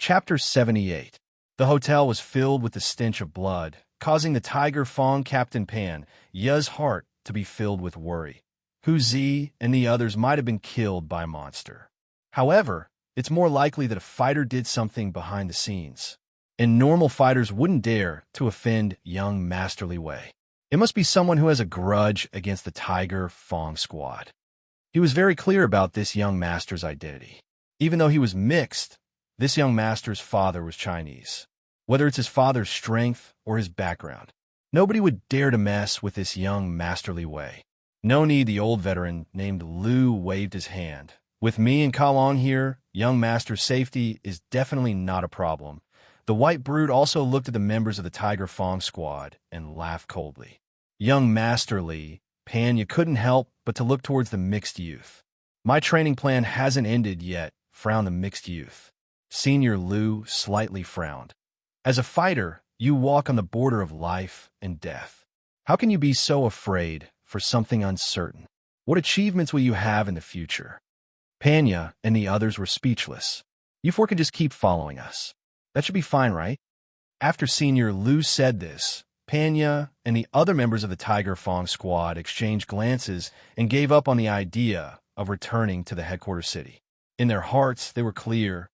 Chapter 78. The hotel was filled with the stench of blood, causing the Tiger Fong Captain Pan Ya's heart to be filled with worry. Hu Zi and the others might have been killed by a monster. However, it's more likely that a fighter did something behind the scenes, and normal fighters wouldn't dare to offend young Masterly Wei. It must be someone who has a grudge against the Tiger Fong squad. He was very clear about this young master's identity. Even though he was mixed, this young master's father was Chinese. Whether it's his father's strength or his background, nobody would dare to mess with this young Masterly Wei. No need, the old veteran named Lu waved his hand. With me and Kalong here, young master's safety is definitely not a problem. The white brute also looked at the members of the Tiger Fong squad and laughed coldly. Young Masterly, Pan, you couldn't help but to look towards the mixed youth. My training plan hasn't ended yet, frowned the mixed youth. Senior Lu slightly frowned. As a fighter, you walk on the border of life and death. How can you be so afraid for something uncertain? What achievements will you have in the future? Panya and the others were speechless. You four can just keep following us. That should be fine, right? After Senior Lu said this, Panya and the other members of the Tiger Fong squad exchanged glances and gave up on the idea of returning to the headquarters city. In their hearts, they were clear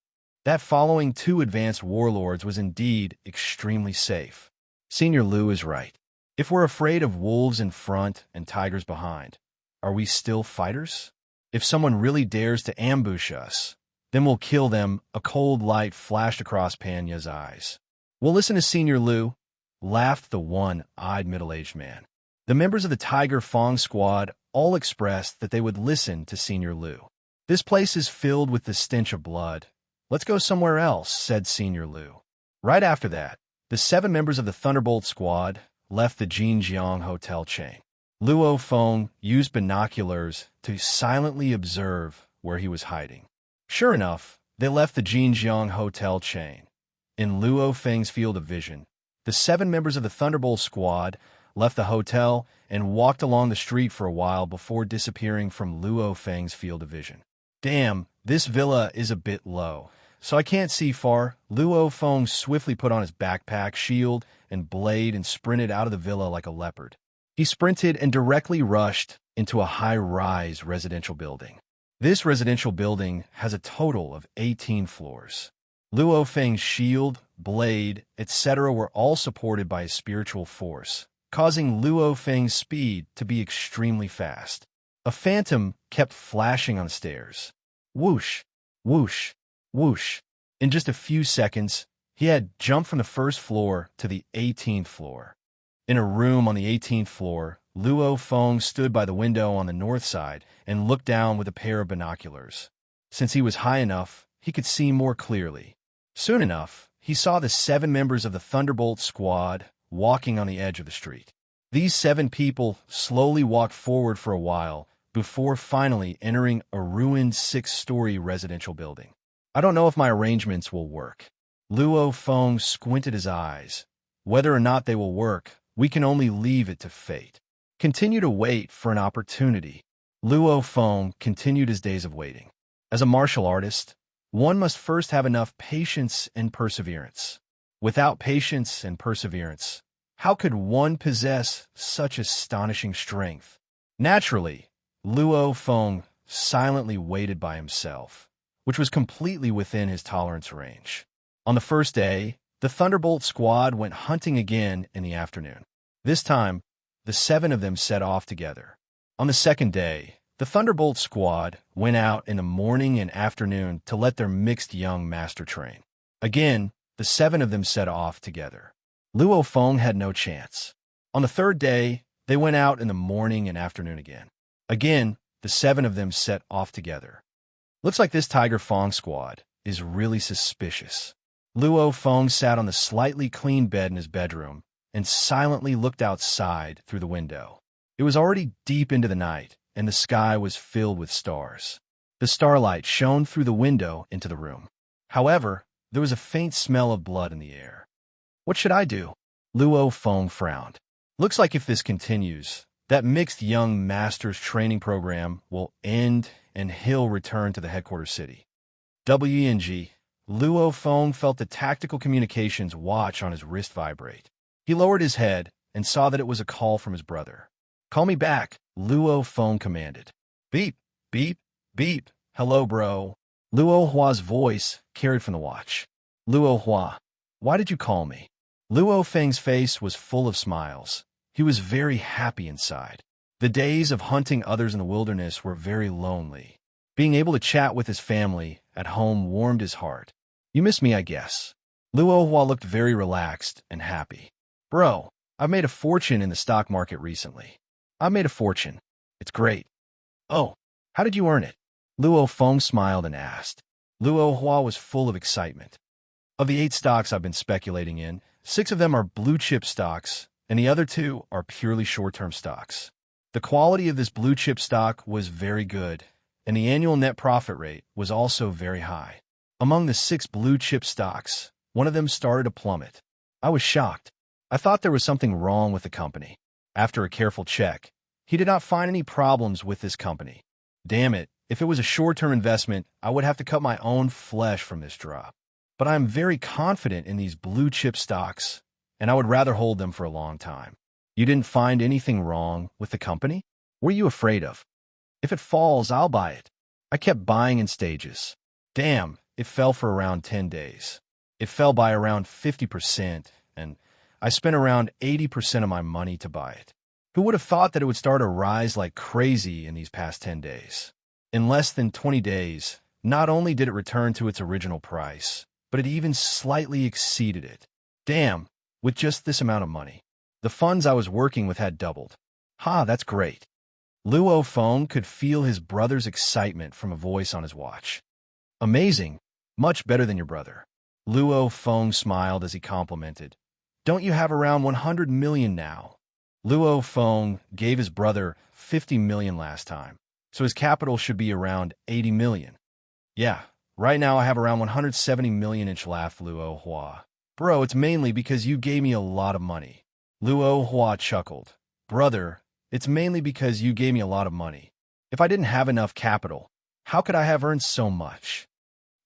that following two advanced warlords was indeed extremely safe. Senior Lu is right. If we're afraid of wolves in front and tigers behind, are we still fighters? If someone really dares to ambush us, then we'll kill them. A cold light flashed across Panya's eyes. We'll listen to Senior Lu, laughed the one-eyed middle-aged man. The members of the Tiger Fong squad all expressed that they would listen to Senior Lu. This place is filled with the stench of blood. Let's go somewhere else, said Senior Lu. Right after that, the 7 members of the Thunderbolt squad left the Jinjiang hotel chain. Luo Feng used binoculars to silently observe where he was hiding. Sure enough, they left the Jinjiang hotel chain. In Luo Feng's field of vision, the 7 members of the Thunderbolt squad left the hotel and walked along the street for a while before disappearing from Luo Feng's field of vision. Damn, this villa is a bit low, so I can't see far. Luo Feng swiftly put on his backpack, shield, and blade and sprinted out of the villa like a leopard. He sprinted and directly rushed into a high-rise residential building. This residential building has a total of 18 floors. Luo Feng's shield, blade, etc. were all supported by his spiritual force, causing Luo Feng's speed to be extremely fast. A phantom kept flashing on the stairs. Whoosh, whoosh, whoosh. In just a few seconds, he had jumped from the first floor to the 18th floor. In a room on the 18th floor, Luo Feng stood by the window on the north side and looked down with a pair of binoculars. Since he was high enough, he could see more clearly. Soon enough, he saw the 7 members of the Thunderbolt squad walking on the edge of the street. These 7 people slowly walked forward for a while before finally entering a ruined 6-story residential building. I don't know if my arrangements will work. Luo Feng squinted his eyes. Whether or not they will work, we can only leave it to fate. Continue to wait for an opportunity. Luo Feng continued his days of waiting. As a martial artist, one must first have enough patience and perseverance. Without patience and perseverance, how could one possess such astonishing strength? Naturally, Luo Feng silently waited by himself, which was completely within his tolerance range. On the first day, the Thunderbolt squad went hunting again in the afternoon. This time, the 7 of them set off together. On the second day, the Thunderbolt squad went out in the morning and afternoon to let their mixed young master train. Again, the 7 of them set off together. Luo Feng had no chance. On the third day, they went out in the morning and afternoon again. Again, the 7 of them set off together. Looks like this Tiger Fong squad is really suspicious. Luo Feng sat on the slightly clean bed in his bedroom and silently looked outside through the window. It was already deep into the night, and the sky was filled with stars. The starlight shone through the window into the room. However, there was a faint smell of blood in the air. What should I do? Luo Feng frowned. Looks like if this continues, that mixed young master's training program will end and he'll return to the headquarters city. WNG, Luo Feng felt the tactical communications watch on his wrist vibrate. He lowered his head and saw that it was a call from his brother. "Call me back," Luo Feng commanded. "Beep, beep, beep. Hello, bro." Luo Hua's voice carried from the watch. "Luo Hua, why did you call me?" Luo Feng's face was full of smiles. He was very happy inside. The days of hunting others in the wilderness were very lonely. Being able to chat with his family at home warmed his heart. "You miss me, I guess." Luo Hua looked very relaxed and happy. "Bro, I've made a fortune in the stock market recently." "I made a fortune. It's great." "Oh, how did you earn it?" Luo Feng smiled and asked. Luo Hua was full of excitement. "Of the 8 stocks I've been speculating in, 6 of them are blue-chip stocks, and the other 2 are purely short-term stocks. The quality of this blue-chip stock was very good, and the annual net profit rate was also very high. Among the 6 blue-chip stocks, one of them started to plummet. I was shocked. I thought there was something wrong with the company. After a careful check, he did not find any problems with this company. Damn it, if it was a short-term investment, I would have to cut my own flesh from this drop. But I am very confident in these blue-chip stocks, and I would rather hold them for a long time." "You didn't find anything wrong with the company? What are you afraid of?" "If it falls, I'll buy it." I kept buying in stages. Damn, it fell for around 10 days. It fell by around 50%, and I spent around 80% of my money to buy it. Who would have thought that it would start to rise like crazy in these past 10 days? In less than 20 days, not only did it return to its original price, but it even slightly exceeded it. Damn, with just this amount of money. The funds I was working with had doubled. Ha, that's great. Luo Feng could feel his brother's excitement from a voice on his watch. "Amazing. Much better than your brother." Luo Feng smiled as he complimented. "Don't you have around 100 million now?" Luo Feng gave his brother 50 million last time, so his capital should be around 80 million. "Yeah, right now I have around 170 million each," laughed Luo Hua. "Bro, it's mainly because you gave me a lot of money." Luo Hua chuckled. "Brother, it's mainly because you gave me a lot of money. If I didn't have enough capital, how could I have earned so much?"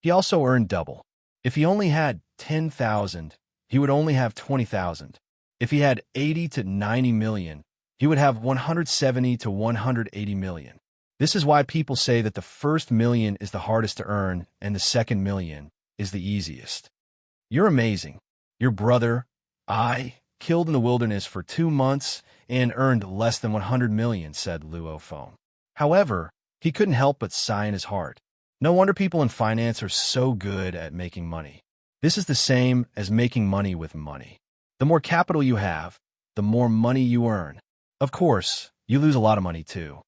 He also earned double. If he only had 10,000, he would only have 20,000. If he had 80 to 90 million, he would have 170 to 180 million. This is why people say that the first million is the hardest to earn and the second million is the easiest. "You're amazing. Your brother, I, killed in the wilderness for 2 months and earned less than 100 million, said Luo Feng. However, he couldn't help but sigh in his heart. No wonder people in finance are so good at making money. This is the same as making money with money. The more capital you have, the more money you earn. Of course, you lose a lot of money too.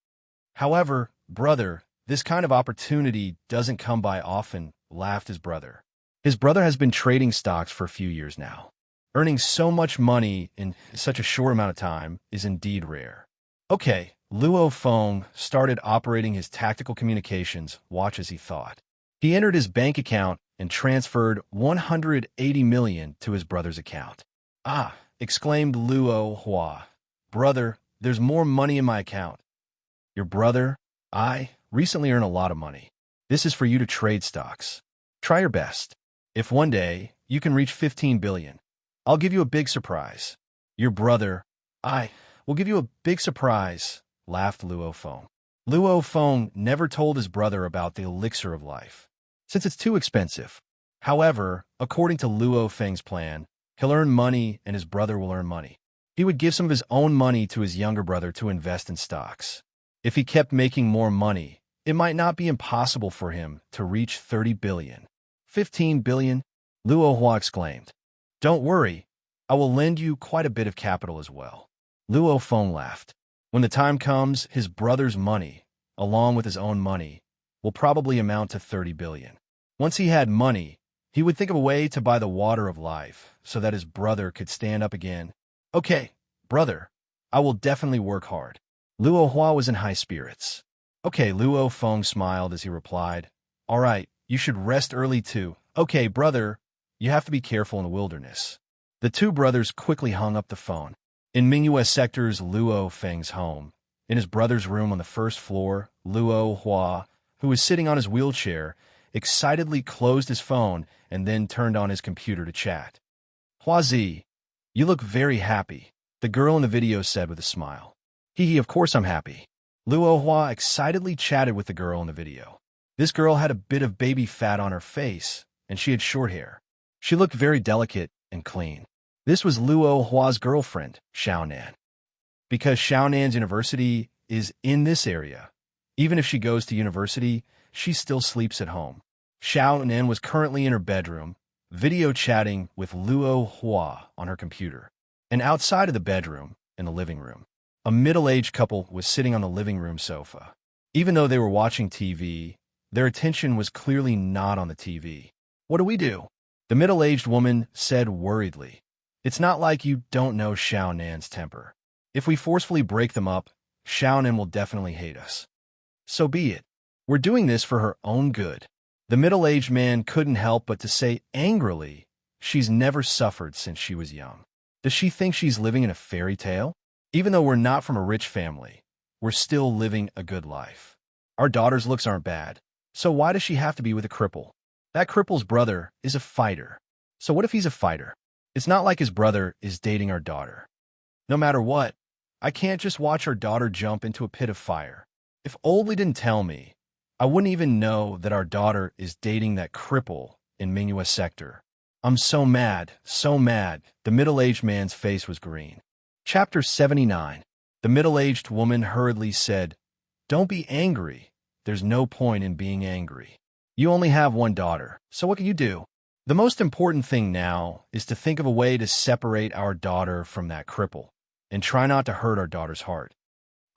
However, brother, this kind of opportunity doesn't come by often, laughed his brother. His brother has been trading stocks for a few years now. Earning so much money in such a short amount of time is indeed rare. Okay, Luo Feng started operating his tactical communications watch as he thought. He entered his bank account and transferred 180 million to his brother's account. Ah, exclaimed Luo Hua. Brother, there's more money in my account. Your brother, I, recently earned a lot of money. This is for you to trade stocks. Try your best. If one day you can reach 15 billion, I'll give you a big surprise. Your brother, I, will give you a big surprise, laughed Luo Feng. Luo Feng never told his brother about the elixir of life, since it's too expensive. However, according to Luo Feng's plan, he'll earn money and his brother will earn money. He would give some of his own money to his younger brother to invest in stocks. If he kept making more money, it might not be impossible for him to reach 30 billion. 15 billion? Luo Hua exclaimed. Don't worry, I will lend you quite a bit of capital as well. Luo Feng laughed. When the time comes, his brother's money, along with his own money, will probably amount to 30 billion. Once he had money, he would think of a way to buy the water of life so that his brother could stand up again. Okay, brother, I will definitely work hard. Luo Hua was in high spirits. Okay, Luo Feng smiled as he replied. All right, you should rest early too. Okay, brother, you have to be careful in the wilderness. The two brothers quickly hung up the phone. In Mingyue Sector's Luo Feng's home, in his brother's room on the first floor, Luo Hua, who was sitting on his wheelchair, excitedly closed his phone and then turned on his computer to chat. "Hua Zi, you look very happy," the girl in the video said with a smile. "Hee, of course I'm happy." Luo Hua excitedly chatted with the girl in the video. This girl had a bit of baby fat on her face, and she had short hair. She looked very delicate and clean. This was Luo Hua's girlfriend, Xiaonan. Because Xiaonan's university is in this area, even if she goes to university, she still sleeps at home. Xiaonan was currently in her bedroom, video chatting with Luo Hua on her computer. And outside of the bedroom, in the living room, a middle-aged couple was sitting on the living room sofa. Even though they were watching TV, their attention was clearly not on the TV. "What do we do?" the middle-aged woman said worriedly. "It's not like you don't know Xiaonan's temper. If we forcefully break them up, Xiaonan will definitely hate us. So be it. We're doing this for her own good." The middle-aged man couldn't help but to say angrily, "She's never suffered since she was young. Does she think she's living in a fairy tale? Even though we're not from a rich family, we're still living a good life. Our daughter's looks aren't bad, so why does she have to be with a cripple? That cripple's brother is a fighter. So what if he's a fighter? It's not like his brother is dating our daughter. No matter what, I can't just watch our daughter jump into a pit of fire. If Oldly didn't tell me, I wouldn't even know that our daughter is dating that cripple in Mingyue sector. I'm so mad, so mad." The middle-aged man's face was green. Chapter 79. The middle-aged woman hurriedly said, "Don't be angry. There's no point in being angry. You only have one daughter, so what can you do? The most important thing now is to think of a way to separate our daughter from that cripple, and try not to hurt our daughter's heart."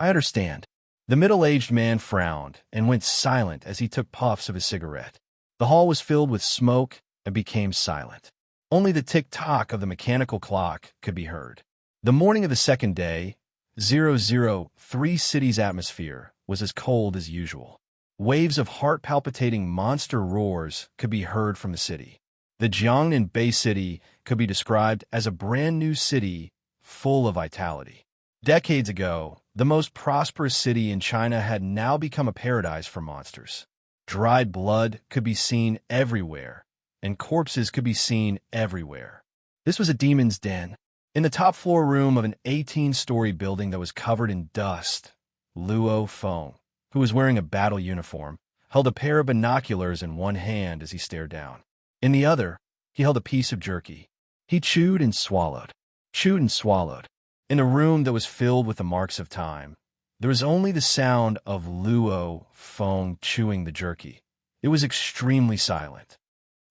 "I understand." The middle-aged man frowned and went silent as he took puffs of his cigarette. The hall was filled with smoke and became silent. Only the tick-tock of the mechanical clock could be heard. The morning of the second day, 003 city's atmosphere was as cold as usual. Waves of heart-palpitating monster roars could be heard from the city. The Jiangnan Bay City could be described as a brand-new city full of vitality. Decades ago, the most prosperous city in China had now become a paradise for monsters. Dried blood could be seen everywhere, and corpses could be seen everywhere. This was a demon's den. In the top-floor room of an 18-story building that was covered in dust, Luo Feng, who was wearing a battle uniform, held a pair of binoculars in one hand as he stared down. In the other, he held a piece of jerky. He chewed and swallowed. Chewed and swallowed. In a room that was filled with the marks of time, there was only the sound of Luo Feng chewing the jerky. It was extremely silent.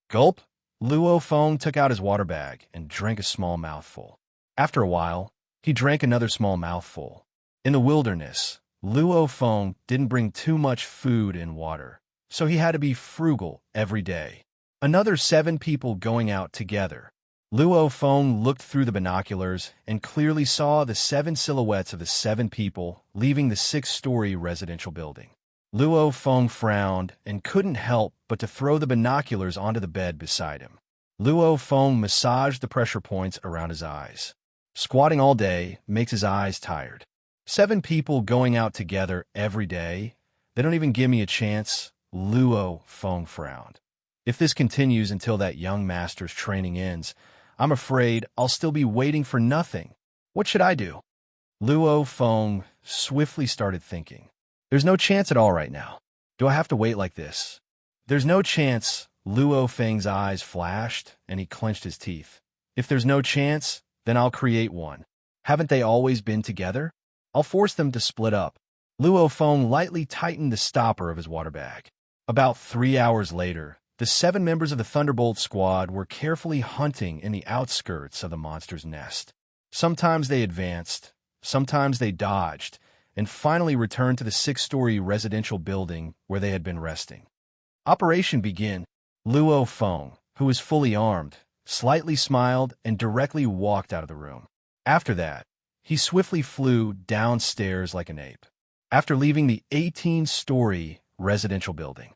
Gulp! Luo Feng took out his water bag and drank a small mouthful. After a while, he drank another small mouthful. In the wilderness, Luo Feng didn't bring too much food and water, so he had to be frugal every day. Another 7 people going out together. Luo Feng looked through the binoculars and clearly saw the 7 silhouettes of the 7 people leaving the 6-story residential building. Luo Feng frowned and couldn't help but to throw the binoculars onto the bed beside him. Luo Feng massaged the pressure points around his eyes. Squatting all day makes his eyes tired. 7 people going out together every day? They don't even give me a chance. Luo Feng frowned. If this continues until that young master's training ends, I'm afraid I'll still be waiting for nothing. What should I do? Luo Feng swiftly started thinking. There's no chance at all right now. Do I have to wait like this? There's no chance. Luo Feng's eyes flashed, and he clenched his teeth. If there's no chance, then I'll create one. Haven't they always been together? I'll force them to split up. Luo Feng lightly tightened the stopper of his water bag. About 3 hours later, the 7 members of the Thunderbolt squad were carefully hunting in the outskirts of the monster's nest. Sometimes they advanced, sometimes they dodged, and finally returned to the 6-story residential building where they had been resting. Operation Begin. Luo Feng, who was fully armed, slightly smiled and directly walked out of the room. After that, he swiftly flew downstairs like an ape. After leaving the 18-story residential building,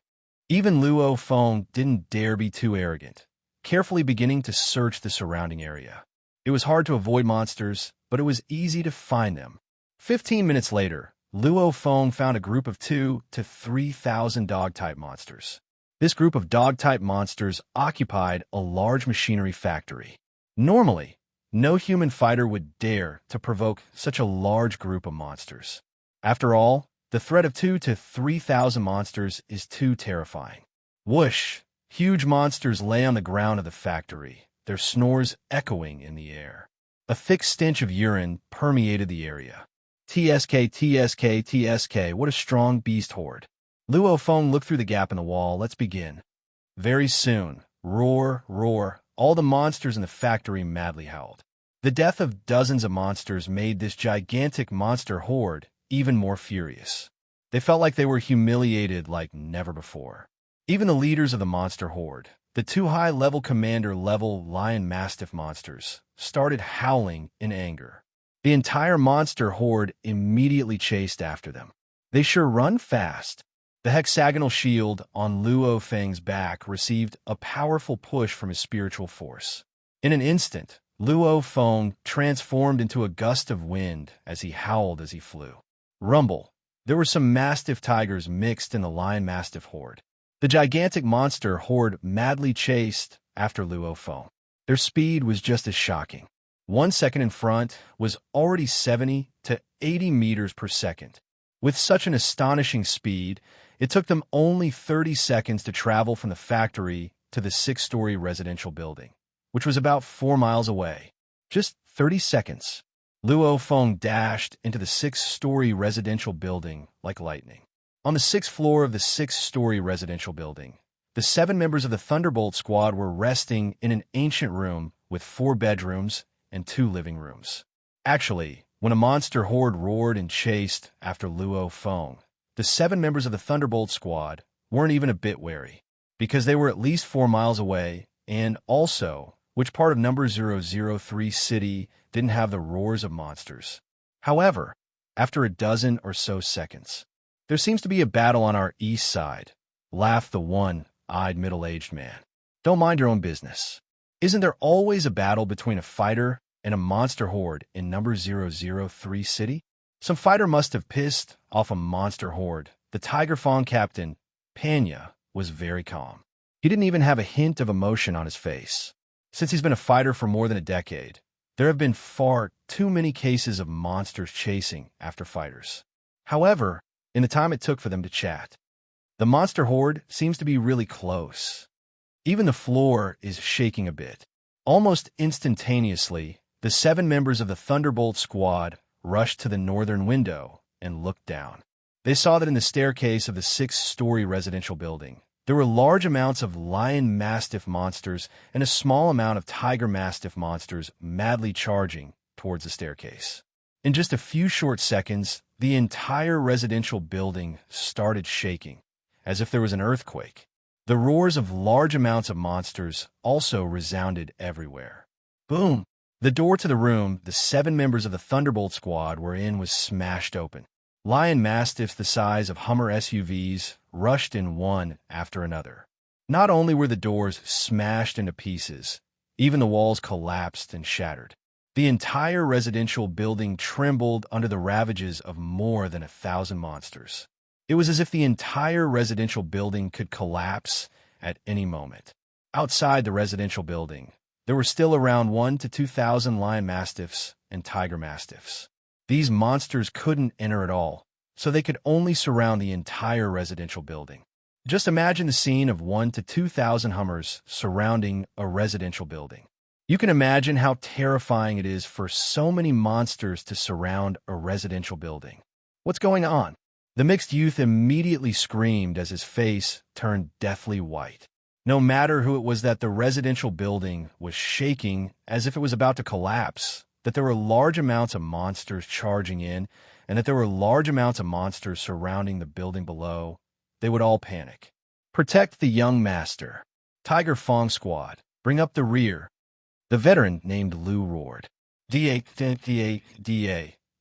even Luo Feng didn't dare be too arrogant, carefully beginning to search the surrounding area. It was hard to avoid monsters, but it was easy to find them. 15 minutes later, Luo Feng found a group of 2,000 to 3,000 dog-type monsters. This group of dog-type monsters occupied a large machinery factory. Normally, no human fighter would dare to provoke such a large group of monsters. After all, the threat of 2,000 to 3,000 monsters is too terrifying. Whoosh! Huge monsters lay on the ground of the factory, their snores echoing in the air. A thick stench of urine permeated the area. TSK, TSK, TSK, what a strong beast horde. Luo Feng looked through the gap in the wall. Let's begin. Very soon, roar, roar, all the monsters in the factory madly howled. The death of dozens of monsters made this gigantic monster horde even more furious. They felt like they were humiliated like never before. Even the leaders of the monster horde, the two high-level commander-level lion mastiff monsters, started howling in anger. The entire monster horde immediately chased after them. They sure run fast. The hexagonal shield on Luo Feng's back received a powerful push from his spiritual force. In an instant, Luo Feng transformed into a gust of wind as he howled as he flew. Rumble. There were some mastiff tigers mixed in the lion mastiff horde. The gigantic monster horde madly chased after Luo Feng. Their speed was just as shocking. 1 second in front was already 70 to 80 meters per second. With such an astonishing speed, it took them only 30 seconds to travel from the factory to the 6-story residential building, which was about 4 miles away. Just 30 seconds. Luo Feng dashed into the 6-story residential building like lightning. On the 6th floor of the 6-story residential building, the 7 members of the Thunderbolt squad were resting in an ancient room with 4 bedrooms and 2 living rooms. Actually, when a monster horde roared and chased after Luo Feng, the 7 members of the Thunderbolt squad weren't even a bit wary, because they were at least 4 miles away, and also, which part of number 003 city didn't have the roars of monsters. However, after a dozen or so seconds, there seems to be a battle on our east side, laughed the one-eyed middle-aged man. Don't mind your own business. Isn't there always a battle between a fighter and a monster horde in number 003 city? Some fighter must have pissed off a monster horde. The Tiger Fawn captain, Panya, was very calm. He didn't even have a hint of emotion on his face. Since he's been a fighter for more than a decade, there have been far too many cases of monsters chasing after fighters. However, in the time it took for them to chat, the monster horde seems to be really close. Even the floor is shaking a bit. Almost instantaneously, the 7 members of the Thunderbolt squad rushed to the northern window and looked down. They saw that in the staircase of the 6-story residential building, there were large amounts of lion mastiff monsters and a small amount of tiger mastiff monsters madly charging towards the staircase. In just a few short seconds, the entire residential building started shaking, as if there was an earthquake. The roars of large amounts of monsters also resounded everywhere. Boom! The door to the room the 7 members of the Thunderbolt squad were in was smashed open. Lion mastiffs the size of Hummer SUVs rushed in one after another. Not only were the doors smashed into pieces, even the walls collapsed and shattered. The entire residential building trembled under the ravages of more than 1,000 monsters. It was as if the entire residential building could collapse at any moment. Outside the residential building, there were still around 1,000 to 2,000 lion mastiffs and tiger mastiffs. These monsters couldn't enter at all, so they could only surround the entire residential building. Just imagine the scene of 1,000 to 2,000 Hummers surrounding a residential building. You can imagine how terrifying it is for so many monsters to surround a residential building. What's going on? The mixed youth immediately screamed as his face turned deathly white. No matter who it was, that the residential building was shaking as if it was about to collapse, that there were large amounts of monsters charging in, and that there were large amounts of monsters surrounding the building below, they would all panic. Protect the young master. Tiger Fong squad, bring up the rear. The veteran named Lu roared. Da.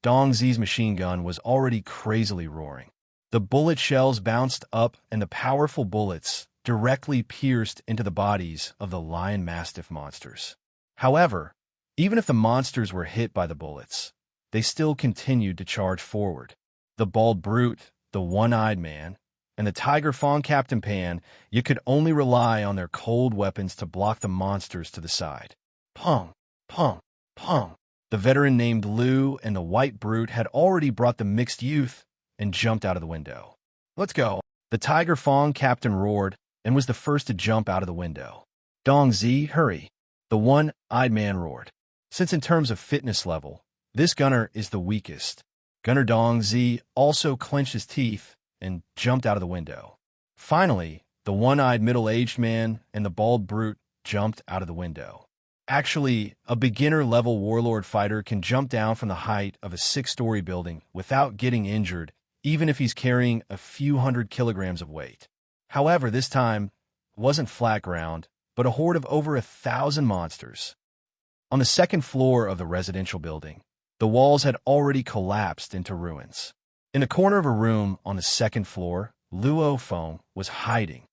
Dong Zi's machine gun was already crazily roaring. The bullet shells bounced up, and the powerful bullets directly pierced into the bodies of the lion mastiff monsters. However, even if the monsters were hit by the bullets, they still continued to charge forward. The bald brute, the one-eyed man, and the Tiger Fawn Captain Pan, you could only rely on their cold weapons to block the monsters to the side. Pong, pong, pong. The veteran named Lou and the white brute had already brought the mixed youth and jumped out of the window. Let's go. The Tiger Fawn Captain roared and was the first to jump out of the window. Dong Z, hurry. The one-eyed man roared. Since in terms of fitness level, this gunner is the weakest, Gunner Dong Z also clenched his teeth and jumped out of the window. Finally, the one-eyed middle-aged man and the bald brute jumped out of the window. Actually, a beginner-level warlord fighter can jump down from the height of a 6-story building without getting injured, even if he's carrying a few hundred kilograms of weight. However, this time wasn't flat ground, but a horde of over 1,000 monsters. On the second floor of the residential building, the walls had already collapsed into ruins. In the corner of a room on the second floor, Luo Feng was hiding.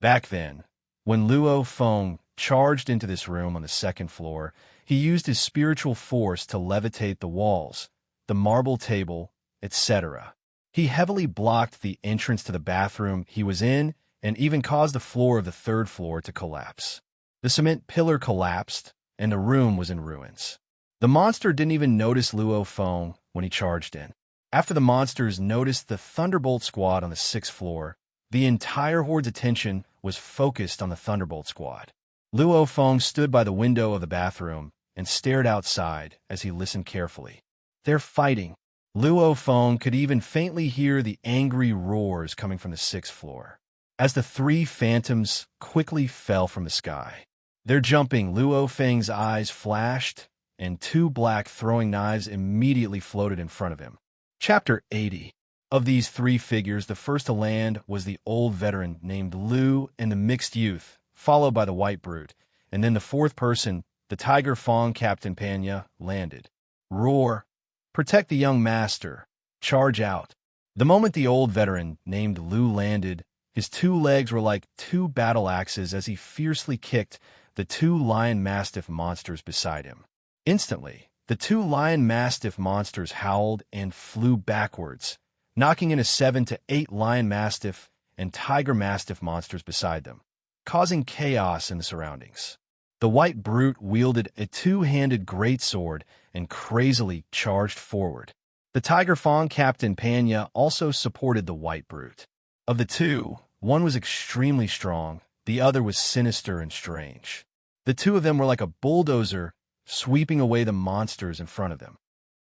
Back then, when Luo Feng charged into this room on the second floor, he used his spiritual force to levitate the walls, the marble table, etc. He heavily blocked the entrance to the bathroom he was in and even caused the floor of the third floor to collapse. The cement pillar collapsed, and the room was in ruins. The monster didn't even notice Luo Feng when he charged in. After the monsters noticed the Thunderbolt Squad on the 6th floor, the entire horde's attention was focused on the Thunderbolt Squad. Luo Feng stood by the window of the bathroom and stared outside as he listened carefully. They're fighting. Luo Feng could even faintly hear the angry roars coming from the 6th floor. As the 3 phantoms quickly fell from the sky. They're jumping. Luo Feng's eyes flashed, and 2 black throwing knives immediately floated in front of him. Chapter 80. Of these 3 figures, the first to land was the old veteran named Lu and the mixed youth, followed by the white brute, and then the 4th person, the Tiger Fawn Captain Panya, landed. Roar. Protect the young master. Charge out. The moment the old veteran named Lu landed, his 2 legs were like 2 battle axes as he fiercely kicked the 2 lion mastiff monsters beside him. Instantly, the 2 lion mastiff monsters howled and flew backwards, knocking in a 7 to 8 lion mastiff and tiger mastiff monsters beside them, causing chaos in the surroundings. The white brute wielded a 2-handed greatsword and crazily charged forward. The Tiger Fawn Captain Panya also supported the white brute. Of the 2, one was extremely strong, the other was sinister and strange. The 2 of them were like a bulldozer sweeping away the monsters in front of them.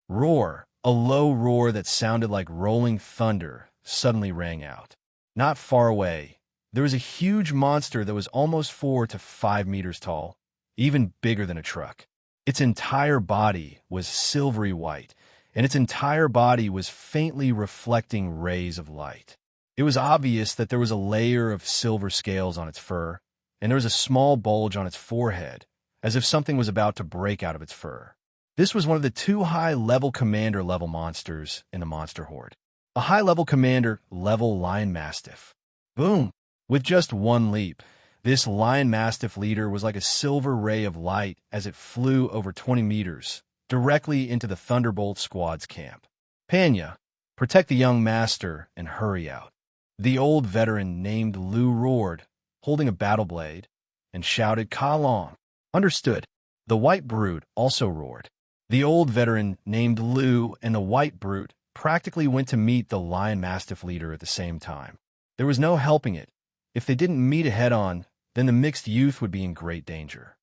Roar, a low roar that sounded like rolling thunder, suddenly rang out. Not far away, there was a huge monster that was almost 4 to 5 meters tall, even bigger than a truck. Its entire body was silvery white, and its entire body was faintly reflecting rays of light. It was obvious that there was a layer of silver scales on its fur, and there was a small bulge on its forehead, as if something was about to break out of its fur. This was one of the 2 high-level commander-level monsters in the monster horde. A high-level commander-level lion mastiff. Boom! With just 1 leap, this lion mastiff leader was like a silver ray of light as it flew over 20 meters, directly into the Thunderbolt Squad's camp. Panya, protect the young master and hurry out. The old veteran named Lu roared, holding a battle blade, and shouted, "Ka Long." Understood. The white brute also roared. The old veteran named Lu and the white brute practically went to meet the lion mastiff leader at the same time. There was no helping it. If they didn't meet head-on, then the mixed youth would be in great danger.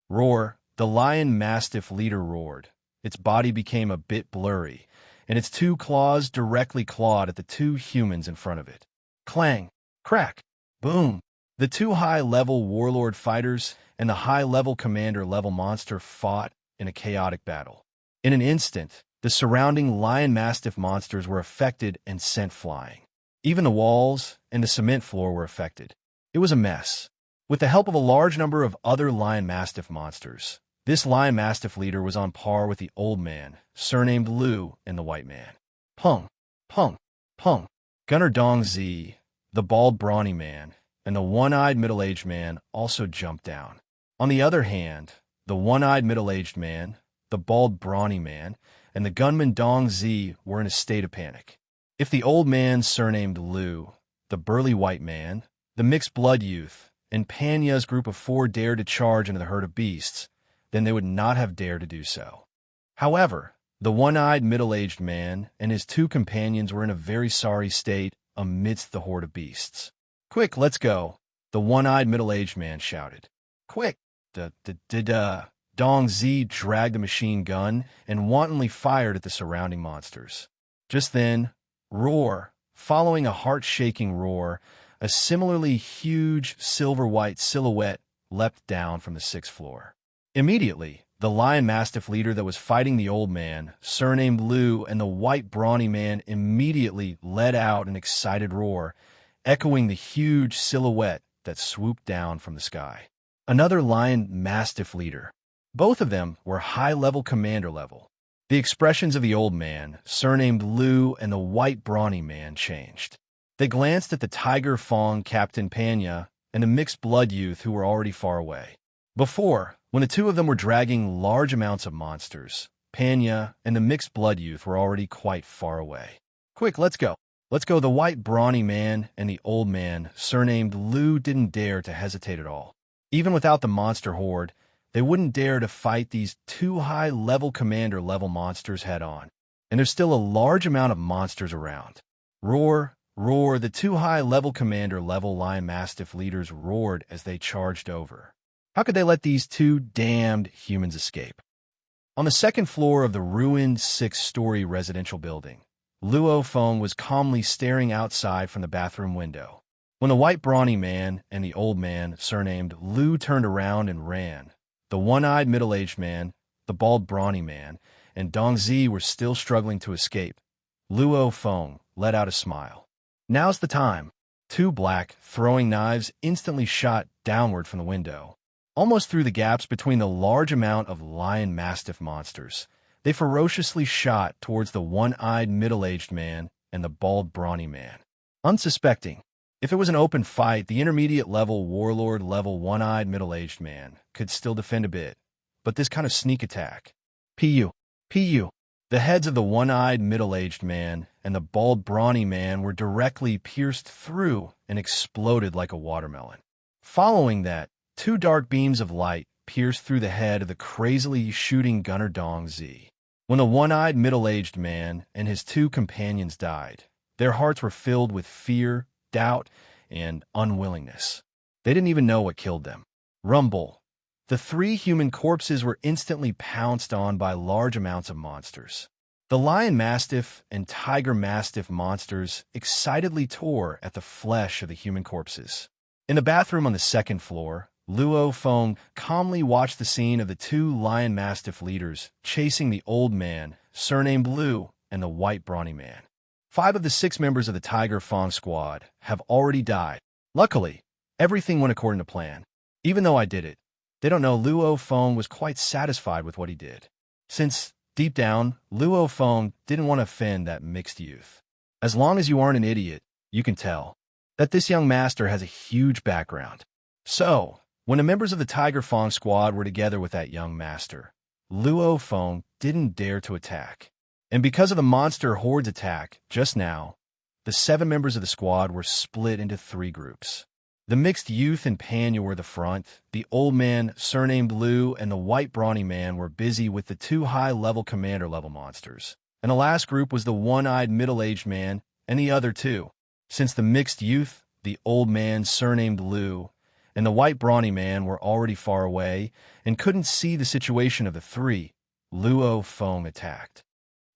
Roar. The lion mastiff leader roared. Its body became a bit blurry, and its 2 claws directly clawed at the 2 humans in front of it. Clang, crack, boom. The 2 high-level warlord fighters and the high-level commander-level monster fought in a chaotic battle. In an instant, the surrounding lion mastiff monsters were affected and sent flying. Even the walls and the cement floor were affected. It was a mess. With the help of a large number of other lion mastiff monsters, this lion mastiff leader was on par with the old man, surnamed Lu, and the white man. Pung, pung, pung. Gunner Dong Z, the bald brawny man, and the one-eyed middle-aged man also jumped down. On the other hand, the one-eyed middle-aged man, the bald brawny man, and the gunman Dong Z were in a state of panic. If the old man surnamed Lu, the burly white man, the mixed blood youth, and Panya's group of 4 dared to charge into the herd of beasts, then they would not have dared to do so. However, the one-eyed middle-aged man and his 2 companions were in a very sorry state amidst the horde of beasts. "Quick, let's go," the one-eyed middle-aged man shouted. "Quick!" Dong Zi dragged a machine gun and wantonly fired at the surrounding monsters. Just then, roar, following a heart-shaking roar, a similarly huge silver-white silhouette leapt down from the 6th floor. Immediately, the lion mastiff leader that was fighting the old man, surnamed Lu, and the white brawny man immediately let out an excited roar, echoing the huge silhouette that swooped down from the sky. Another lion mastiff leader. Both of them were high-level commander level. The expressions of the old man, surnamed Lu, and the white brawny man changed. They glanced at the tiger fawn Captain Panya and the mixed blood youth who were already far away. Before, when the 2 of them were dragging large amounts of monsters, Panya and the mixed blood youth were already quite far away. "Quick, let's go. Let's go." The white brawny man and the old man, surnamed Lu, didn't dare to hesitate at all. Even without the monster horde, they wouldn't dare to fight these 2 high-level commander-level monsters head-on. And there's still a large amount of monsters around. Roar, roar, the 2 high-level commander-level lion mastiff leaders roared as they charged over. How could they let these 2 damned humans escape? On the 2nd floor of the ruined 6-story residential building, Luo Feng was calmly staring outside from the bathroom window. When the white brawny man and the old man, surnamed Lu, turned around and ran, the one-eyed middle-aged man, the bald brawny man, and Dong Zi were still struggling to escape. Luo Feng let out a smile. "Now's the time." 2 black, throwing knives instantly shot downward from the window. Almost through the gaps between the large amount of lion mastiff monsters, they ferociously shot towards the one-eyed middle-aged man and the bald brawny man. Unsuspecting, if it was an open fight, the intermediate-level warlord-level one-eyed middle-aged man could still defend a bit, but this kind of sneak attack. Pu. The heads of the one-eyed middle-aged man and the bald brawny man were directly pierced through and exploded like a watermelon. Following that, 2 dark beams of light pierced through the head of the crazily shooting gunner Dong Zi. When the one-eyed middle-aged man and his 2 companions died, their hearts were filled with fear, doubt, and unwillingness. They didn't even know what killed them. Rumble. The 3 human corpses were instantly pounced on by large amounts of monsters. The lion mastiff and tiger mastiff monsters excitedly tore at the flesh of the human corpses. In the bathroom on the 2nd floor, Luo Feng calmly watched the scene of the 2 lion mastiff leaders chasing the old man, surnamed Lu, and the white brawny man. 5 of the 6 members of the Tiger Fawn squad have already died. Luckily, everything went according to plan. Even though I did it, they don't know Luo Feng was quite satisfied with what he did. Since, deep down, Luo Feng didn't want to offend that mixed youth. As long as you aren't an idiot, you can tell that this young master has a huge background. So, when the members of the Tiger Fawn squad were together with that young master, Luo Feng didn't dare to attack. And because of the monster horde's attack just now, the 7 members of the squad were split into 3 groups. The mixed youth and Panya were the front, the old man, surnamed Lu, and the white brawny man were busy with the 2 high-level commander-level monsters. And the last group was the one-eyed middle-aged man and the other 2. Since the mixed youth, the old man, surnamed Lu, and the white brawny man were already far away and couldn't see the situation of the 3, Luo Feng attacked.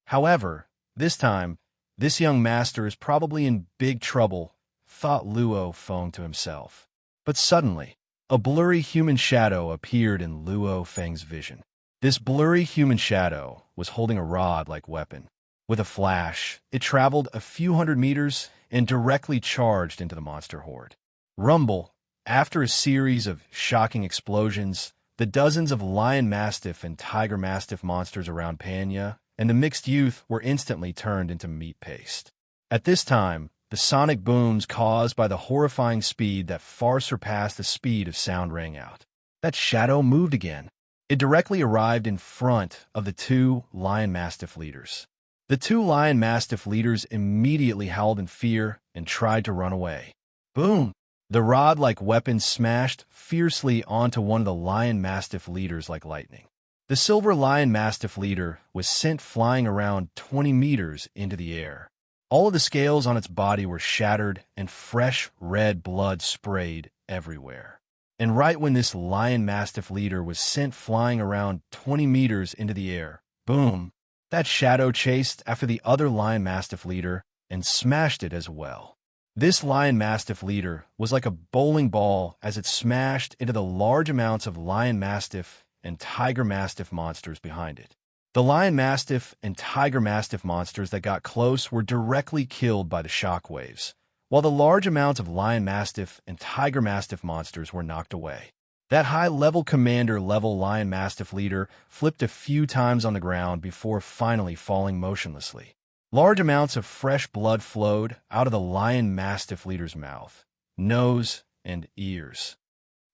However, this time, this young master is probably in big trouble, thought Luo Feng to himself. But suddenly, a blurry human shadow appeared in Luo Feng's vision. This blurry human shadow was holding a rod-like weapon. With a flash, it traveled a few hundred meters and directly charged into the monster horde. Rumble. After a series of shocking explosions, the dozens of lion mastiff and tiger mastiff monsters around Panya and the mixed youth were instantly turned into meat paste. At this time, the sonic booms caused by the horrifying speed that far surpassed the speed of sound rang out. That shadow moved again. It directly arrived in front of the 2 lion mastiff leaders. The 2 lion mastiff leaders immediately howled in fear and tried to run away. Boom! The rod-like weapon smashed fiercely onto one of the lion mastiff leaders like lightning. The silver lion mastiff leader was sent flying around 20 meters into the air. All of the scales on its body were shattered and fresh red blood sprayed everywhere. And right when this lion mastiff leader was sent flying around 20 meters into the air, boom, that shadow chased after the other lion mastiff leader and smashed it as well. This lion mastiff leader was like a bowling ball as it smashed into the large amounts of lion mastiff and tiger mastiff monsters behind it. The lion mastiff and tiger mastiff monsters that got close were directly killed by the shock waves, while the large amounts of lion mastiff and tiger mastiff monsters were knocked away. That high-level commander-level lion mastiff leader flipped a few times on the ground before finally falling motionlessly. Large amounts of fresh blood flowed out of the lion mastiff leader's mouth, nose, and ears.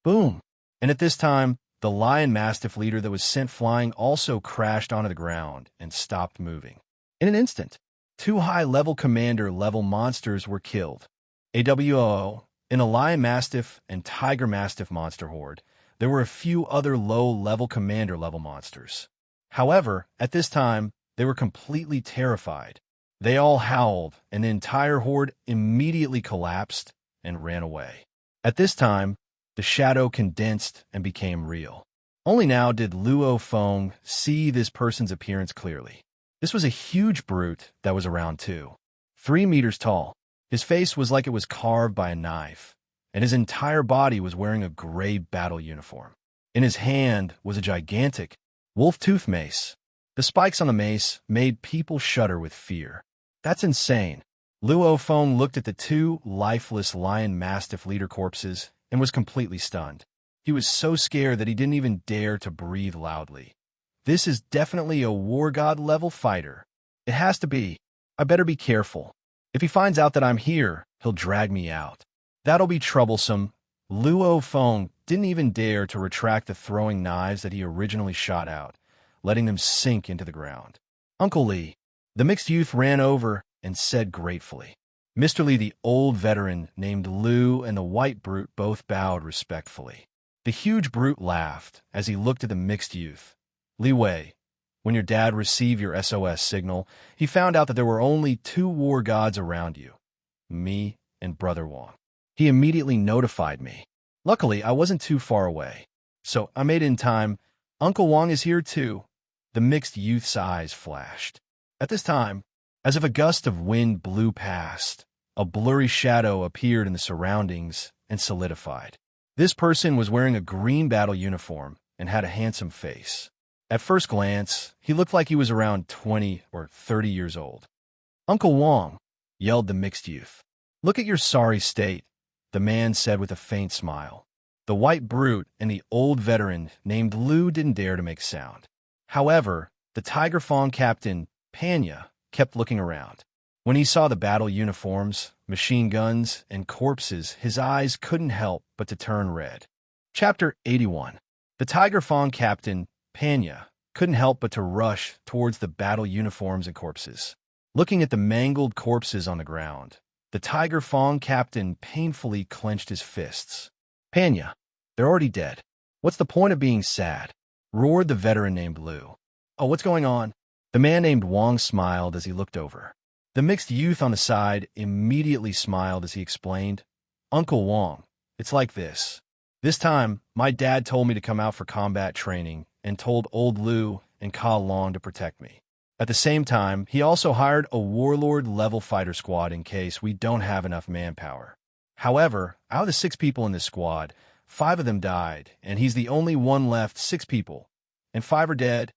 Boom! And at this time, the lion mastiff leader that was sent flying also crashed onto the ground and stopped moving. In an instant, 2 high-level commander-level monsters were killed. AWO, in a lion mastiff and tiger mastiff monster horde, there were a few other low-level commander-level monsters. However, at this time, they were completely terrified. They all howled, and the entire horde immediately collapsed and ran away. At this time, the shadow condensed and became real. Only now did Luo Feng see this person's appearance clearly. This was a huge brute that was around 3 meters tall. His face was like it was carved by a knife, and his entire body was wearing a gray battle uniform. In his hand was a gigantic wolf-tooth mace. The spikes on the mace made people shudder with fear. That's insane. Luo Feng looked at the 2 lifeless lion mastiff leader corpses and was completely stunned. He was so scared that he didn't even dare to breathe loudly. This is definitely a war god level fighter. It has to be. I better be careful. If he finds out that I'm here, he'll drag me out. That'll be troublesome. Luo Feng didn't even dare to retract the throwing knives that he originally shot out, letting them sink into the ground. Uncle Lee. The mixed youth ran over and said gratefully. Mr. Lee, the old veteran named Lu, and the white brute both bowed respectfully. The huge brute laughed as he looked at the mixed youth. Li Wei, when your dad received your SOS signal, he found out that there were only 2 war gods around you, me and Brother Wang. He immediately notified me. Luckily, I wasn't too far away, so I made it in time. Uncle Wang is here too. The mixed youth's eyes flashed. At this time, as if a gust of wind blew past, a blurry shadow appeared in the surroundings and solidified. This person was wearing a green battle uniform and had a handsome face. At first glance, he looked like he was around 20 or 30 years old. Uncle Wang, yelled the mixed youth. Look at your sorry state, the man said with a faint smile. The white brute and the old veteran named Lu didn't dare to make sound. However, the Tiger Fawn captain, Panya, kept looking around. When he saw the battle uniforms, machine guns, and corpses, his eyes couldn't help but to turn red. Chapter 81. The Tiger Fawn captain, Panya, couldn't help but to rush towards the battle uniforms and corpses. Looking at the mangled corpses on the ground, the Tiger Fawn captain painfully clenched his fists. Panya, they're already dead. What's the point of being sad? Roared the veteran named Lu. Oh, what's going on? The man named Wang smiled as he looked over. The mixed youth on the side immediately smiled as he explained, Uncle Wang, it's like this. This time, my dad told me to come out for combat training and told old Lu and Ka Long to protect me. At the same time, he also hired a warlord-level fighter squad in case we don't have enough manpower. However, out of the 6 people in this squad, 5 of them died, and he's the only one left. 6 people, and 5 are dead.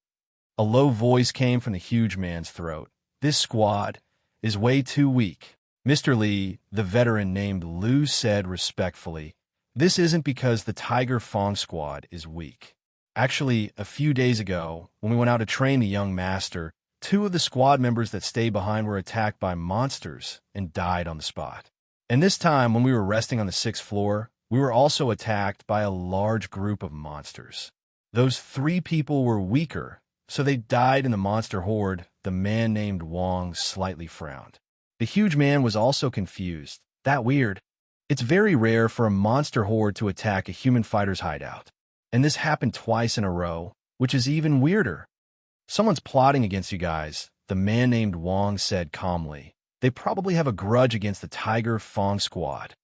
A low voice came from the huge man's throat. This squad is way too weak. Mr. Lee, the veteran named Lu, said respectfully, this isn't because the Tiger Fawn squad is weak. Actually, a few days ago, when we went out to train the young master, 2 of the squad members that stayed behind were attacked by monsters and died on the spot. And this time, when we were resting on the 6th floor, we were also attacked by a large group of monsters. Those 3 people were weaker, so they died in the monster horde. The man named Wang slightly frowned. The huge man was also confused. That weird. It's very rare for a monster horde to attack a human fighter's hideout. And this happened twice in a row, which is even weirder. Someone's plotting against you guys, the man named Wang said calmly. They probably have a grudge against the Tiger Fong squad.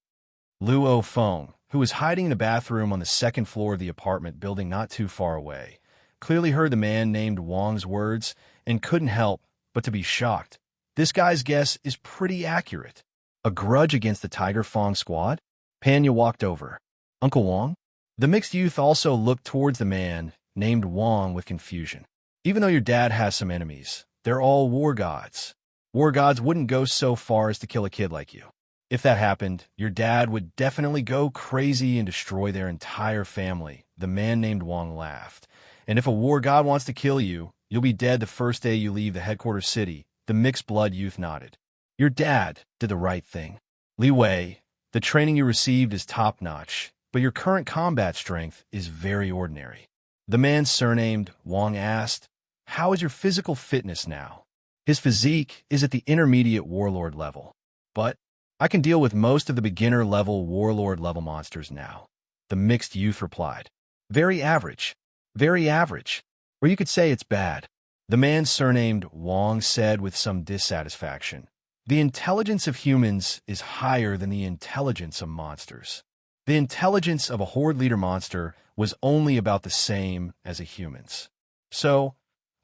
Luo Feng, who was hiding in the bathroom on the second floor of the apartment building not too far away, clearly heard the man named Wang's words and couldn't help but to be shocked. This guy's guess is pretty accurate. A grudge against the Tiger Fong squad? Panya walked over. Uncle Wang? The mixed youth also looked towards the man named Wang with confusion. Even though your dad has some enemies, they're all war gods. War gods wouldn't go so far as to kill a kid like you. If that happened, your dad would definitely go crazy and destroy their entire family. The man named Wang laughed. And if a war god wants to kill you, you'll be dead the first day you leave the headquarters city. The mixed-blood youth nodded. Your dad did the right thing. Li Wei, the training you received is top-notch, but your current combat strength is very ordinary. The man surnamed Wang asked, how is your physical fitness now? His physique is at the intermediate warlord level, but I can deal with most of the beginner-level warlord-level monsters now. The mixed youth replied. Very average. Very average. Or you could say it's bad. The man surnamed Wang said with some dissatisfaction. The intelligence of humans is higher than the intelligence of monsters. The intelligence of a horde leader monster was only about the same as a human's. So,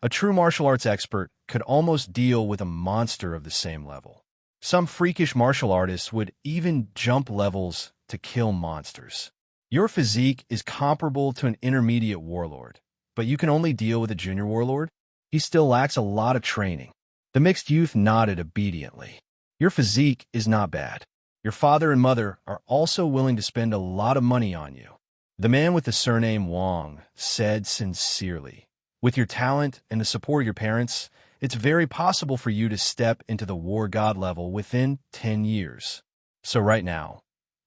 a true martial arts expert could almost deal with a monster of the same level. Some freakish martial artists would even jump levels to kill monsters. Your physique is comparable to an intermediate warlord, but you can only deal with a junior warlord? He still lacks a lot of training. The mixed youth nodded obediently. Your physique is not bad. Your father and mother are also willing to spend a lot of money on you. The man with the surname Wang said sincerely. With your talent and the support of your parents, it's very possible for you to step into the war god level within 10 years. So right now,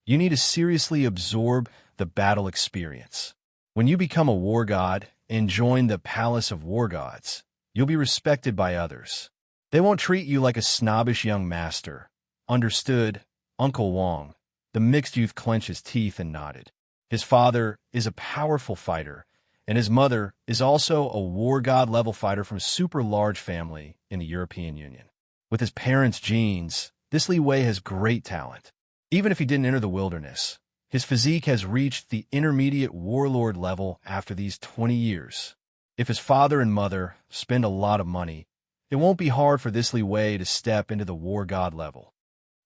you need to seriously absorb the battle experience. When you become a war god and join the Palace of War Gods, you'll be respected by others. They won't treat you like a snobbish young master. Understood, Uncle Wang. The mixed youth clenched his teeth and nodded. His father is a powerful fighter, and his mother is also a war god level fighter from a super large family in the European Union. With his parents' genes, this Li Wei has great talent. Even if he didn't enter the wilderness, his physique has reached the intermediate warlord level after these 20 years. If his father and mother spend a lot of money, it won't be hard for this Li Wei to step into the war god level.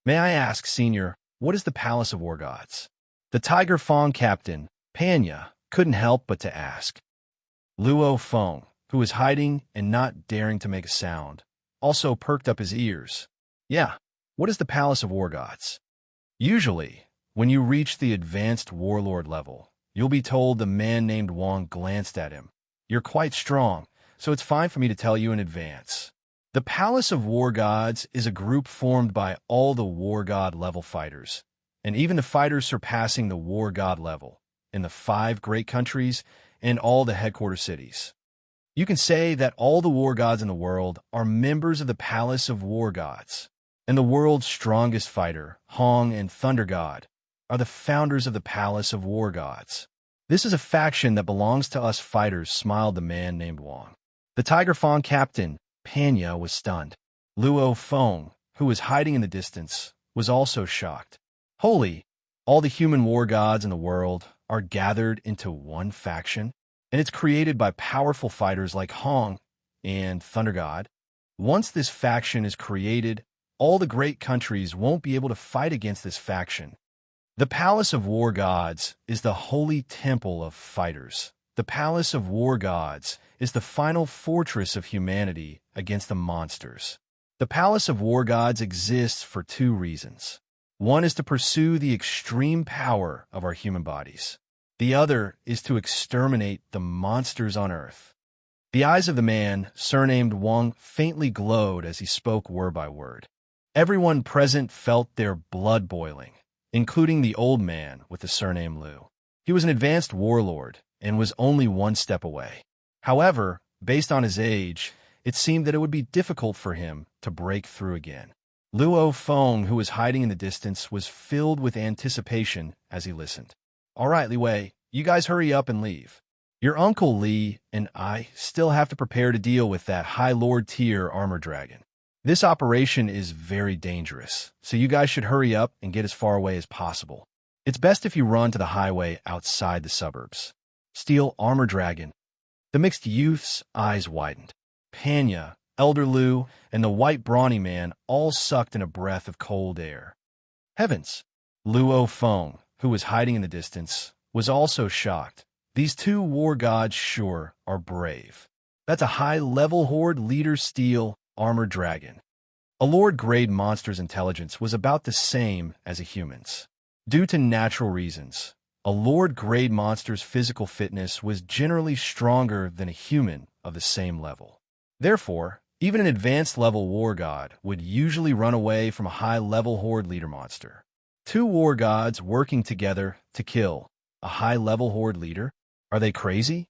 May I ask, Senior, what is the Palace of War Gods? The Tiger Fong captain, Panya, couldn't help but to ask. Luo Feng, who was hiding and not daring to make a sound, also perked up his ears. Yeah, what is the Palace of War Gods? Usually, when you reach the advanced warlord level, you'll be told the man named Wang glanced at him. You're quite strong, so it's fine for me to tell you in advance. The Palace of War Gods is a group formed by all the war god level fighters, and even the fighters surpassing the war god level, in the 5 great countries and all the headquarters cities. You can say that all the war gods in the world are members of the Palace of War Gods, and the world's strongest fighter, Hong and Thunder God, are the founders of the Palace of War Gods. This is a faction that belongs to us fighters, smiled the man named Wang. The Tiger Fong captain, Panya, was stunned. Luo Feng, who was hiding in the distance, was also shocked. Holy, all the human war gods in the world are gathered into one faction, and it's created by powerful fighters like Hong and Thunder God. Once this faction is created, all the great countries won't be able to fight against this faction. The Palace of War Gods is the holy temple of fighters. The Palace of War Gods is the final fortress of humanity against the monsters. The Palace of War Gods exists for 2 reasons. One is to pursue the extreme power of our human bodies. The other is to exterminate the monsters on Earth. The eyes of the man, surnamed Wang, faintly glowed as he spoke word by word. Everyone present felt their blood boiling, including the old man with the surname Liu. He was an advanced warlord and was only 1 step away. However, based on his age, it seemed that it would be difficult for him to break through again. Luo Feng, who was hiding in the distance, was filled with anticipation as he listened. All right, Li Wei, you guys hurry up and leave. Your Uncle Li and I still have to prepare to deal with that High Lord tier armor dragon. This operation is very dangerous, so you guys should hurry up and get as far away as possible. It's best if you run to the highway outside the suburbs. Steel armor dragon. The mixed youth's eyes widened. Panya, Elder Lu, and the white brawny man all sucked in a breath of cold air. Heavens! Luo Feng, who was hiding in the distance, was also shocked. These two war gods sure are brave. That's a high-level horde leader steel armor dragon. A Lord-grade monster's intelligence was about the same as a human's. Due to natural reasons, a Lord-grade monster's physical fitness was generally stronger than a human of the same level. Therefore, even an advanced-level war god would usually run away from a high-level horde leader monster. Two war gods working together to kill a high-level horde leader? Are they crazy?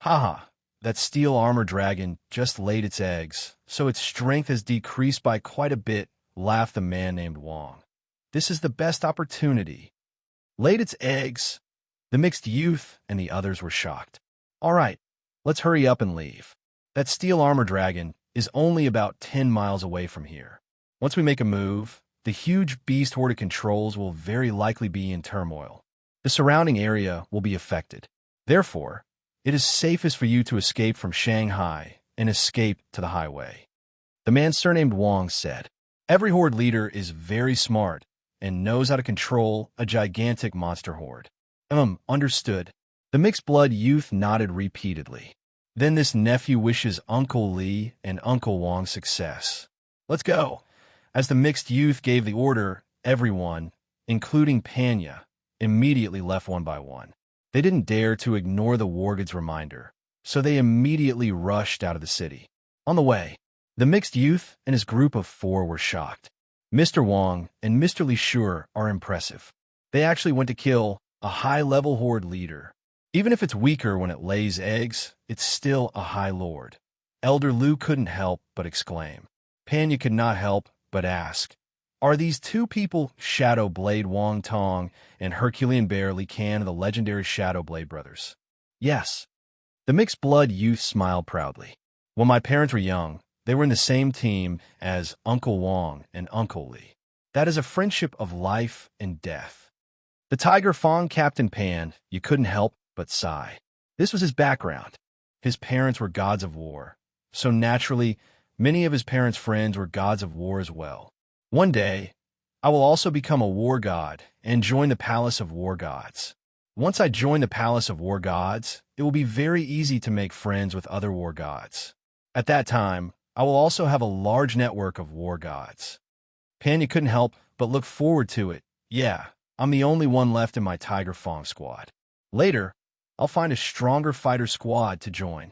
Haha, that steel armor dragon just laid its eggs, so its strength has decreased by quite a bit, laughed the man named Wang. This is the best opportunity. Laid its eggs? The mixed youth and the others were shocked. All right, let's hurry up and leave. That steel armor dragon is only about 10 miles away from here. Once we make a move, the huge beast horde it controls will very likely be in turmoil. The surrounding area will be affected. Therefore, it is safest for you to escape from Shanghai and escape to the highway. The man surnamed Wang said, every horde leader is very smart and knows how to control a gigantic monster horde. Understood. The mixed-blood youth nodded repeatedly. Then this nephew wishes Uncle Li and Uncle Wang success. Let's go. As the mixed youth gave the order, everyone, including Panya, immediately left one by one. They didn't dare to ignore the war god's reminder, so they immediately rushed out of the city. On the way, the mixed youth and his group of 4 were shocked. Mr. Wang and Mr. Li Shure are impressive. They actually went to kill a high-level horde leader. Even if it's weaker when it lays eggs, it's still a high lord. Elder Lu couldn't help but exclaim. Panya could not help but ask, are these two people Shadow Blade Wang Tong and Herculean Bear Li Can of the legendary Shadow Blade brothers? Yes. The mixed-blood youth smiled proudly. When my parents were young, they were in the same team as Uncle Wang and Uncle Li. That is a friendship of life and death. The Tiger Fawn Captain Pan, you couldn't help but sigh. This was his background. His parents were gods of war, so naturally, many of his parents' friends were gods of war as well. One day, I will also become a war god and join the Palace of War Gods. Once I join the Palace of War Gods, it will be very easy to make friends with other war gods. At that time, I will also have a large network of war gods. Panya couldn't help but look forward to it. Yeah, I'm the only one left in my Tiger Fong squad. Later, I'll find a stronger fighter squad to join.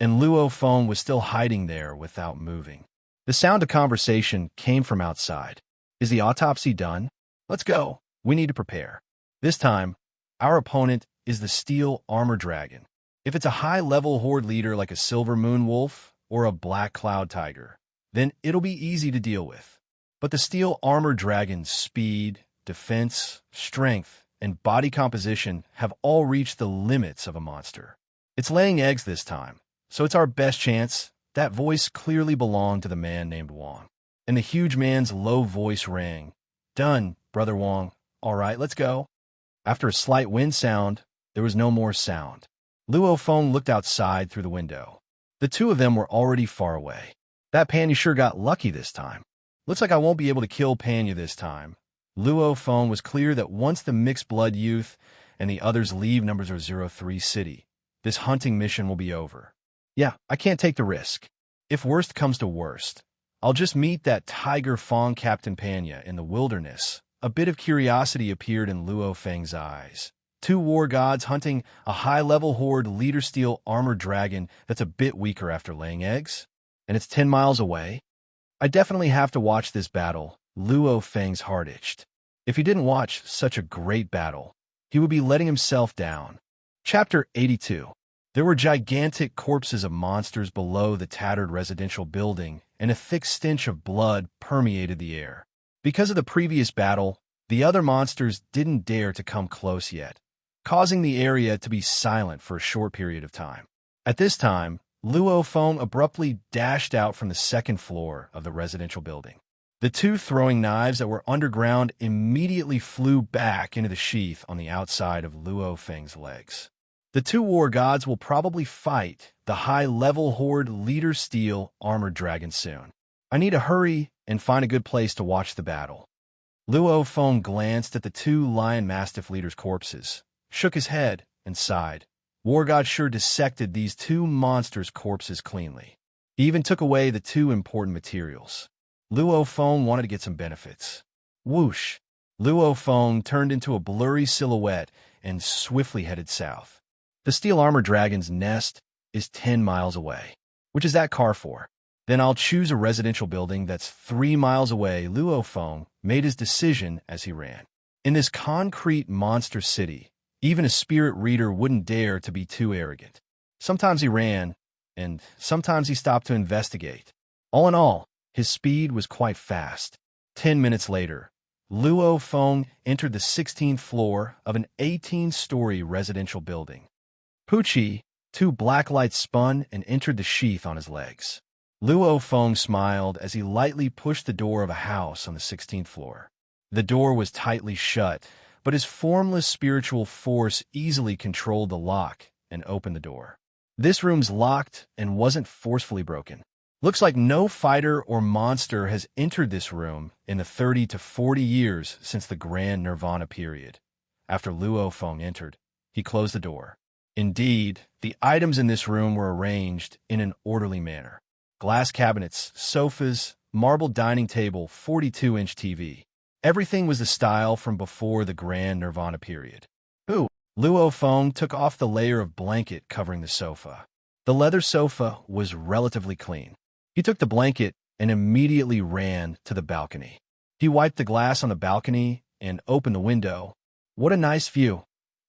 And Luo Feng was still hiding there without moving. The sound of conversation came from outside. Is the autopsy done? Let's go. We need to prepare. This time, our opponent is the steel armor dragon. If it's a high-level horde leader like a silver moon wolf or a black cloud tiger, then it'll be easy to deal with. But the steel armor dragon's speed, defense, strength, and body composition have all reached the limits of a monster. It's laying eggs this time, so it's our best chance. That voice clearly belonged to the man named Wang. And the huge man's low voice rang. Done, Brother Wang. All right, let's go. After a slight wind sound, there was no more sound. Luo Feng looked outside through the window. The two of them were already far away. That Panya sure got lucky this time. Looks like I won't be able to kill Panya this time. Luo Feng was clear that once the mixed-blood youth and the others leave number 003 city, this hunting mission will be over. Yeah, I can't take the risk. If worst comes to worst, I'll just meet that Tiger Fong Captain Panya in the wilderness. A bit of curiosity appeared in Luo Feng's eyes. Two war gods hunting a high-level horde leader steel armored dragon that's a bit weaker after laying eggs? And it's 10 miles away? I definitely have to watch this battle. Luo Feng's heart itched. If he didn't watch such a great battle, he would be letting himself down. Chapter 82. There were gigantic corpses of monsters below the tattered residential building, and a thick stench of blood permeated the air. Because of the previous battle, the other monsters didn't dare to come close yet, causing the area to be silent for a short period of time. At this time, Luo Feng abruptly dashed out from the second floor of the residential building. The two throwing knives that were underground immediately flew back into the sheath on the outside of Luo Feng's legs. The two war gods will probably fight the high-level horde leader steel armored dragon soon. I need to hurry and find a good place to watch the battle. Luo Feng glanced at the two lion mastiff leaders' corpses, shook his head, and sighed. War God sure dissected these two monsters' corpses cleanly. He even took away the two important materials. Luo Feng wanted to get some benefits. Whoosh! Luo Feng turned into a blurry silhouette and swiftly headed south. The steel armor dragon's nest is 10 miles away. Which is that car for? Then I'll choose a residential building that's 3 miles away. Luo Feng made his decision as he ran. In this concrete monster city, even a spirit reader wouldn't dare to be too arrogant. Sometimes he ran, and sometimes he stopped to investigate. All in all, his speed was quite fast. 10 minutes later, Luo Feng entered the 16th floor of an 18-story residential building. Poochie, two black lights spun and entered the sheath on his legs. Luo Feng smiled as he lightly pushed the door of a house on the 16th floor. The door was tightly shut, but his formless spiritual force easily controlled the lock and opened the door. This room's locked and wasn't forcefully broken. Looks like no fighter or monster has entered this room in the 30 to 40 years since the Grand Nirvana period. After Luo Feng entered, he closed the door. Indeed, the items in this room were arranged in an orderly manner. Glass cabinets, sofas, marble dining table, 42-inch TV. Everything was the style from before the Grand Nirvana period. Luo Feng took off the layer of blanket covering the sofa. The leather sofa was relatively clean. He took the blanket and immediately ran to the balcony. He wiped the glass on the balcony and opened the window. What a nice view.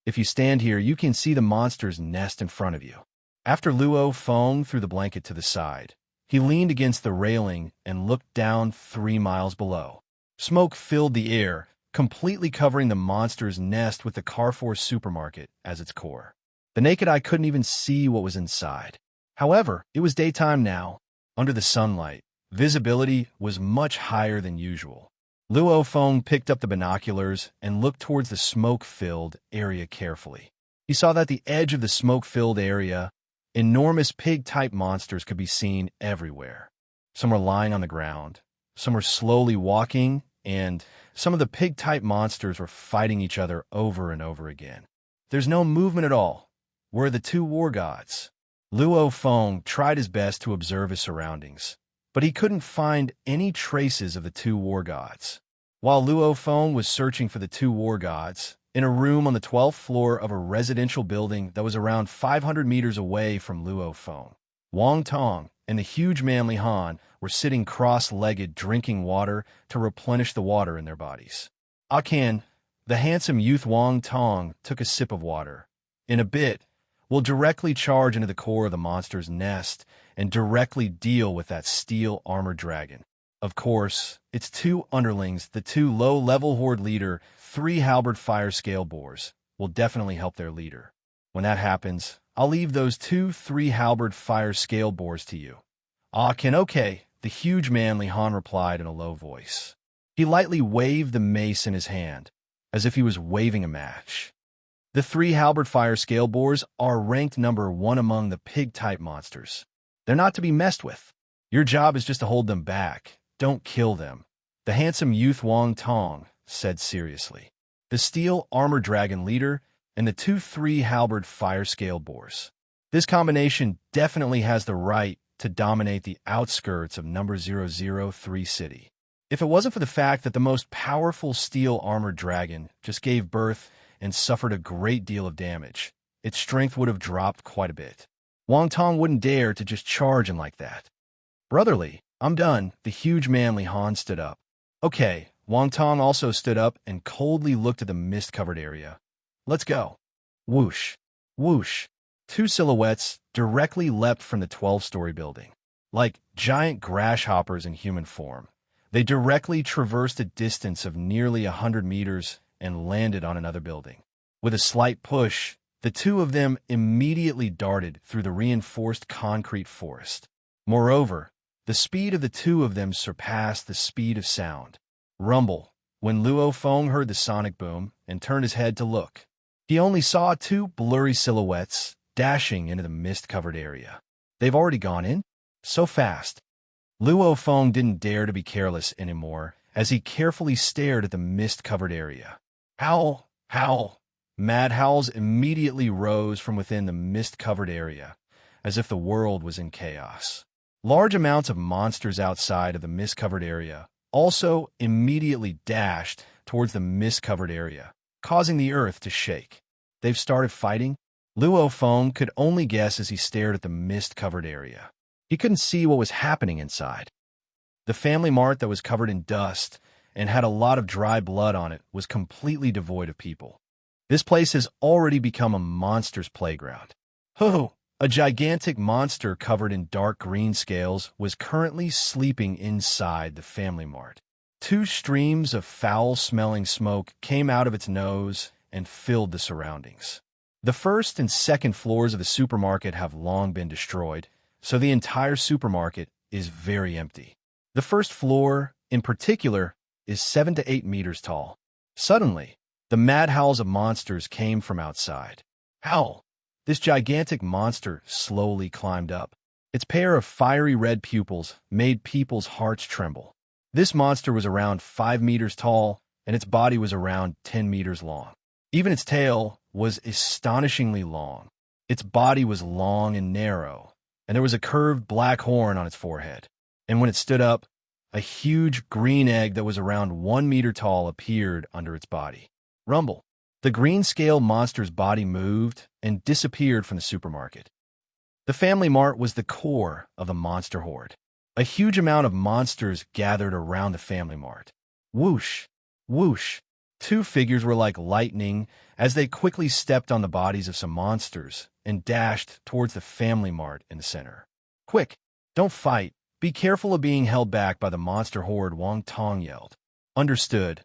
If you stand here, you can see the monster's nest in front of you. After Luo Feng threw the blanket to the side, he leaned against the railing and looked down 3 miles below. Smoke filled the air, completely covering the monster's nest with the Carrefour supermarket as its core. The naked eye couldn't even see what was inside. However, it was daytime now. Under the sunlight, visibility was much higher than usual. Luo Feng picked up the binoculars and looked towards the smoke-filled area carefully. He saw that at the edge of the smoke-filled area, enormous pig-type monsters could be seen everywhere. Some were lying on the ground, some were slowly walking, and some of the pig-type monsters were fighting each other over and over again. There's no movement at all. Where are the two war gods? Luo Feng tried his best to observe his surroundings, but he couldn't find any traces of the two war gods. While Luo Feng was searching for the two war gods, in a room on the 12th floor of a residential building that was around 500 meters away from Luo Feng, Wang Tong and the huge manly Han were sitting cross-legged drinking water to replenish the water in their bodies. Akan, the handsome youth Wang Tong, took a sip of water. In a bit, we'll directly charge into the core of the monster's nest and directly deal with that steel armored dragon. Of course, its two underlings, the two low-level horde leader, 3 halberd fire scale boars, will definitely help their leader. When that happens, I'll leave those 2 3 halberd fire scale boars to you. Okay, the huge manly Han replied in a low voice. He lightly waved the mace in his hand, as if he was waving a match. The 3 halberd fire scale boars are ranked number 1 among the pig-type monsters. They're not to be messed with. Your job is just to hold them back. Don't kill them, the handsome youth Wang Tong said seriously. The steel armor dragon leader and the 2 3 halberd fire scale boars. This combination definitely has the right to dominate the outskirts of number 003 city. If it wasn't for the fact that the most powerful steel armored dragon just gave birth and suffered a great deal of damage, its strength would have dropped quite a bit. Wang Tong wouldn't dare to just charge in like that. Brotherly, I'm done. The huge manly Han stood up. Okay, Wang Tong also stood up and coldly looked at the mist-covered area. Let's go. Whoosh, whoosh. Two silhouettes directly leapt from the 12-story building. Like giant grasshoppers in human form, they directly traversed a distance of nearly 100 meters and landed on another building. With a slight push, the two of them immediately darted through the reinforced concrete forest. Moreover, the speed of the two of them surpassed the speed of sound. Rumble. When Luo Feng heard the sonic boom and turned his head to look, he only saw two blurry silhouettes dashing into the mist-covered area. They've already gone in? So fast. Luo Feng didn't dare to be careless anymore as he carefully stared at the mist-covered area. Howl! Howl! Mad howls immediately rose from within the mist-covered area, as if the world was in chaos. Large amounts of monsters outside of the mist-covered area also immediately dashed towards the mist-covered area, causing the earth to shake. They've started fighting? Luo Feng could only guess as he stared at the mist-covered area. He couldn't see what was happening inside. The family mart that was covered in dust and had a lot of dry blood on it was completely devoid of people. This place has already become a monster's playground. Ho! A gigantic monster covered in dark green scales was currently sleeping inside the family mart. Two streams of foul-smelling smoke came out of its nose and filled the surroundings. The first and second floors of the supermarket have long been destroyed, so the entire supermarket is very empty. The first floor, in particular, is 7 to 8 meters tall. Suddenly, the mad howls of monsters came from outside. Howl! This gigantic monster slowly climbed up. Its pair of fiery red pupils made people's hearts tremble. This monster was around 5 meters tall, and its body was around 10 meters long. Even its tail was astonishingly long. Its body was long and narrow, and there was a curved black horn on its forehead. And when it stood up, a huge green egg that was around 1 meter tall appeared under its body. Rumble. The green-scale monster's body moved and disappeared from the supermarket. The family mart was the core of the monster horde. A huge amount of monsters gathered around the family mart. Whoosh! Whoosh! Two figures were like lightning as they quickly stepped on the bodies of some monsters and dashed towards the family mart in the center. Quick! Don't fight! Be careful of being held back by the monster horde, Wang Tong yelled. Understood.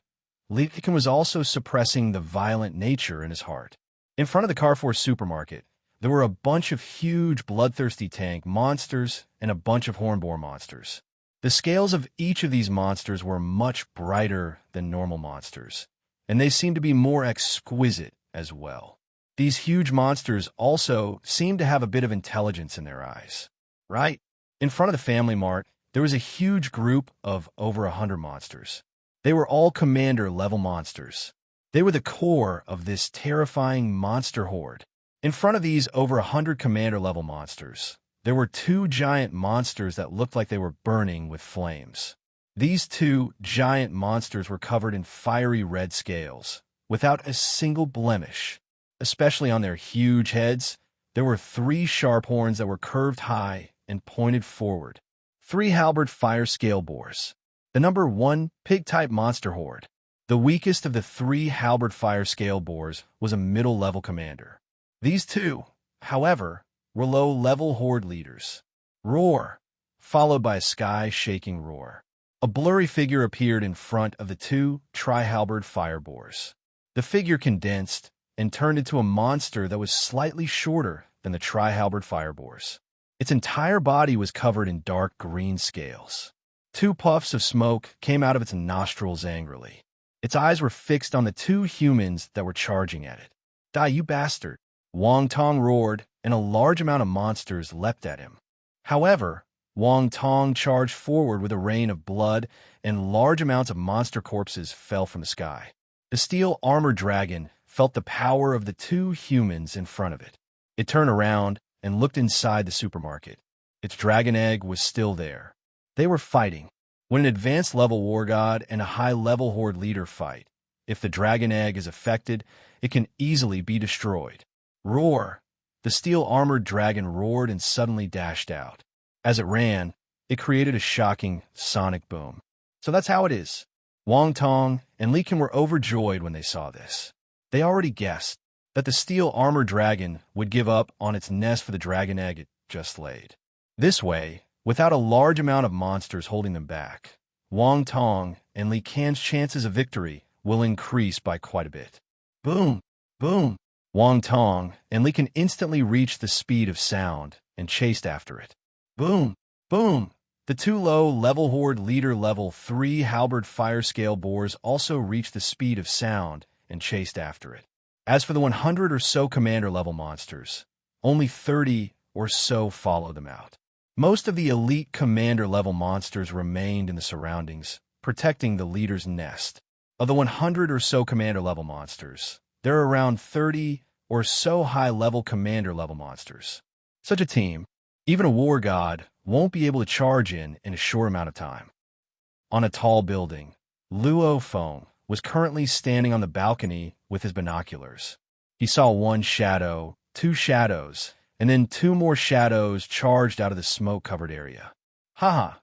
Li Ken was also suppressing the violent nature in his heart. In front of the Carrefour supermarket, there were a bunch of huge bloodthirsty tank monsters and a bunch of hornboar monsters. The scales of each of these monsters were much brighter than normal monsters, and they seemed to be more exquisite as well. These huge monsters also seemed to have a bit of intelligence in their eyes. Right? In front of the family mart, there was a huge group of over 100 monsters. They were all commander-level monsters. They were the core of this terrifying monster horde. In front of these over 100 commander-level monsters, there were two giant monsters that looked like they were burning with flames. These two giant monsters were covered in fiery red scales, without a single blemish. Especially on their huge heads, there were 3 sharp horns that were curved high and pointed forward. 3 halberd fire scale boars. The number 1 pig-type monster horde. The weakest of the 3 halberd fire scale boars was a middle-level commander. These two, however, were low-level horde leaders. Roar, followed by a sky-shaking roar. A blurry figure appeared in front of the 2 tri-halberd fire boars. The figure condensed and turned into a monster that was slightly shorter than the tri-halberd fire boars. Its entire body was covered in dark green scales. 2 puffs of smoke came out of its nostrils angrily. Its eyes were fixed on the 2 humans that were charging at it. Die, you bastard! Wang Tong roared, and a large amount of monsters leapt at him. However, Wang Tong charged forward with a rain of blood, and large amounts of monster corpses fell from the sky. The steel-armored dragon felt the power of the 2 humans in front of it. It turned around and looked inside the supermarket. Its dragon egg was still there. They were fighting. When an advanced-level war god and a high-level horde leader fight, if the dragon egg is affected, it can easily be destroyed. Roar! The steel-armored dragon roared and suddenly dashed out. As it ran, it created a shocking sonic boom. So that's how it is. Wang Tong and Li Ken were overjoyed when they saw this. They already guessed. that the steel armor dragon would give up on its nest for the dragon egg it just laid. This way, without a large amount of monsters holding them back, Wang Tong and Li Can's chances of victory will increase by quite a bit. Boom! Boom! Wang Tong and Li Can instantly reached the speed of sound and chased after it. Boom! Boom! The two low-level Horde Leader Level 3 Halberd Fire Scale Boars also reached the speed of sound and chased after it. As for the 100 or so Commander-level monsters, only 30 or so followed them out. Most of the elite Commander-level monsters remained in the surroundings, protecting the leader's nest. Of the 100 or so Commander-level monsters, there are around 30 or so high-level Commander-level monsters. Such a team, even a war god, won't be able to charge in a short amount of time. On a tall building, Luo Feng was currently standing on the balcony with his binoculars. He saw one shadow, two shadows, and then two more shadows charged out of the smoke-covered area. Haha,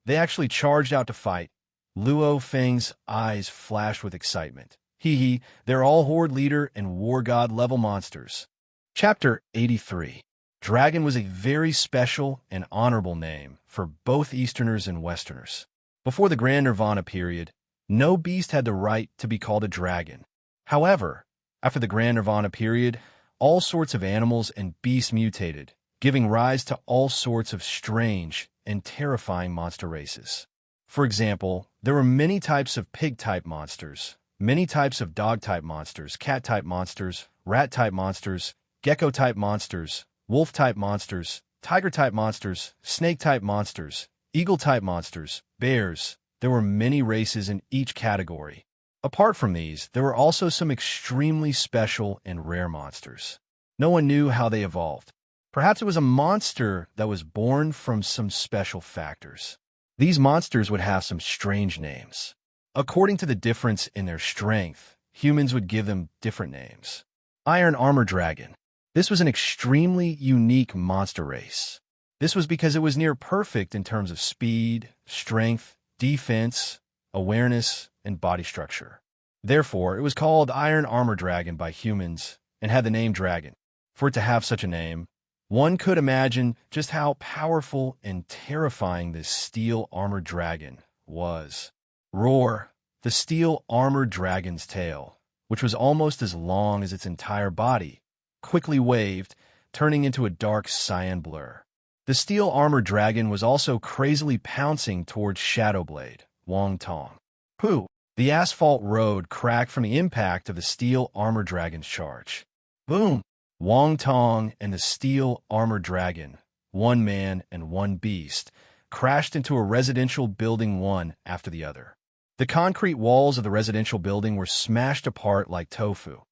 they actually charged out to fight. Luo Feng's eyes flashed with excitement. Hee, they're all Horde Leader and War God level monsters. Chapter 83. Dragon was a very special and honorable name for both Easterners and Westerners. Before the Grand Nirvana period, no beast had the right to be called a dragon. However, after the Grand Nirvana period, all sorts of animals and beasts mutated, giving rise to all sorts of strange and terrifying monster races. For example, there were many types of pig-type monsters, many types of dog-type monsters, cat-type monsters, rat-type monsters, gecko-type monsters, wolf-type monsters, tiger-type monsters, snake-type monsters, eagle-type monsters, bears. There were many races in each category. Apart from these, there were also some extremely special and rare monsters. No one knew how they evolved. Perhaps it was a monster that was born from some special factors. These monsters would have some strange names. According to the difference in their strength, humans would give them different names. Iron Armor Dragon. This was an extremely unique monster race. This was because it was near perfect in terms of speed, strength, defense, awareness, and body structure. Therefore, it was called Iron Armor Dragon by humans and had the name Dragon. For it to have such a name, one could imagine just how powerful and terrifying this steel armored dragon was. Roar! The steel armored dragon's tail, which was almost as long as its entire body, quickly waved, turning into a dark cyan blur. The steel armored dragon was also crazily pouncing towards Shadowblade, Wang Tong. Pooh! The asphalt road cracked from the impact of the steel armored dragon's charge. Boom! Wang Tong and the steel armored dragon, one man and one beast, crashed into a residential building one after the other. The concrete walls of the residential building were smashed apart like tofu,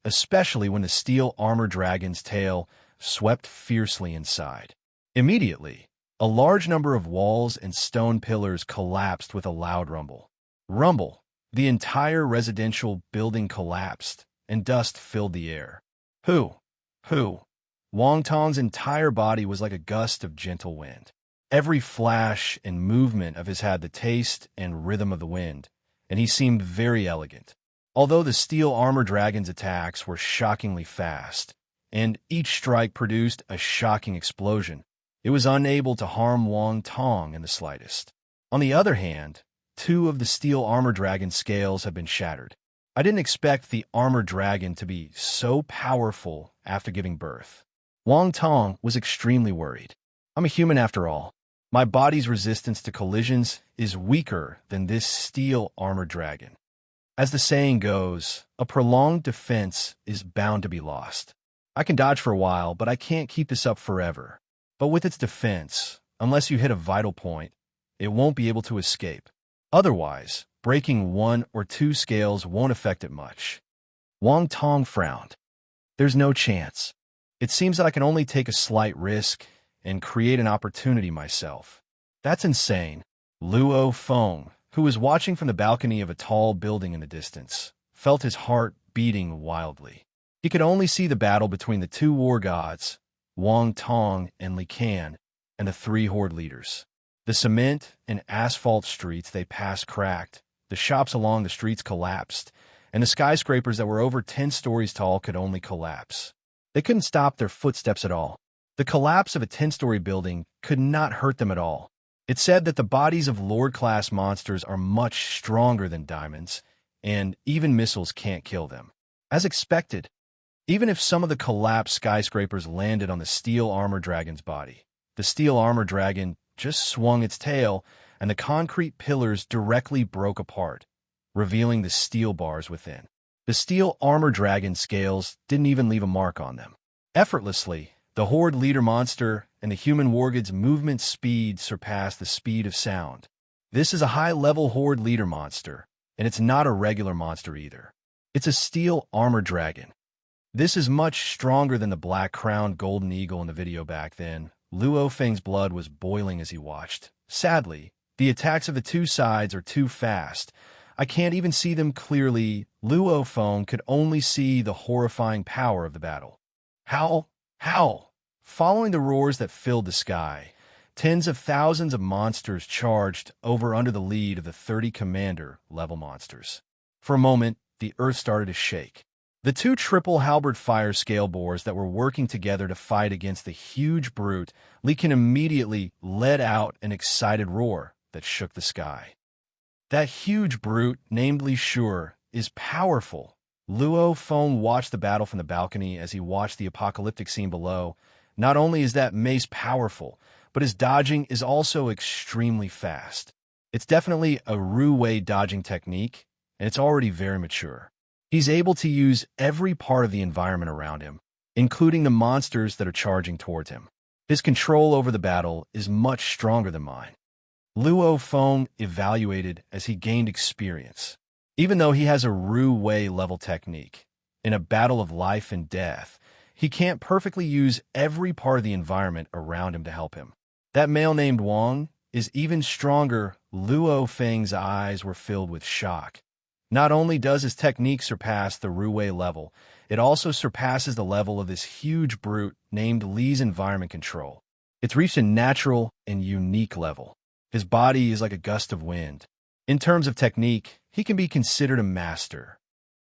especially when the steel armored dragon's tail swept fiercely inside. Immediately, a large number of walls and stone pillars collapsed with a loud rumble. Rumble! The entire residential building collapsed, and dust filled the air. Who? Wang Tong's entire body was like a gust of gentle wind. Every flash and movement of his had the taste and rhythm of the wind, and he seemed very elegant. Although the steel armor dragon's attacks were shockingly fast, and each strike produced a shocking explosion, it was unable to harm Wang Tong in the slightest. On the other hand, two of the steel armor dragon's scales had been shattered. I didn't expect the armor dragon to be so powerful after giving birth. Wang Tong was extremely worried. I'm a human after all. My body's resistance to collisions is weaker than this steel armor dragon. As the saying goes, a prolonged defense is bound to be lost. I can dodge for a while, but I can't keep this up forever. But with its defense, unless you hit a vital point, it won't be able to escape. Otherwise, breaking one or two scales won't affect it much. Wang Tong frowned. There's no chance. It seems that I can only take a slight risk and create an opportunity myself. That's insane. Luo Feng, who was watching from the balcony of a tall building in the distance, felt his heart beating wildly. He could only see the battle between the two war gods, Wang Tong and Li Can, and the three horde leaders. The cement and asphalt streets they passed cracked, the shops along the streets collapsed, and the skyscrapers that were over 10 stories tall could only collapse. They couldn't stop their footsteps at all. The collapse of a 10-story building could not hurt them at all. It's said that the bodies of Lord-class monsters are much stronger than diamonds, and even missiles can't kill them. As expected, even if some of the collapsed skyscrapers landed on the steel armor dragon's body, the steel armor dragon just swung its tail, and the concrete pillars directly broke apart, revealing the steel bars within. The steel armor dragon's scales didn't even leave a mark on them. Effortlessly, the horde leader monster and the human wargid's movement speed surpassed the speed of sound. This is a high-level horde leader monster, and it's not a regular monster either. It's a steel armor dragon. This is much stronger than the black-crowned golden eagle in the video back then. Luo Feng's blood was boiling as he watched. Sadly, the attacks of the two sides are too fast. I can't even see them clearly. Luo Feng could only see the horrifying power of the battle. Howl! Howl! Following the roars that filled the sky, tens of thousands of monsters charged over under the lead of the 30 commander-level monsters. For a moment, the earth started to shake. The two triple halberd fire scale boars that were working together to fight against the huge brute, Li Qian immediately let out an excited roar that shook the sky. That huge brute, named Li Shur, is powerful. Luo Feng watched the battle from the balcony as he watched the apocalyptic scene below. Not only is that mace powerful, but his dodging is also extremely fast. It's definitely a Ru Wei dodging technique, and it's already very mature. He's able to use every part of the environment around him, including the monsters that are charging towards him. His control over the battle is much stronger than mine. Luo Feng evaluated as he gained experience. Even though he has a Ru Wei level technique, in a battle of life and death, he can't perfectly use every part of the environment around him to help him. That male named Wang is even stronger. Luo Feng's eyes were filled with shock. Not only does his technique surpass the Ru Wei level, it also surpasses the level of this huge brute named Li's environment control. It's reached a natural and unique level. His body is like a gust of wind. In terms of technique, he can be considered a master.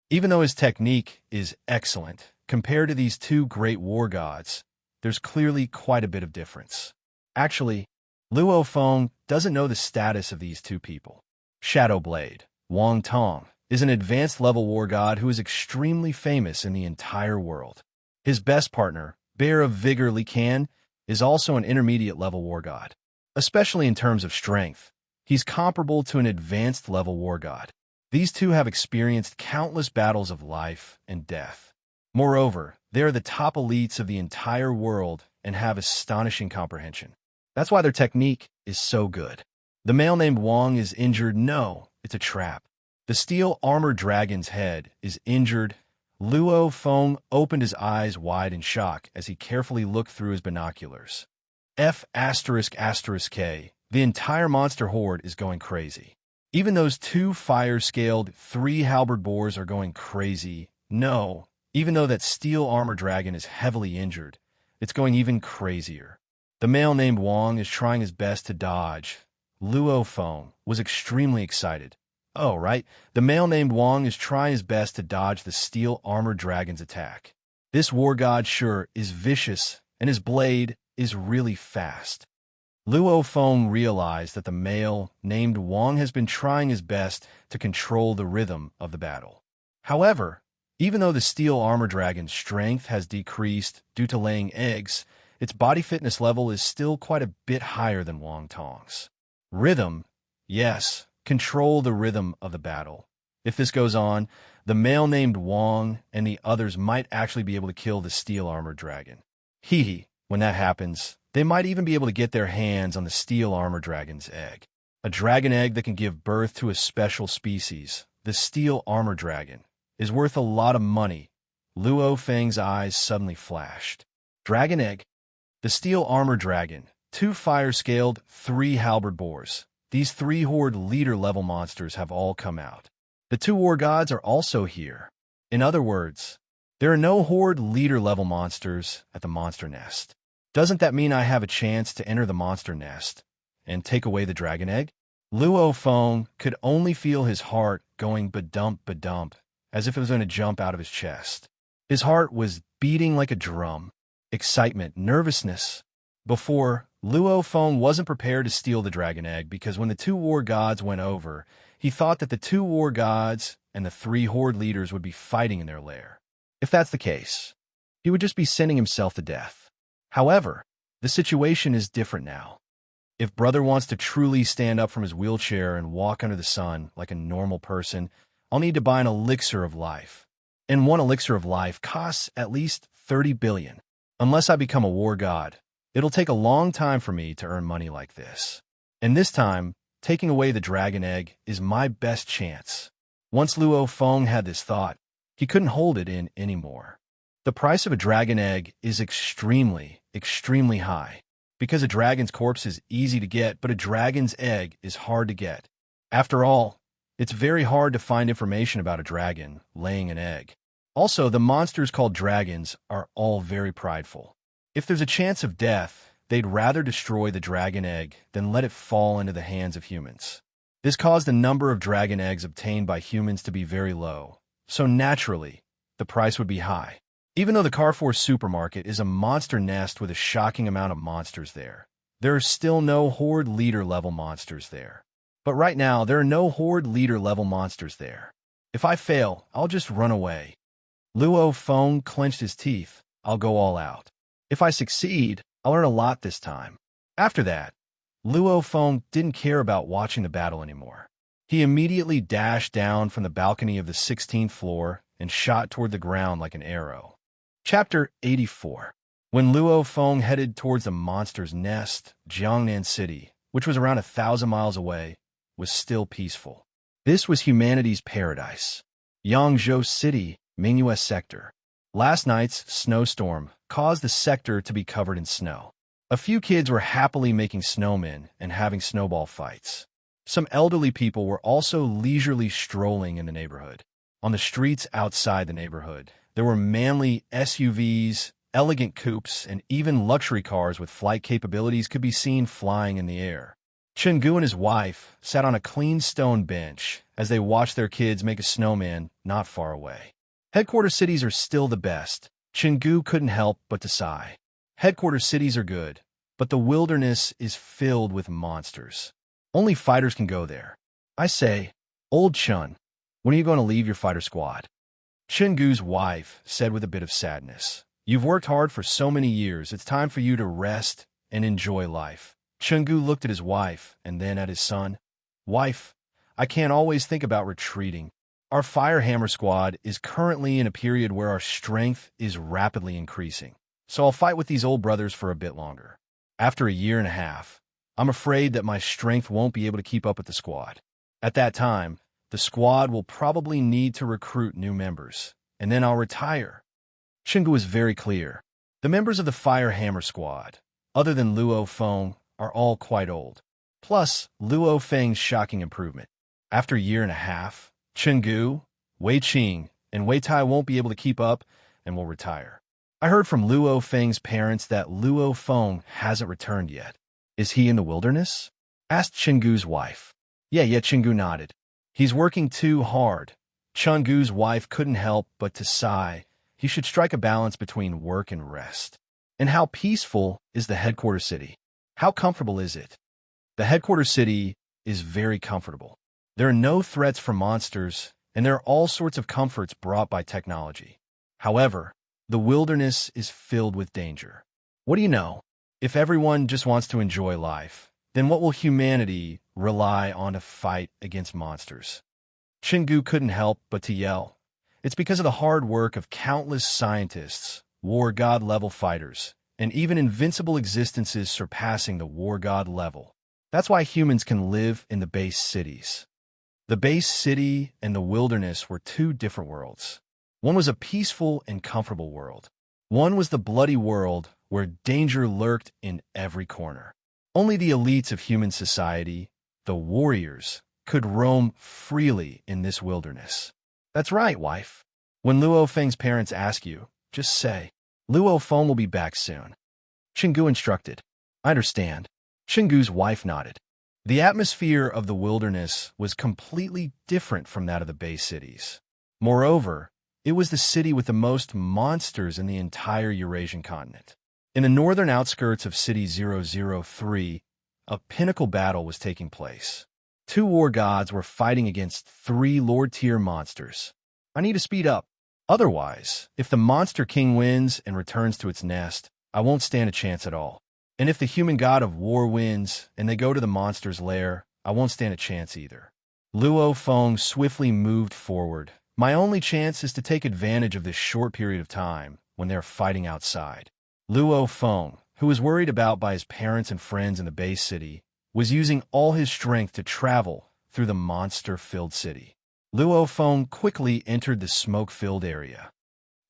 Even though his technique is excellent, compared to these two great war gods, there's clearly quite a bit of difference. Actually, Luo Feng doesn't know the status of these two people. Shadowblade, Wang Tong, is an advanced level war god who is extremely famous in the entire world. His best partner, Bear of Vigor Li Qian, is also an intermediate level war god. Especially in terms of strength, he's comparable to an advanced level war god. These two have experienced countless battles of life and death. Moreover, they are the top elites of the entire world and have astonishing comprehension. That's why their technique is so good. The male named Wang is injured. No, it's a trap. The steel armor dragon's head is injured. Luo Feng opened his eyes wide in shock as he carefully looked through his binoculars. F***K, the entire monster horde is going crazy. Even those two fire-scaled 3 halberd boars are going crazy. No, even though that steel armor dragon is heavily injured, it's going even crazier. The male named Wang is trying his best to dodge. Luo Feng was extremely excited. Oh, right, the male named Wang is trying his best to dodge the steel armor dragon's attack. This war god sure is vicious, and his blade is really fast. Luo Feng realized that the male named Wang has been trying his best to control the rhythm of the battle. However, even though the steel armor dragon's strength has decreased due to laying eggs, its body fitness level is still quite a bit higher than Wang Tong's. Rhythm? Yes, control the rhythm of the battle. If this goes on, the male named Wang and the others might actually be able to kill the steel armor dragon. Hee. When that happens, they might even be able to get their hands on the steel armor dragon's egg. A dragon egg that can give birth to a special species, the steel armor dragon, is worth a lot of money. Luo Feng's eyes suddenly flashed. Dragon egg? The steel armor dragon, 2 fire-scaled, 3 halberd boars. These 3 horde leader-level monsters have all come out. The 2 war gods are also here. In other words, there are no horde leader-level monsters at the monster nest. Doesn't that mean I have a chance to enter the monster nest and take away the dragon egg? Luo Feng could only feel his heart going ba-dump as if it was going to jump out of his chest. His heart was beating like a drum. Excitement, nervousness. Before, Luo Feng wasn't prepared to steal the dragon egg because when the two war gods went over, he thought that the two war gods and the three horde leaders would be fighting in their lair. If that's the case, he would just be sending himself to death. However, the situation is different now. If brother wants to truly stand up from his wheelchair and walk under the sun like a normal person, I'll need to buy an elixir of life. And one elixir of life costs at least 30 billion. Unless I become a war god, it'll take a long time for me to earn money like this. And this time, taking away the dragon egg is my best chance. Once Luo Feng had this thought, he couldn't hold it in anymore. The price of a dragon egg is extremely high. Because a dragon's corpse is easy to get, but a dragon's egg is hard to get. After all, it's very hard to find information about a dragon laying an egg. Also, the monsters called dragons are all very prideful. If there's a chance of death, they'd rather destroy the dragon egg than let it fall into the hands of humans. This caused the number of dragon eggs obtained by humans to be very low, so naturally, the price would be high. Even though the Carrefour supermarket is a monster nest with a shocking amount of monsters there, there are still no horde leader level monsters there. But right now, there are no horde leader level monsters there. If I fail, I'll just run away. Luo Feng clenched his teeth. I'll go all out. If I succeed, I'll earn a lot this time. After that, Luo Feng didn't care about watching the battle anymore. He immediately dashed down from the balcony of the 16th floor and shot toward the ground like an arrow. Chapter 84. When Luo Feng headed towards the monster's nest, Jiangnan City, which was around 1,000 miles away, was still peaceful. This was humanity's paradise. Yangzhou City, Mingyue Sector. Last night's snowstorm caused the sector to be covered in snow. A few kids were happily making snowmen and having snowball fights. Some elderly people were also leisurely strolling in the neighborhood. On the streets outside the neighborhood, there were manly SUVs, elegant coupes, and even luxury cars with flight capabilities could be seen flying in the air. Chenggu and his wife sat on a clean stone bench as they watched their kids make a snowman not far away. Headquarter cities are still the best. Chenggu couldn't help but to sigh. Headquarter cities are good, but the wilderness is filled with monsters. Only fighters can go there. I say, old Chun, when are you going to leave your fighter squad? Chenggu's wife said with a bit of sadness. You've worked hard for so many years, it's time for you to rest and enjoy life. Chenggu looked at his wife and then at his son. Wife, I can't always think about retreating. Our Firehammer squad is currently in a period where our strength is rapidly increasing, so I'll fight with these old brothers for a bit longer. After a year and a half, I'm afraid that my strength won't be able to keep up with the squad. At that time, the squad will probably need to recruit new members, and then I'll retire. Chenggu was very clear. The members of the Firehammer squad, other than Luo Feng, are all quite old. Plus, Luo Feng's shocking improvement. After a year and a half, Chenggu, Wei Qing, and Wei Tai won't be able to keep up and will retire. I heard from Luo Feng's parents that Luo Feng hasn't returned yet. Is he in the wilderness? Asked Chenggu's wife. Yeah, Chenggu nodded. He's working too hard. Chenggu's wife couldn't help but to sigh. He should strike a balance between work and rest. And how peaceful is the headquarters city? How comfortable is it? The headquarters city is very comfortable. There are no threats from monsters, and there are all sorts of comforts brought by technology. However, the wilderness is filled with danger. What do you know? If everyone just wants to enjoy life, then what will humanity rely on to fight against monsters? Chenggu couldn't help but to yell. It's because of the hard work of countless scientists, war god level fighters, and even invincible existences surpassing the war god level. That's why humans can live in the base cities. The base city and the wilderness were two different worlds. One was a peaceful and comfortable world. One was the bloody world where danger lurked in every corner. Only the elites of human society, the warriors, could roam freely in this wilderness. That's right, wife. When Luo Feng's parents ask you, just say, Luo Feng will be back soon. Chenggu instructed. I understand. Chenggu's wife nodded. The atmosphere of the wilderness was completely different from that of the base cities. Moreover, it was the city with the most monsters in the entire Eurasian continent. In the northern outskirts of City 003, a pinnacle battle was taking place. Two war gods were fighting against three Lord-tier monsters. I need to speed up. Otherwise, if the Monster King wins and returns to its nest, I won't stand a chance at all. And if the human god of war wins and they go to the monster's lair, I won't stand a chance either. Luo Feng swiftly moved forward. My only chance is to take advantage of this short period of time when they're fighting outside. Luo Feng, who was worried about by his parents and friends in the base city, was using all his strength to travel through the monster-filled city. Luo Feng quickly entered the smoke-filled area.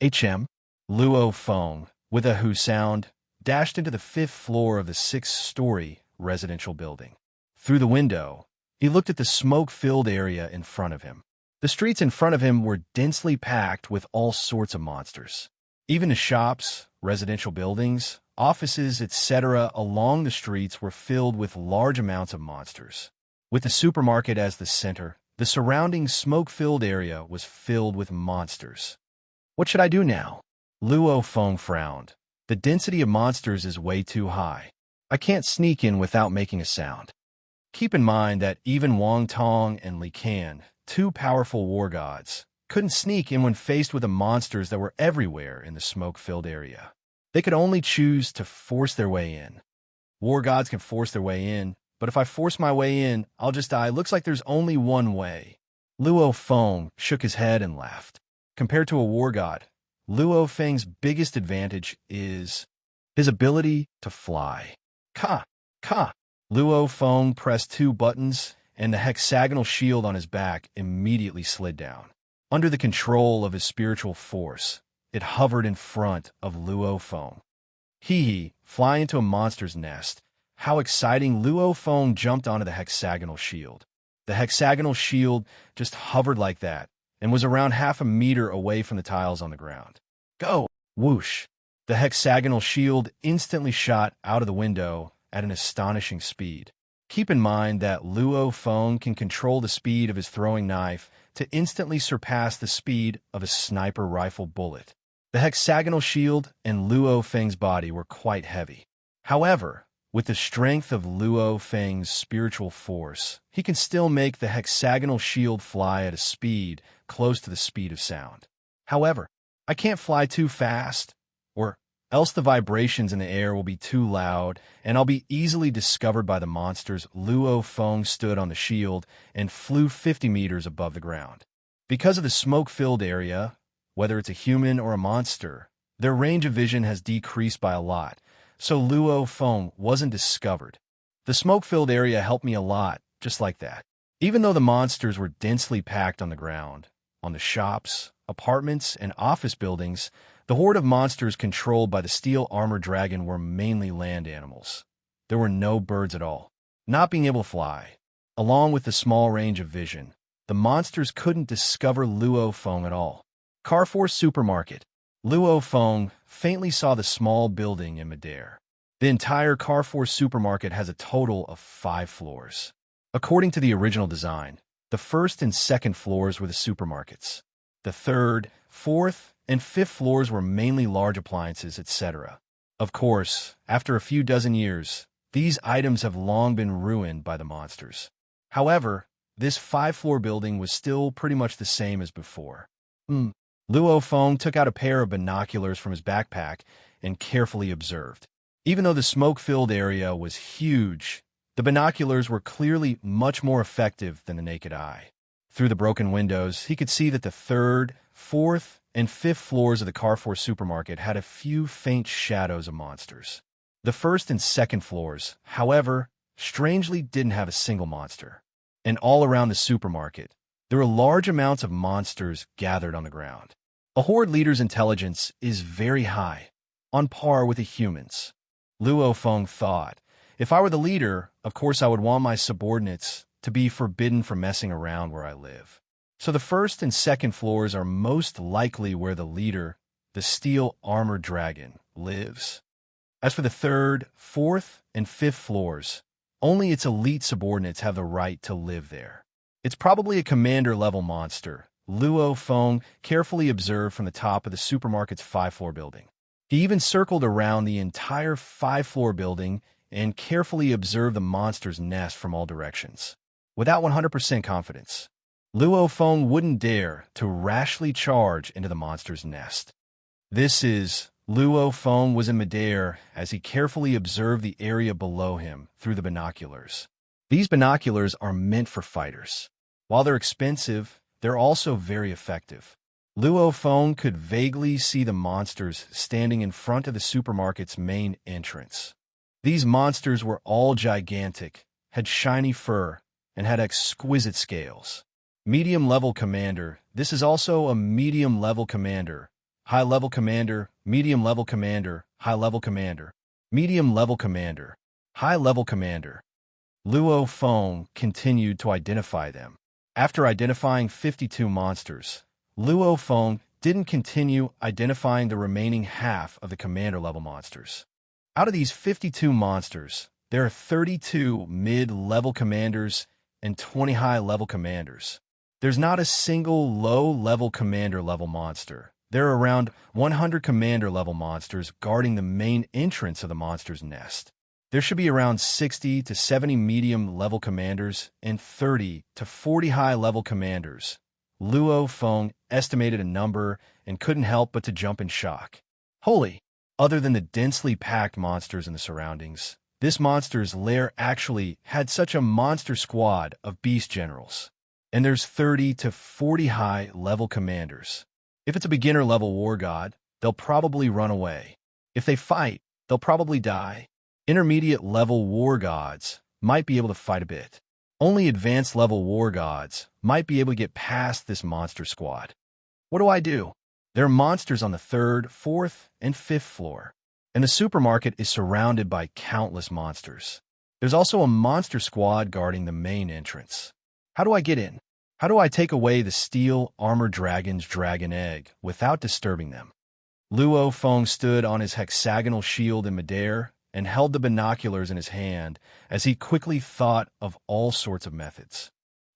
Luo Feng, with a hoo sound, dashed into the 5th floor of the 6th-story residential building. Through the window, he looked at the smoke-filled area in front of him. The streets in front of him were densely packed with all sorts of monsters. Even the shops, residential buildings, offices, etc. along the streets were filled with large amounts of monsters. With the supermarket as the center, the surrounding smoke-filled area was filled with monsters. What should I do now? Luo Feng frowned. The density of monsters is way too high. I can't sneak in without making a sound. Keep in mind that even Wang Tong and Li Can, two powerful war gods, couldn't sneak in when faced with the monsters that were everywhere in the smoke-filled area. They could only choose to force their way in. War gods can force their way in, but if I force my way in, I'll just die. Looks like there's only one way. Luo Feng shook his head and laughed. Compared to a war god, Luo Feng's biggest advantage is his ability to fly. Ka! Luo Feng pressed 2 buttons, and the hexagonal shield on his back immediately slid down. Under the control of his spiritual force, it hovered in front of Luo Feng. Fly into a monster's nest. How exciting! Luo Feng jumped onto the hexagonal shield. The hexagonal shield just hovered like that, and was around half a meter away from the tiles on the ground. Go! Whoosh! The hexagonal shield instantly shot out of the window at an astonishing speed. Keep in mind that Luo Feng can control the speed of his throwing knife to instantly surpass the speed of a sniper rifle bullet. The hexagonal shield and Luo Feng's body were quite heavy. However, with the strength of Luo Feng's spiritual force, he can still make the hexagonal shield fly at a speed close to the speed of sound. However, I can't fly too fast, or else the vibrations in the air will be too loud, and I'll be easily discovered by the monsters. Luo Feng stood on the shield and flew 50 meters above the ground. Because of the smoke-filled area, whether it's a human or a monster, their range of vision has decreased by a lot, so Luo Feng wasn't discovered. The smoke-filled area helped me a lot, just like that. Even though the monsters were densely packed on the ground, on the shops, apartments, and office buildings, the horde of monsters controlled by the steel armored dragon were mainly land animals. There were no birds at all. Not being able to fly, along with the small range of vision, the monsters couldn't discover Luo Feng at all. Carrefour Supermarket. Luo Feng faintly saw the small building in midair. The entire Carrefour Supermarket has a total of 5 floors. According to the original design, the 1st and 2nd floors were the supermarkets. The 3rd, 4th, and 5th floors were mainly large appliances, etc. Of course, after a few dozen years, these items have long been ruined by the monsters. However, this 5-floor building was still pretty much the same as before. Luo Feng took out a pair of binoculars from his backpack and carefully observed. Even though the smoke-filled area was huge, the binoculars were clearly much more effective than the naked eye. Through the broken windows, he could see that the 3rd, 4th, and 5th floors of the Carrefour Supermarket had a few faint shadows of monsters. The 1st and 2nd floors, however, strangely didn't have a single monster. And all around the supermarket, there were large amounts of monsters gathered on the ground. A horde leader's intelligence is very high, on par with a human's. Luo Feng thought, if I were the leader, of course I would want my subordinates to be forbidden from messing around where I live. So the 1st and 2nd floors are most likely where the leader, the steel armored dragon, lives. As for the 3rd, 4th, and 5th floors, only its elite subordinates have the right to live there. It's probably a commander-level monster, Luo Feng carefully observed from the top of the supermarket's 5-floor building. He even circled around the entire 5-floor building and carefully observed the monster's nest from all directions. Without 100% confidence, Luo Feng wouldn't dare to rashly charge into the monster's nest. Luo Feng was in midair as he carefully observed the area below him through the binoculars. These binoculars are meant for fighters. While they're expensive, they're also very effective. Luo Feng could vaguely see the monsters standing in front of the supermarket's main entrance. These monsters were all gigantic, had shiny fur, and had exquisite scales. Medium-level commander. This is also a medium-level commander. High-level commander, medium-level commander, high-level commander, medium-level commander, high-level commander. Luo Feng continued to identify them. After identifying 52 monsters, Luo Feng didn't continue identifying the remaining half of the commander-level monsters. Out of these 52 monsters, there are 32 mid-level commanders and 20 high-level commanders. There's not a single low-level commander-level monster. There are around 100 commander-level monsters guarding the main entrance of the monster's nest. There should be around 60 to 70 medium-level commanders and 30 to 40 high-level commanders. Luo Feng estimated a number and couldn't help but to jump in shock. Holy! Other than the densely packed monsters in the surroundings, this monster's lair actually had such a monster squad of beast generals. And there's 30 to 40 high-level commanders. If it's a beginner-level war god, they'll probably run away. If they fight, they'll probably die. Intermediate-level war gods might be able to fight a bit. Only advanced-level war gods might be able to get past this monster squad. What do I do? There are monsters on the 3rd, 4th, and 5th floor, and the supermarket is surrounded by countless monsters. There's also a monster squad guarding the main entrance. How do I get in? How do I take away the steel armor dragon's dragon egg without disturbing them? Luo Feng stood on his hexagonal shield in midair and held the binoculars in his hand as he quickly thought of all sorts of methods.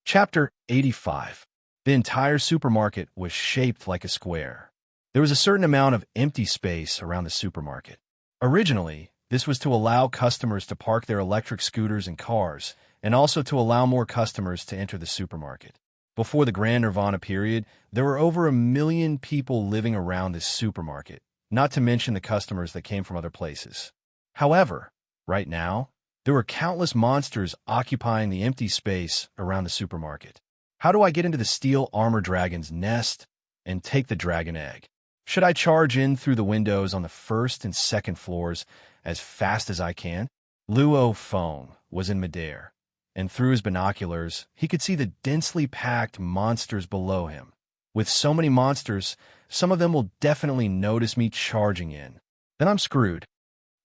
Chapter 85. The entire supermarket was shaped like a square. There was a certain amount of empty space around the supermarket. Originally, this was to allow customers to park their electric scooters and cars, and also to allow more customers to enter the supermarket. Before the Grand Nirvana period, there were over 1 million people living around this supermarket, not to mention the customers that came from other places. However, right now, there were countless monsters occupying the empty space around the supermarket. How do I get into the steel armor dragon's nest and take the dragon egg? Should I charge in through the windows on the 1st and 2nd floors as fast as I can? Luo Feng was in midair, and through his binoculars, he could see the densely packed monsters below him. With so many monsters, some of them will definitely notice me charging in. Then I'm screwed.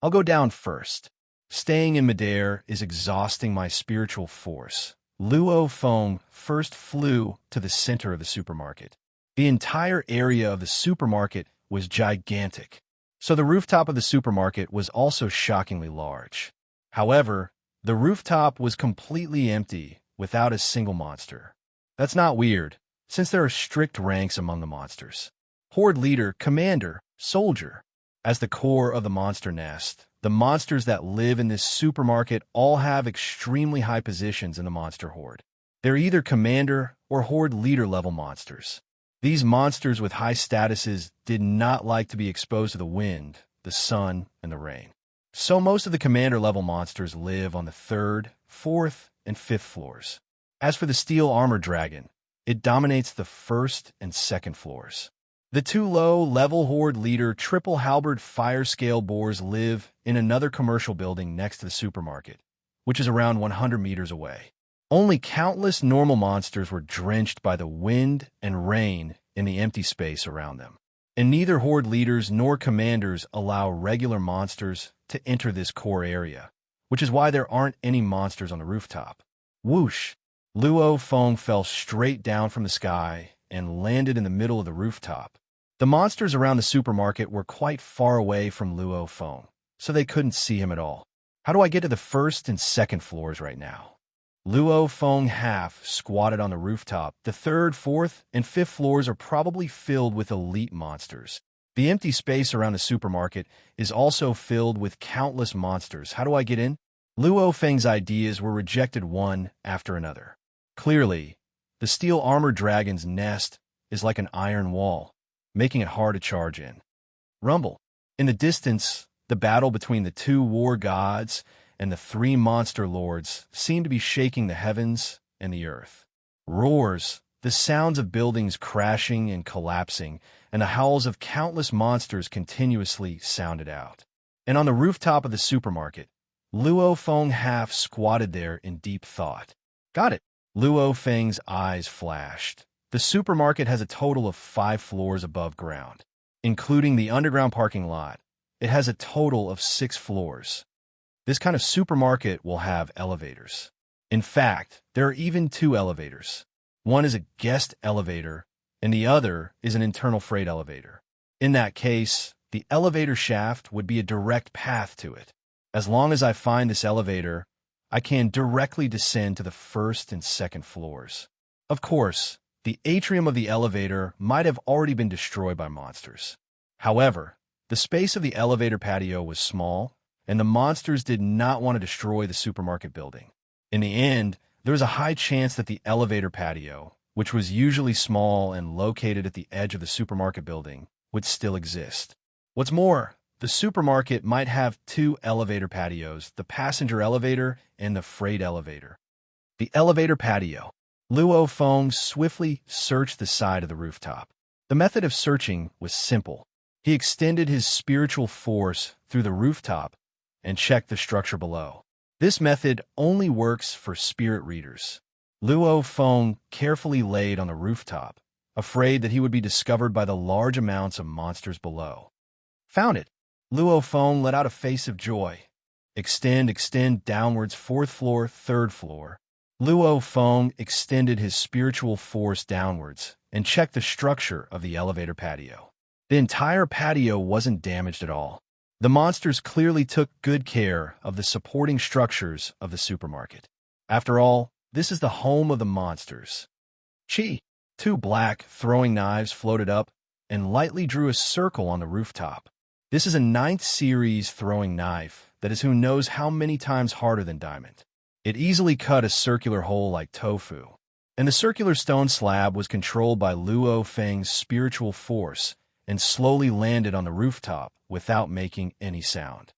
I'll go down first. Staying in midair is exhausting my spiritual force. Luo Feng first flew to the center of the supermarket. The entire area of the supermarket was gigantic, so the rooftop of the supermarket was also shockingly large. However, the rooftop was completely empty, without a single monster. That's not weird, since there are strict ranks among the monsters. Horde leader, commander, soldier. As the core of the monster nest, the monsters that live in this supermarket all have extremely high positions in the monster horde. They're either commander or horde leader level monsters. These monsters with high statuses did not like to be exposed to the wind, the sun, and the rain. So most of the commander-level monsters live on the 3rd, 4th, and 5th floors. As for the steel armor dragon, it dominates the 1st and 2nd floors. The 2 low-level horde leader triple halberd fire scale boars live in another commercial building next to the supermarket, which is around 100 meters away. Only countless normal monsters were drenched by the wind and rain in the empty space around them. And neither horde leaders nor commanders allow regular monsters to enter this core area, which is why there aren't any monsters on the rooftop. Whoosh! Luo Feng fell straight down from the sky and landed in the middle of the rooftop. The monsters around the supermarket were quite far away from Luo Feng, so they couldn't see him at all. How do I get to the 1st and 2nd floors right now? Luo Feng half squatted on the rooftop. The third, fourth, and fifth floors are probably filled with elite monsters. The empty space around the supermarket is also filled with countless monsters. How do I get in? Luo Feng's ideas were rejected one after another. Clearly, the steel armored dragon's nest is like an iron wall, making it hard to charge in. Rumble. In the distance, the battle between the two war gods and the three monster lords seemed to be shaking the heavens and the earth. Roars, the sounds of buildings crashing and collapsing, and the howls of countless monsters continuously sounded out. And on the rooftop of the supermarket, Luo Feng half squatted there in deep thought. Got it. Luo Feng's eyes flashed. The supermarket has a total of 5 floors above ground, including the underground parking lot. It has a total of 6 floors. This kind of supermarket will have elevators. In fact, there are even 2 elevators. One is a guest elevator, and the other is an internal freight elevator. In that case, the elevator shaft would be a direct path to it. As long as I find this elevator, I can directly descend to the first and second floors. Of course, the atrium of the elevator might have already been destroyed by monsters. However, the space of the elevator patio was small, and the monsters did not want to destroy the supermarket building. In the end, there was a high chance that the elevator patio, which was usually small and located at the edge of the supermarket building, would still exist. What's more, the supermarket might have 2 elevator patios, the passenger elevator and the freight elevator. The elevator patio. Luo Feng swiftly searched the side of the rooftop. The method of searching was simple. He extended his spiritual force through the rooftop and checked the structure below. This method only works for spirit readers. Luo Feng carefully laid on the rooftop, afraid that he would be discovered by the large amounts of monsters below. Found it. Luo Feng let out a face of joy. Extend downwards, 4th floor, 3rd floor. Luo Feng extended his spiritual force downwards and checked the structure of the elevator patio. The entire patio wasn't damaged at all. The monsters clearly took good care of the supporting structures of the supermarket. After all, this is the home of the monsters. Chi. 2 black throwing knives floated up and lightly drew a circle on the rooftop. This is a 9th series throwing knife that is who knows how many times harder than diamond. It easily cut a circular hole like tofu, and the circular stone slab was controlled by Luo Feng's spiritual force and slowly landed on the rooftop without making any sound.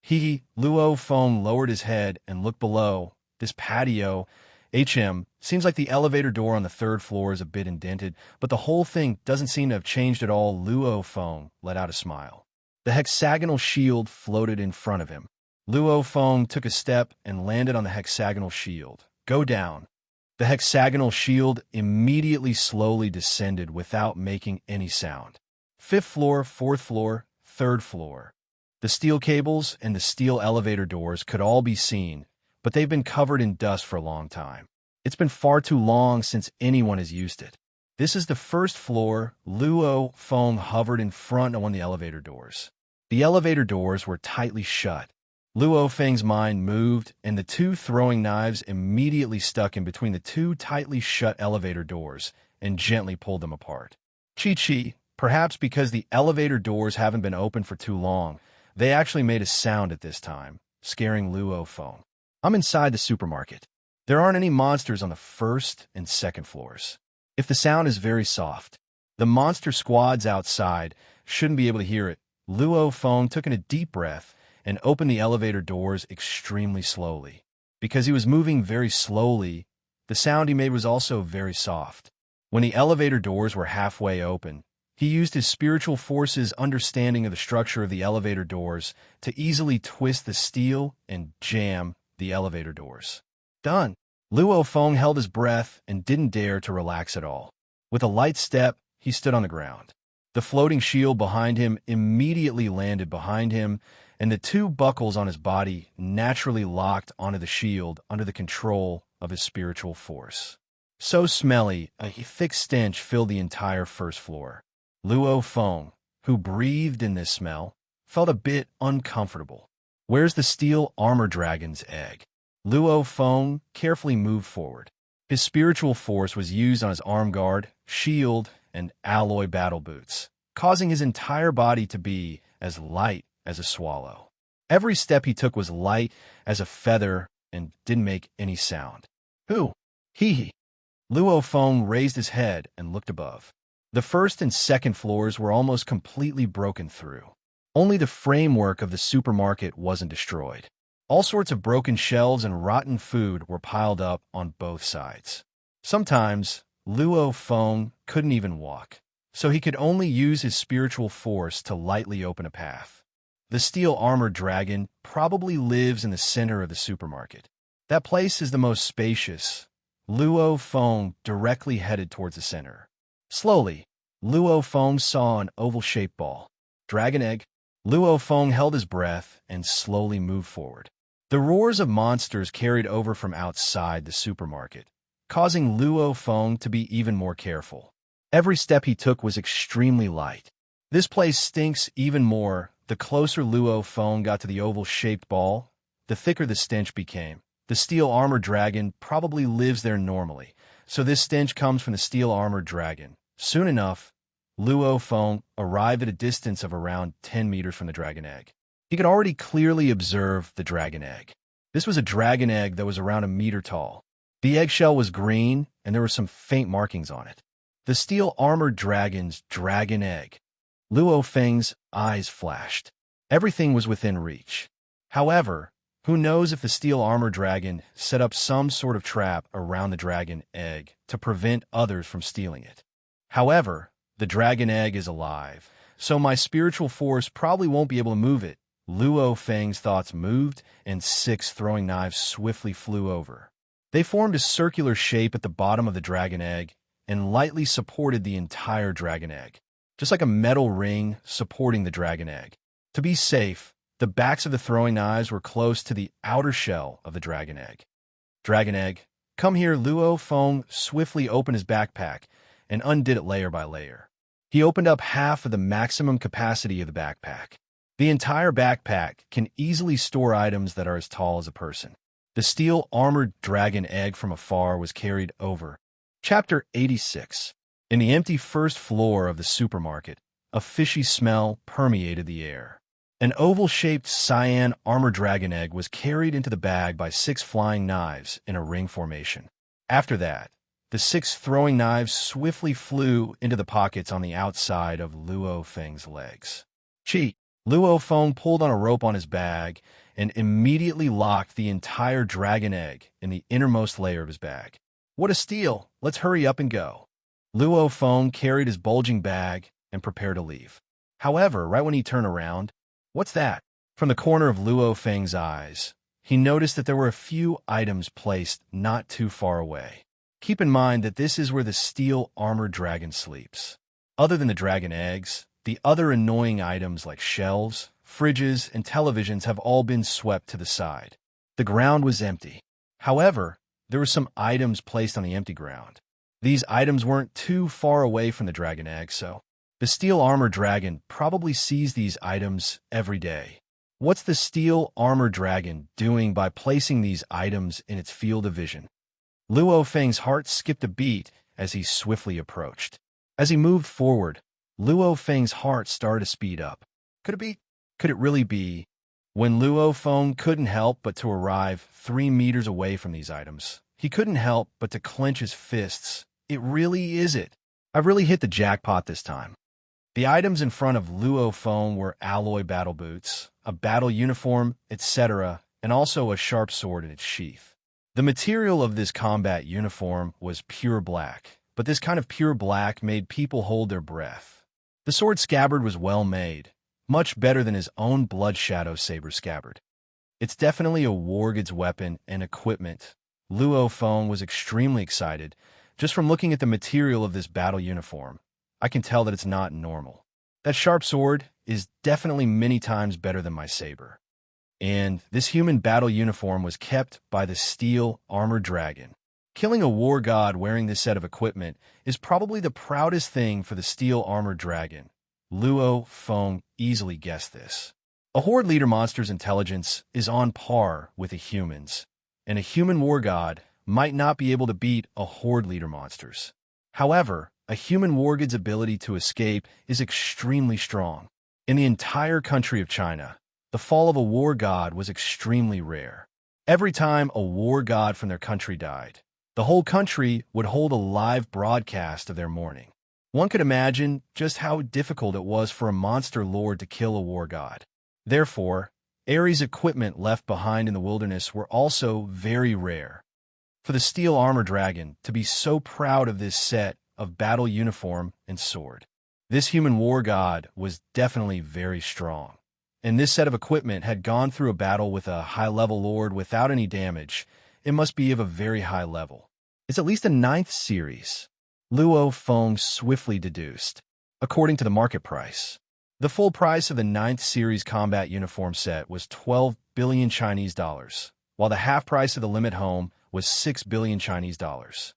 Luo Feng lowered his head and looked below. This patio, seems like the elevator door on the 3rd floor is a bit indented, but the whole thing doesn't seem to have changed at all. Luo Feng let out a smile. The hexagonal shield floated in front of him. Luo Feng took a step and landed on the hexagonal shield. Go down. The hexagonal shield immediately slowly descended without making any sound. 5th floor, 4th floor, 3rd floor. The steel cables and the steel elevator doors could all be seen, but they've been covered in dust for a long time. It's been far too long since anyone has used it. This is the 1st floor. Luo Feng hovered in front of one of the elevator doors. The elevator doors were tightly shut. Luo Feng's mind moved, and the 2 throwing knives immediately stuck in between the 2 tightly shut elevator doors and gently pulled them apart. Chi, perhaps because the elevator doors haven't been open for too long, they actually made a sound at this time, scaring Luo Feng. I'm inside the supermarket. There aren't any monsters on the 1st and 2nd floors. If the sound is very soft, the monster squads outside shouldn't be able to hear it. Luo Feng took in a deep breath and opened the elevator doors extremely slowly. Because he was moving very slowly, the sound he made was also very soft. When the elevator doors were halfway open, he used his spiritual force's understanding of the structure of the elevator doors to easily twist the steel and jam the elevator doors. Done. Luo Feng held his breath and didn't dare to relax at all. With a light step, he stood on the ground. The floating shield behind him immediately landed behind him, and the 2 buckles on his body naturally locked onto the shield under the control of his spiritual force. So smelly, a thick stench filled the entire 1st floor. Luo Feng, who breathed in this smell, felt a bit uncomfortable. Where's the steel armor dragon's egg? Luo Feng carefully moved forward. His spiritual force was used on his arm guard, shield, and alloy battle boots, causing his entire body to be as light as a swallow. Every step he took was light as a feather and didn't make any sound. Who? He. Luo Feng raised his head and looked above. The first and second floors were almost completely broken through. Only the framework of the supermarket wasn't destroyed. All sorts of broken shelves and rotten food were piled up on both sides. Sometimes, Luo Feng couldn't even walk, so he could only use his spiritual force to lightly open a path. The steel-armored dragon probably lives in the center of the supermarket. That place is the most spacious. Luo Feng directly headed towards the center. Slowly, Luo Feng saw an oval-shaped ball. Dragon egg. Luo Feng held his breath and slowly moved forward. The roars of monsters carried over from outside the supermarket, causing Luo Feng to be even more careful. Every step he took was extremely light. This place stinks even more. The closer Luo Feng got to the oval-shaped ball, the thicker the stench became. The steel-armored dragon probably lives there normally, so this stench comes from the steel-armored dragon. Soon enough, Luo Feng arrived at a distance of around 10 meters from the dragon egg. He could already clearly observe the dragon egg. This was a dragon egg that was around a meter tall. The eggshell was green, and there were some faint markings on it. The steel-armored dragon's dragon egg. Luo Feng's eyes flashed. Everything was within reach. However, who knows if the steel-armored dragon set up some sort of trap around the dragon egg to prevent others from stealing it. However, the dragon egg is alive, so my spiritual force probably won't be able to move it. Luo Feng's thoughts moved, and 6 throwing knives swiftly flew over. They formed a circular shape at the bottom of the dragon egg and lightly supported the entire dragon egg, just like a metal ring supporting the dragon egg. To be safe, the backs of the throwing knives were close to the outer shell of the dragon egg. Dragon egg, come here. Luo Feng swiftly opened his backpack and undid it layer by layer. He opened up half of the maximum capacity of the backpack. The entire backpack can easily store items that are as tall as a person. The steel-armored dragon egg from afar was carried over. Chapter 86. In the empty first floor of the supermarket, a fishy smell permeated the air. An oval-shaped cyan armored dragon egg was carried into the bag by 6 flying knives in a ring formation. After that, the 6 throwing knives swiftly flew into the pockets on the outside of Luo Feng's legs. Cheat! Luo Feng pulled on a rope on his bag and immediately locked the entire dragon egg in the innermost layer of his bag. What a steal! Let's hurry up and go. Luo Feng carried his bulging bag and prepared to leave. However, right when he turned around, what's that? From the corner of Luo Feng's eyes, he noticed that there were a few items placed not too far away. Keep in mind that this is where the steel-armored dragon sleeps. Other than the dragon eggs, the other annoying items like shelves, fridges, and televisions have all been swept to the side. The ground was empty. However, there were some items placed on the empty ground. These items weren't too far away from the dragon egg, so the steel-armored dragon probably sees these items every day. What's the steel-armored dragon doing by placing these items in its field of vision? Luo Feng's heart skipped a beat as he swiftly approached. As he moved forward, Luo Feng's heart started to speed up. Could it be? Could it really be? When Luo Feng couldn't help but to arrive 3 meters away from these items, he couldn't help but to clench his fists. It really is it. I've really hit the jackpot this time. The items in front of Luo Feng were alloy battle boots, a battle uniform, etc., and also a sharp sword in its sheath. The material of this combat uniform was pure black, but this kind of pure black made people hold their breath. The sword scabbard was well made, much better than his own blood shadow saber scabbard. It's definitely a wargid's weapon and equipment. Luo Feng was extremely excited. Just from looking at the material of this battle uniform, I can tell that it's not normal. That sharp sword is definitely many times better than my saber. And this human battle uniform was kept by the steel-armored dragon. Killing a war god wearing this set of equipment is probably the proudest thing for the steel-armored dragon. Luo Feng easily guessed this. A horde leader monster's intelligence is on par with a human's, and a human war god might not be able to beat a horde leader monsters. However, a human war god's ability to escape is extremely strong. In the entire country of China, the fall of a war god was extremely rare. Every time a war god from their country died, the whole country would hold a live broadcast of their mourning. One could imagine just how difficult it was for a monster lord to kill a war god. Therefore, Ares' equipment left behind in the wilderness were also very rare. For the steel armor dragon to be so proud of this set of battle uniform and sword. This human war god was definitely very strong. And this set of equipment had gone through a battle with a high-level lord without any damage. It must be of a very high level. It's at least a 9th series. Luo Feng swiftly deduced, according to the market price. The full price of the 9th series combat uniform set was 12 billion Chinese dollars, while the half price of the limit home was 6 billion Chinese dollars.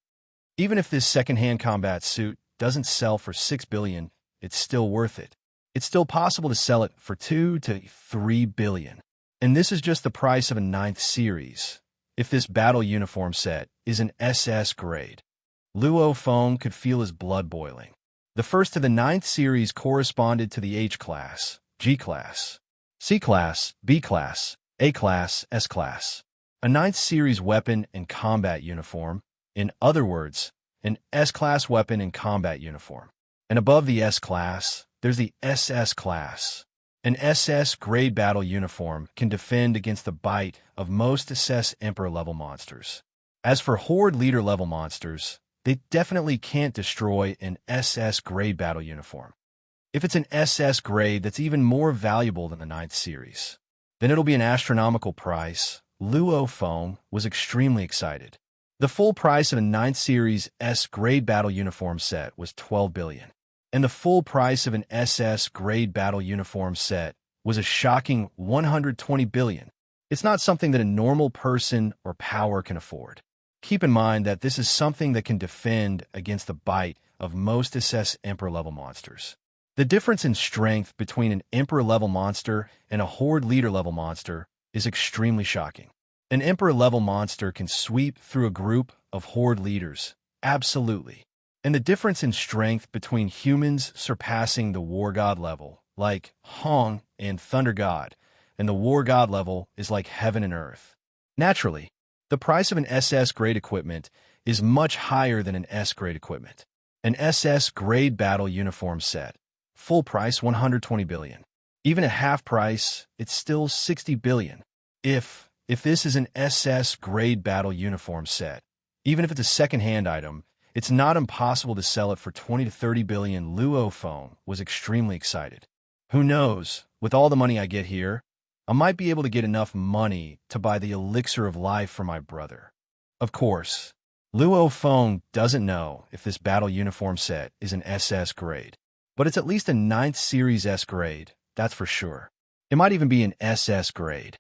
Even if this second-hand combat suit doesn't sell for 6 billion, it's still worth it. It's still possible to sell it for 2 to 3 billion. And this is just the price of a 9th series. If this battle uniform set is an SS grade, Luo Feng could feel his blood boiling. The first of the 9th series corresponded to the H class, G class, C class, B class, A class, S class. A 9th series weapon and combat uniform, in other words, an S-class weapon and combat uniform. And above the S-class, there's the SS class. An SS grade battle uniform can defend against the bite of most SS Emperor-level monsters. As for Horde leader-level monsters, they definitely can't destroy an SS grade battle uniform. If it's an SS grade that's even more valuable than the 9th series, then it'll be an astronomical price. Luo Feng was extremely excited. The full price of a 9th series S grade battle uniform set was 12 billion. And the full price of an SS grade battle uniform set was a shocking 120 billion. It's not something that a normal person or power can afford. Keep in mind that this is something that can defend against the bite of most SS Emperor-level monsters. The difference in strength between an Emperor-level monster and a Horde leader-level monster is extremely shocking. An Emperor-level monster can sweep through a group of Horde leaders, absolutely. And the difference in strength between humans surpassing the War God level, like Hong and Thunder God, and the War God level is like heaven and earth. Naturally, the price of an SS-grade equipment is much higher than an S-grade equipment. An SS-grade battle uniform set, full price 120 billion. Even at half price, it's still 60 billion. If this is an SS-grade battle uniform set, even if it's a second-hand item, it's not impossible to sell it for 20 to 30 billion. Luo Feng was extremely excited. Who knows, with all the money I get here, I might be able to get enough money to buy the elixir of life for my brother. Of course, Luo Feng doesn't know if this battle uniform set is an SS grade, but it's at least a 9th series S grade, that's for sure. It might even be an SS grade.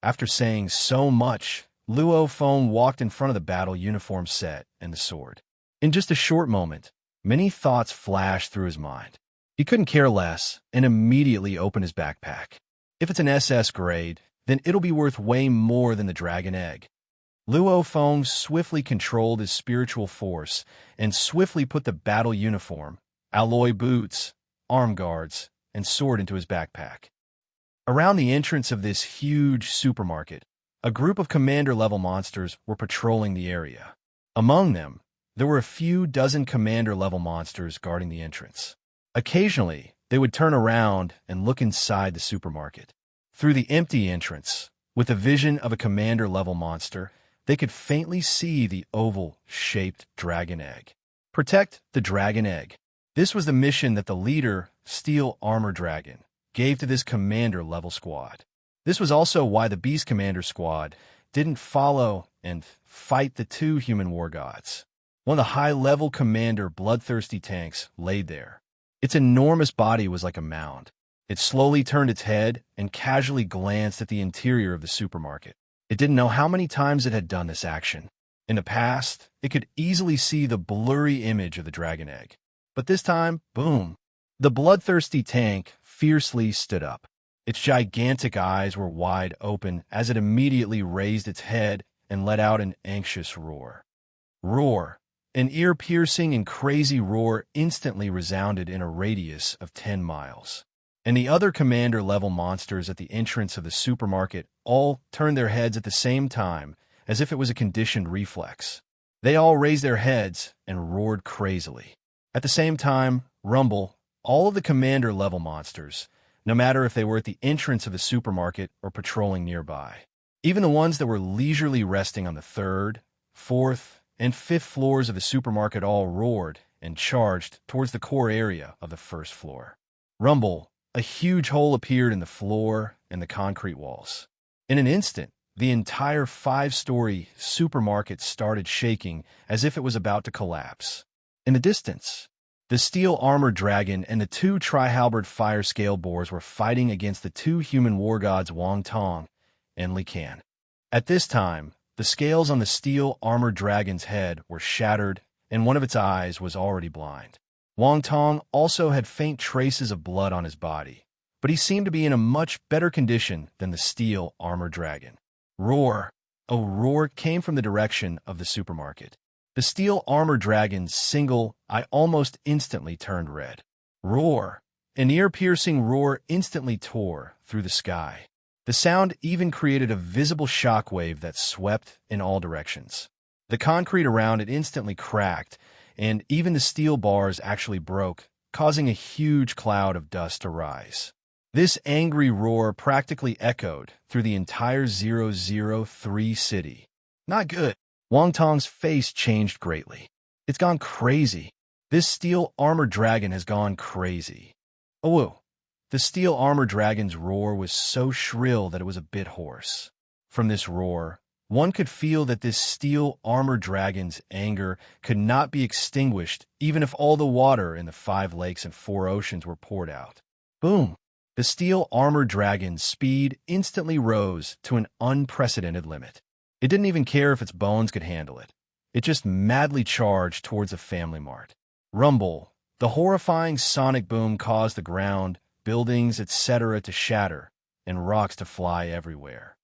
After saying so much, Luo Feng walked in front of the battle uniform set and the sword. In just a short moment, many thoughts flashed through his mind. He couldn't care less and immediately opened his backpack. If it's an SS grade, then it'll be worth way more than the dragon egg. Luo Feng swiftly controlled his spiritual force and swiftly put the battle uniform, alloy boots, arm guards, and sword into his backpack. Around the entrance of this huge supermarket, a group of commander-level monsters were patrolling the area. Among them, there were a few dozen commander-level monsters guarding the entrance. Occasionally, they would turn around and look inside the supermarket. Through the empty entrance, with the vision of a commander-level monster, they could faintly see the oval-shaped dragon egg. Protect the dragon egg. This was the mission that the leader, Steel Armor Dragon, gave to this commander-level squad. This was also why the Beast Commander squad didn't follow and fight the two human war gods. One of the high-level commander bloodthirsty tanks laid there. Its enormous body was like a mound. It slowly turned its head and casually glanced at the interior of the supermarket. It didn't know how many times it had done this action. In the past, it could easily see the blurry image of the dragon egg. But this time, boom! The bloodthirsty tank fiercely stood up. Its gigantic eyes were wide open as it immediately raised its head and let out an anxious roar. Roar! An ear-piercing and crazy roar instantly resounded in a radius of 10 miles. And the other commander-level monsters at the entrance of the supermarket all turned their heads at the same time, as if it was a conditioned reflex. They all raised their heads and roared crazily. At the same time, rumble, all of the commander-level monsters, no matter if they were at the entrance of the supermarket or patrolling nearby. Even the ones that were leisurely resting on the third, fourth, and fifth floors of the supermarket all roared and charged towards the core area of the first floor. Rumble, a huge hole appeared in the floor and the concrete walls. In an instant, the entire 5-story supermarket started shaking as if it was about to collapse. In the distance, the steel armored dragon and the 2 tri-halberd fire scale boars were fighting against the 2 human war gods Wong Tong and Li Kan. At this time, the scales on the steel armored dragon's head were shattered, and one of its eyes was already blind. Wong Tong also had faint traces of blood on his body, but he seemed to be in a much better condition than the steel armored dragon. Roar! A roar came from the direction of the supermarket. The steel armored dragon's single eye almost instantly turned red. Roar! An ear-piercing roar instantly tore through the sky. The sound even created a visible shockwave that swept in all directions. The concrete around it instantly cracked, and even the steel bars actually broke, causing a huge cloud of dust to rise. This angry roar practically echoed through the entire 003 city. Not good. Wong Tong's face changed greatly. It's gone crazy. This steel armored dragon has gone crazy. Oh, the steel armored dragon's roar was so shrill that it was a bit hoarse. From this roar, one could feel that this steel armored dragon's anger could not be extinguished even if all the water in the 5 lakes and 4 oceans were poured out. Boom! The steel armored dragon's speed instantly rose to an unprecedented limit. It didn't even care if its bones could handle it. It just madly charged towards a family mart. Rumble! The horrifying sonic boom caused the ground, buildings, etc. to shatter, and rocks to fly everywhere.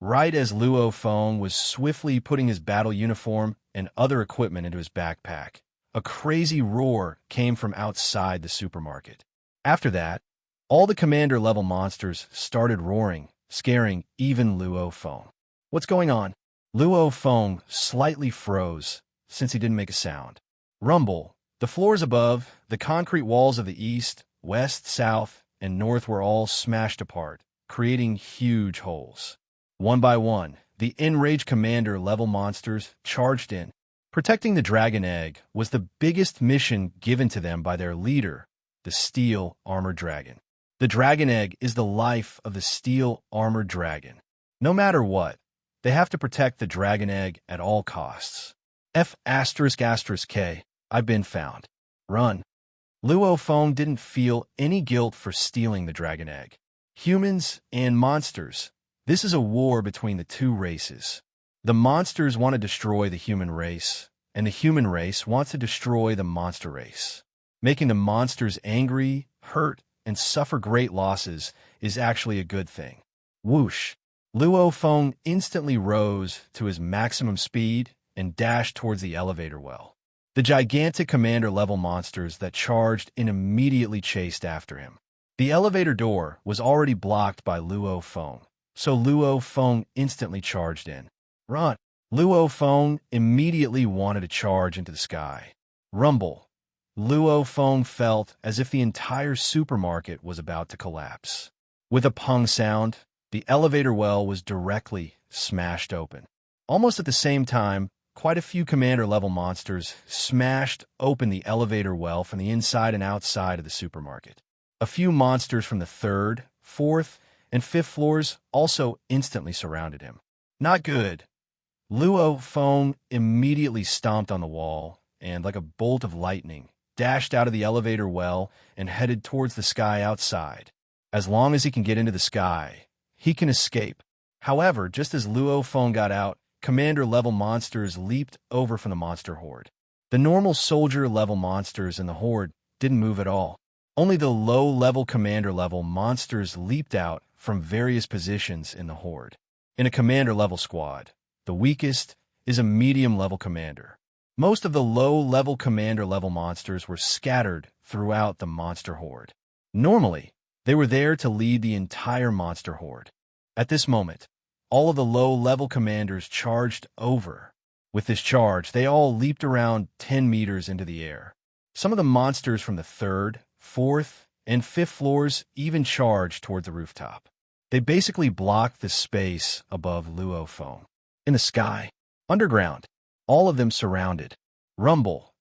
Right as Luo Feng was swiftly putting his battle uniform and other equipment into his backpack, a crazy roar came from outside the supermarket. After that, all the commander-level monsters started roaring, scaring even Luo Feng. What's going on? Luo Feng slightly froze, since he didn't make a sound. Rumble! The floors above, the concrete walls of the east, west, south, and north were all smashed apart, creating huge holes. One by one, the enraged commander-level monsters charged in. Protecting the dragon egg was the biggest mission given to them by their leader, the steel armored dragon. The dragon egg is the life of the steel armored dragon. No matter what, they have to protect the dragon egg at all costs. F***K, I've been found. Run. Luo Feng didn't feel any guilt for stealing the dragon egg. Humans and monsters. This is a war between the 2 races. The monsters want to destroy the human race, and the human race wants to destroy the monster race. Making the monsters angry, hurt, and suffer great losses is actually a good thing. Whoosh! Luo Feng instantly rose to his maximum speed and dashed towards the elevator well. The gigantic commander-level monsters that charged in immediately chased after him. The elevator door was already blocked by Luo Feng, so Luo Feng instantly charged in. Run! Luo Feng immediately wanted to charge into the sky. Rumble! Luo Feng felt as if the entire supermarket was about to collapse. With a pung sound, the elevator well was directly smashed open. Almost at the same time, quite a few commander-level monsters smashed open the elevator well from the inside and outside of the supermarket. A few monsters from the 3rd, 4th, and 5th floors also instantly surrounded him. Not good. Luo Feng immediately stomped on the wall and, like a bolt of lightning, dashed out of the elevator well and headed towards the sky outside. As long as he can get into the sky, he can escape. However, just as Luo Feng got out, commander-level monsters leaped over from the monster horde. The normal soldier-level monsters in the horde didn't move at all. Only the low-level commander-level monsters leaped out from various positions in the horde. In a commander-level squad, The weakest is a medium-level commander. Most of the low-level commander-level monsters were scattered throughout the monster horde. Normally, they were there to lead the entire monster horde. At this moment, all of the low-level commanders charged over. With this charge, they all leaped around 10 meters into the air. Some of the monsters from the 3rd, 4th, and 5th floors even charged toward the rooftop. They basically blocked the space above Luophone. In the sky, underground, all of them surrounded. Rumble,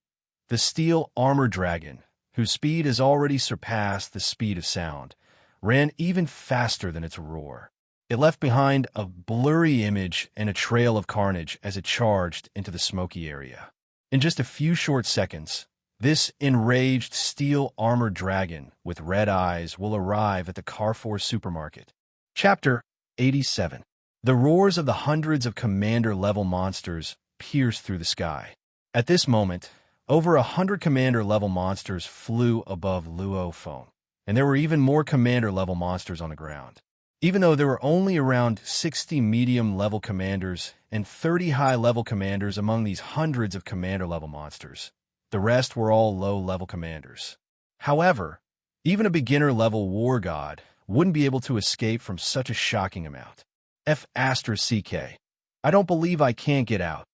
the steel armor dragon, whose speed has already surpassed the speed of sound, ran even faster than its roar. It left behind a blurry image and a trail of carnage as it charged into the smoky area. In just a few short seconds, this enraged steel armored dragon with red eyes will arrive at the Carrefour supermarket. Chapter 87. The roars of the hundreds of commander-level monsters pierced through the sky. At this moment, over 100 commander-level monsters flew above Luophone, and there were even more commander-level monsters on the ground. Even though there were only around 60 medium-level commanders and 30 high-level commanders among these hundreds of commander-level monsters, the rest were all low-level commanders. However, even a beginner-level war god wouldn't be able to escape from such a shocking amount. F***CK. I don't believe I can't get out.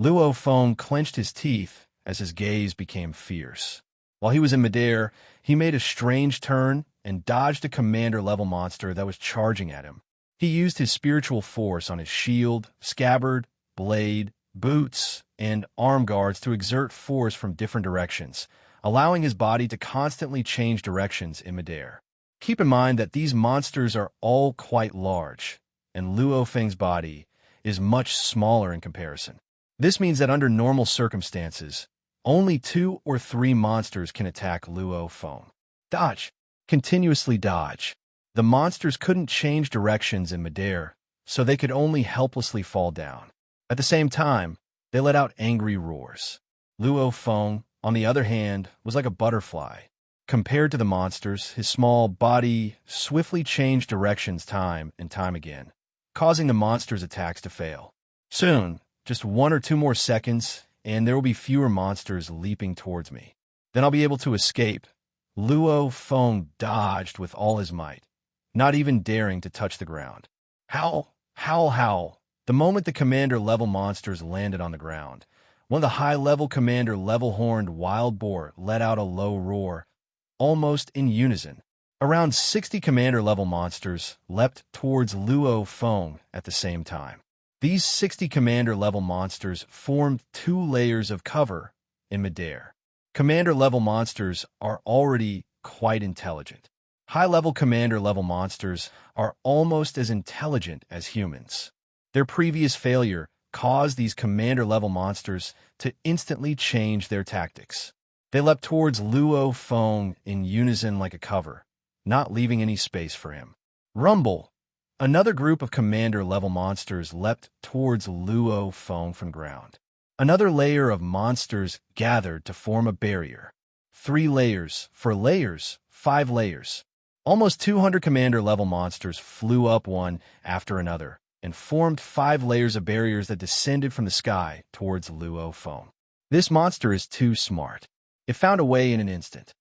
Luophone clenched his teeth as his gaze became fierce. While he was in midair, he made a strange turn and dodged a commander-level monster that was charging at him. He used his spiritual force on his shield, scabbard, blade, boots, and arm guards to exert force from different directions, allowing his body to constantly change directions in midair. Keep in mind that these monsters are all quite large, and Luofeng's body is much smaller in comparison. This means that under normal circumstances, only 2 or 3 monsters can attack Luophone. Dodge. Continuously dodge. The monsters couldn't change directions in midair, so they could only helplessly fall down. At the same time, they let out angry roars. Luophone, on the other hand, was like a butterfly. Compared to the monsters, his small body swiftly changed directions time and time again, causing the monsters' attacks to fail. Soon, just 1 or 2 more seconds, and there will be fewer monsters leaping towards me. Then I'll be able to escape. Luophone dodged with all his might, not even daring to touch the ground. Howl, howl, howl. The moment the commander-level monsters landed on the ground, one of the high-level commander-level horned wild boar let out a low roar, almost in unison. Around 60 commander-level monsters leapt towards Luophone at the same time. These 60 commander-level monsters formed 2 layers of cover in midair. Commander-level monsters are already quite intelligent. High-level commander-level monsters are almost as intelligent as humans. Their previous failure caused these commander-level monsters to instantly change their tactics. They leapt towards Luophone in unison like a cover, not leaving any space for him. Rumble. Another group of commander-level monsters leapt towards Luophone from ground. Another layer of monsters gathered to form a barrier. 3 layers. 4 layers. 5 layers. Almost 200 commander-level monsters flew up one after another and formed 5 layers of barriers that descended from the sky towards Luophone. This monster is too smart. It found a way in an instant.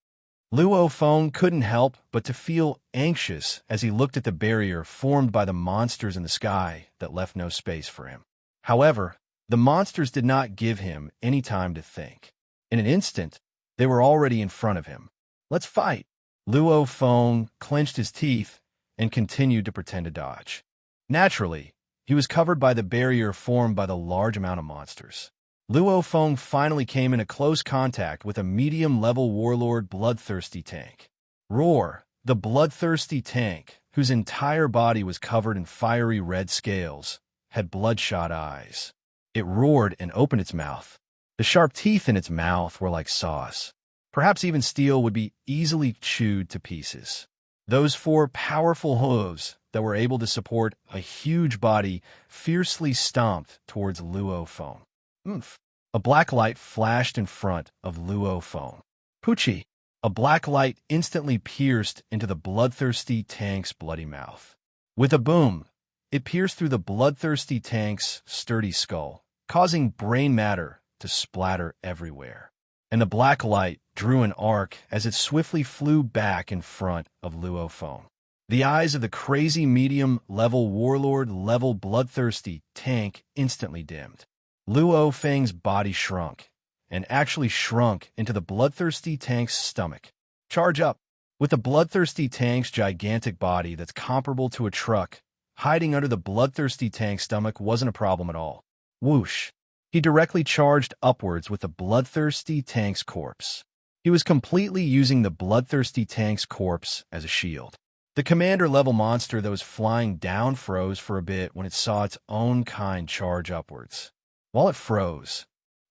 Luophone couldn't help but to feel anxious as he looked at the barrier formed by the monsters in the sky that left no space for him. However, the monsters did not give him any time to think. In an instant, they were already in front of him. Let's fight. Luophone clenched his teeth and continued to pretend to dodge. Naturally, he was covered by the barrier formed by the large amount of monsters. Luophone finally came into close contact with a medium-level warlord bloodthirsty tank. Roar, the bloodthirsty tank, whose entire body was covered in fiery red scales, had bloodshot eyes. It roared and opened its mouth. The sharp teeth in its mouth were like saws. Perhaps even steel would be easily chewed to pieces. Those 4 powerful hooves that were able to support a huge body fiercely stomped towards Luophone. Oomph! A black light flashed in front of Luophone. Poochie! A black light instantly pierced into the bloodthirsty tank's bloody mouth. With a boom, It pierced through the bloodthirsty tank's sturdy skull, causing brain matter to splatter everywhere. And the black light drew an arc as it swiftly flew back in front of Luo Feng. The eyes of the crazy medium-level warlord-level bloodthirsty tank instantly dimmed. Luo Feng's body shrunk, and actually shrunk into the bloodthirsty tank's stomach. Charge up! With the bloodthirsty tank's gigantic body that's comparable to a truck, hiding under the bloodthirsty tank's stomach wasn't a problem at all. Whoosh! He directly charged upwards with the bloodthirsty tank's corpse. He was completely using the bloodthirsty tank's corpse as a shield. The commander-level monster that was flying down froze for a bit when it saw its own kind charge upwards. While it froze,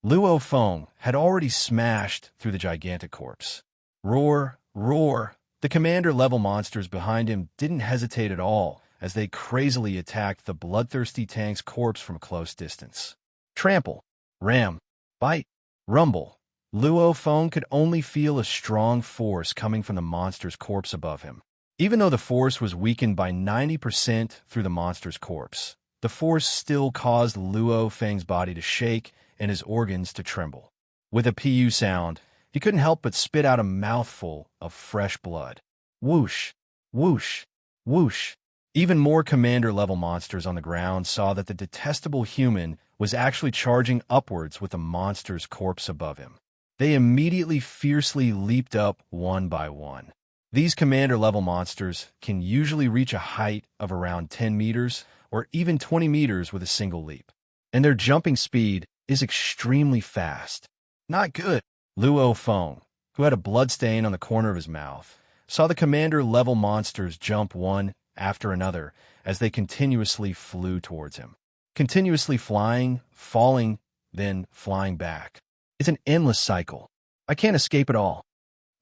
Luo Feng had already smashed through the gigantic corpse. Roar, roar! The commander-level monsters behind him didn't hesitate at all as they crazily attacked the bloodthirsty tank's corpse from a close distance. Trample, ram, bite, rumble. Luo Feng could only feel a strong force coming from the monster's corpse above him. Even though the force was weakened by 90% through the monster's corpse, the force still caused Luo Feng's body to shake and his organs to tremble. With a pu sound, he couldn't help but spit out a mouthful of fresh blood. Whoosh, whoosh, whoosh. Even more commander-level monsters on the ground saw that the detestable human was actually charging upwards with the monster's corpse above him. They immediately fiercely leaped up one by one. These commander-level monsters can usually reach a height of around 10 meters or even 20 meters with a single leap, and their jumping speed is extremely fast. Not good. Luo Feng, who had a bloodstain on the corner of his mouth, saw the commander-level monsters jump one after another as they continuously flew towards him. Continuously flying, falling, then flying back. It's an endless cycle. I can't escape it all.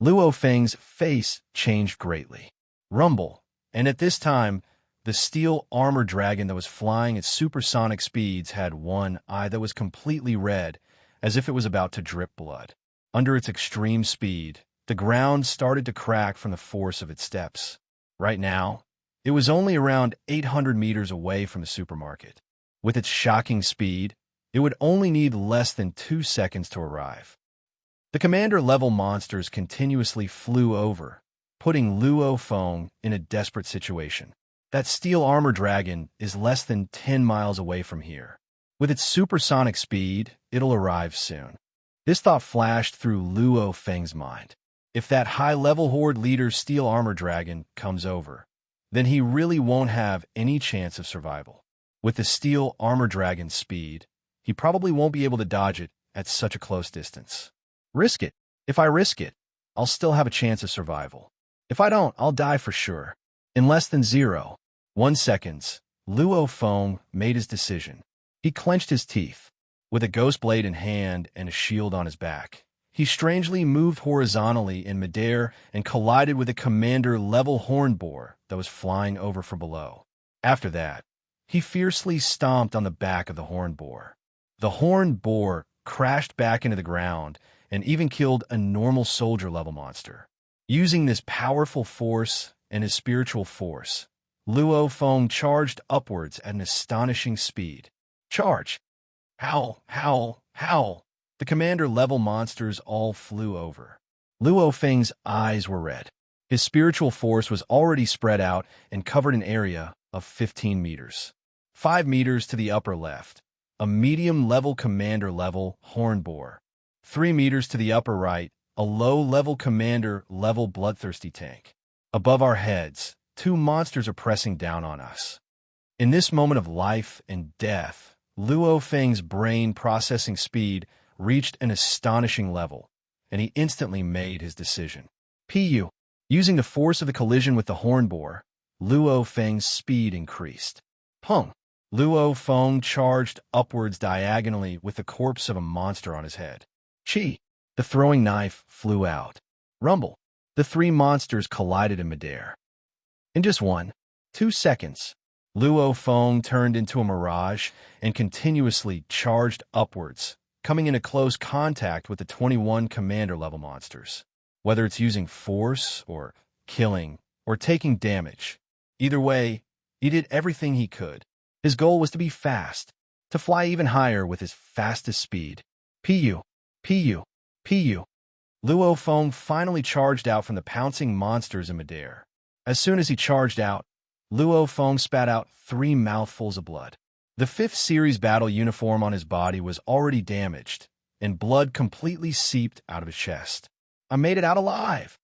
Luo Feng's face changed greatly. Rumble, and at this time, the steel armor dragon that was flying at supersonic speeds had one eye that was completely red, as if it was about to drip blood. Under its extreme speed, the ground started to crack from the force of its steps. Right now, it was only around 800 meters away from the supermarket. With its shocking speed, it would only need less than 2 seconds to arrive. The commander-level monsters continuously flew over, putting Luo Feng in a desperate situation. That steel armor dragon is less than 10 miles away from here. With its supersonic speed, it'll arrive soon. This thought flashed through Luo Feng's mind. If that high-level horde leader's steel armor dragon comes over, then he really won't have any chance of survival. With the steel armor dragon's speed, he probably won't be able to dodge it at such a close distance. Risk it. If I risk it, I'll still have a chance of survival. If I don't, I'll die for sure. In less than 0.1 seconds, Luo Feng made his decision. He clenched his teeth. With a ghost blade in hand and a shield on his back, he strangely moved horizontally in midair and collided with a commander-level horn boar that was flying over from below. After that, he fiercely stomped on the back of the horn boar. The horn boar crashed back into the ground and even killed a normal soldier-level monster. Using this powerful force and his spiritual force, Luo Feng charged upwards at an astonishing speed. Charge! Howl, howl, howl! The commander-level monsters all flew over. Luo Feng's eyes were red. His spiritual force was already spread out and covered an area of 15 meters. 5 meters to the upper left, a medium-level commander-level horn boar. 3 meters to the upper right, a low-level commander-level bloodthirsty tank. Above our heads, 2 monsters are pressing down on us. In this moment of life and death, Luo Feng's brain processing speed reached an astonishing level, and he instantly made his decision. Pu. Using the force of the collision with the horn boar, Luo Feng's speed increased. Pung. Luo Feng charged upwards diagonally with the corpse of a monster on his head. Chi. The throwing knife flew out. Rumble. The 3 monsters collided in midair. In just 1.2 seconds, Luo Feng turned into a mirage and continuously charged upwards, coming into close contact with the 21 commander-level monsters. Whether it's using force or killing or taking damage, either way, He did everything he could. His goal was to be fast, to fly even higher with his fastest speed. Pu, Pu, Pu. Luo Feng finally charged out from the pouncing monsters in midair. As soon as he charged out, Luo Feng spat out 3 mouthfuls of blood. The 5th series battle uniform on his body was already damaged, and blood completely seeped out of his chest. I made it out alive!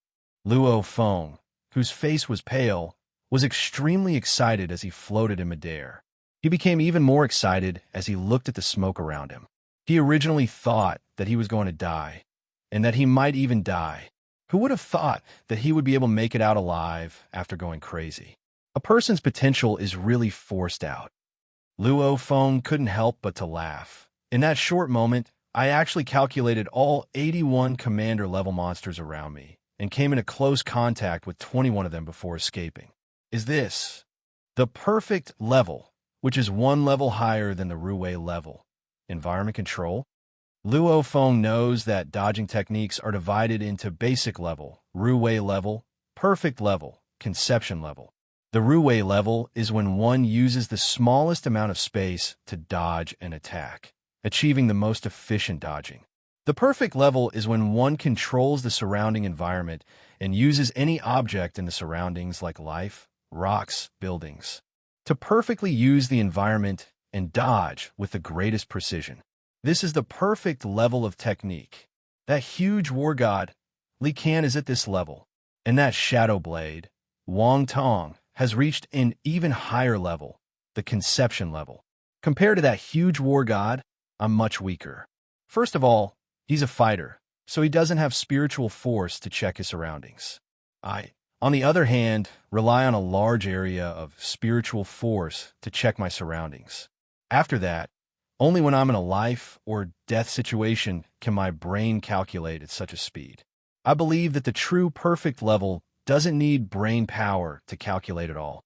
Luo Feng, whose face was pale, was extremely excited as he floated in midair. He became even more excited as he looked at the smoke around him. He originally thought that he was going to die, and that he might even die. Who would have thought that he would be able to make it out alive after going crazy? A person's potential is really forced out. Luo Feng couldn't help but to laugh. In that short moment, I actually calculated all 81 commander-level monsters around me and came into close contact with 21 of them before escaping. Is this the perfect level, which is 1 level higher than the Ruwei level? Environment control? Luo Feng knows that dodging techniques are divided into basic level, Ruwei level, perfect level, conception level. The Ruwei level is when one uses the smallest amount of space to dodge and attack, achieving the most efficient dodging. The perfect level is when one controls the surrounding environment and uses any object in the surroundings like life, rocks, buildings, to perfectly use the environment and dodge with the greatest precision. This is the perfect level of technique. That huge war god, Li Kan, is at this level, and that shadow blade, Wang Tong, has reached an even higher level, the conception level. Compared to that huge war god, I'm much weaker. First of all, he's a fighter, so he doesn't have spiritual force to check his surroundings. I, on the other hand, rely on a large area of spiritual force to check my surroundings. After that, only when I'm in a life or death situation can my brain calculate at such a speed. I believe that the true perfect level doesn't need brain power to calculate at all.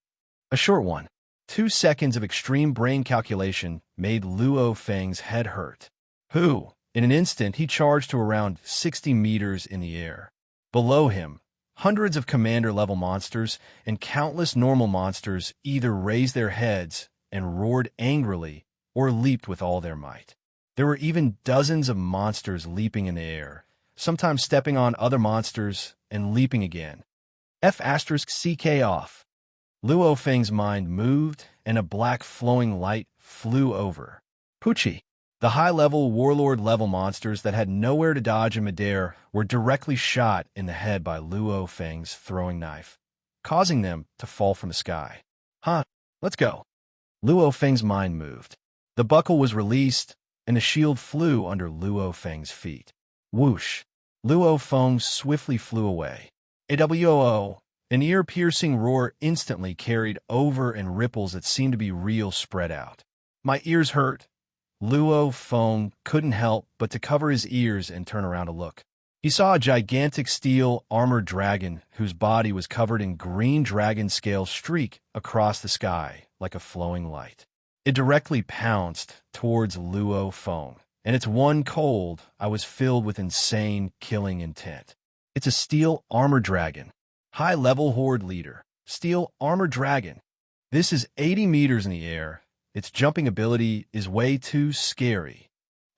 A short one. 2 seconds of extreme brain calculation made Luo Feng's head hurt. In an instant, he charged to around 60 meters in the air. Below him, hundreds of commander-level monsters and countless normal monsters either raised their heads and roared angrily or leaped with all their might. There were even dozens of monsters leaping in the air, sometimes stepping on other monsters and leaping again. F***CK off. Luo Feng's mind moved, and a black flowing light flew over. Pucci. The high-level warlord-level monsters that had nowhere to dodge in midair were directly shot in the head by Luo Feng's throwing knife, causing them to fall from the sky. Let's go. Luo Feng's mind moved. The buckle was released, and the shield flew under Luo Feng's feet. Whoosh! Luo Feng swiftly flew away. AWOO! An ear-piercing roar instantly carried over, and ripples that seemed to be real spread out. My ears hurt. Luo Feng couldn't help but to cover his ears and turn around to look. He saw a gigantic steel armored dragon whose body was covered in green dragon scales streak across the sky like a flowing light. It directly pounced towards Luo Feng, and its one cold I was filled with insane killing intent. It's a steel armored dragon. High-level horde leader. Steel armored dragon. This is 80 meters in the air. Its jumping ability is way too scary.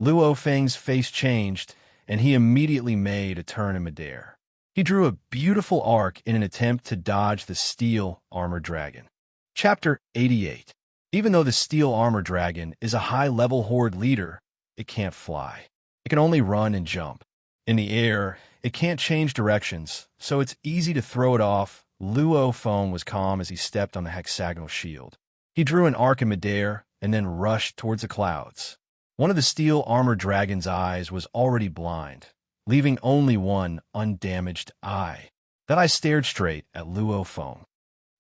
Luo Feng's face changed, and he immediately made a turn in midair. He drew a beautiful arc in an attempt to dodge the steel armored dragon. Chapter 88. Even though the steel armored dragon is a high-level horde leader, it can't fly. It can only run and jump. In the air, it can't change directions, so it's easy to throw it off. Luo Feng was calm as he stepped on the hexagonal shield. He drew an arc in midair and then rushed towards the clouds. One of the steel armored dragon's eyes was already blind, leaving only one undamaged eye. That eye stared straight at Luo Feng.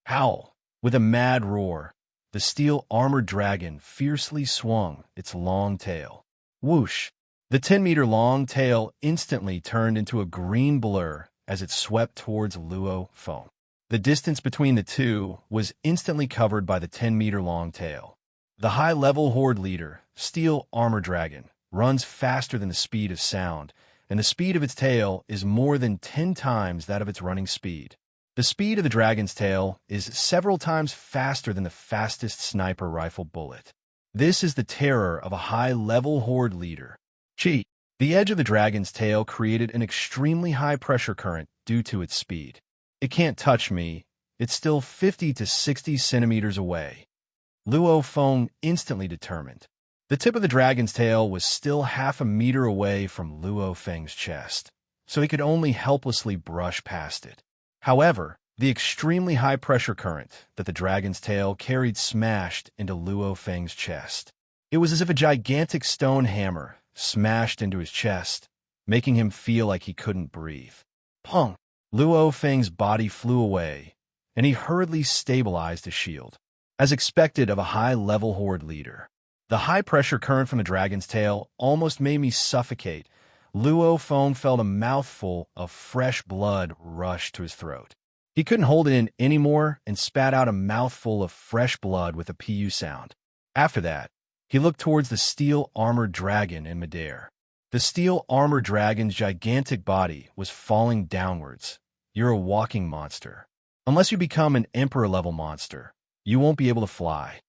Howl! With a mad roar, the steel armored dragon fiercely swung its long tail. Whoosh! The 10-meter-long tail instantly turned into a green blur as it swept towards Luo Feng. The distance between the two was instantly covered by the 10-meter-long tail. The high-level horde leader, Steel Armor Dragon, runs faster than the speed of sound, and the speed of its tail is more than 10 times that of its running speed. The speed of the dragon's tail is several times faster than the fastest sniper rifle bullet. This is the terror of a high-level horde leader. Cheat. The edge of the dragon's tail created an extremely high pressure current due to its speed. It can't touch me. It's still 50 to 60 centimeters away. Luo Feng instantly determined. The tip of the dragon's tail was still half a meter away from Luo Feng's chest, so he could only helplessly brush past it. However, the extremely high pressure current that the dragon's tail carried smashed into Luo Feng's chest. It was as if a gigantic stone hammer smashed into his chest, making him feel like he couldn't breathe. Pong! Luo Feng's body flew away, and he hurriedly stabilized his shield. As expected of a high-level horde leader, the high-pressure current from the dragon's tail almost made me suffocate. Luo Feng felt a mouthful of fresh blood rush to his throat. He couldn't hold it in anymore and spat out a mouthful of fresh blood with a pu sound. After that, he looked towards the steel-armored dragon in midair. The steel-armored dragon's gigantic body was falling downwards. You're a walking monster. Unless you become an emperor-level monster, you won't be able to fly.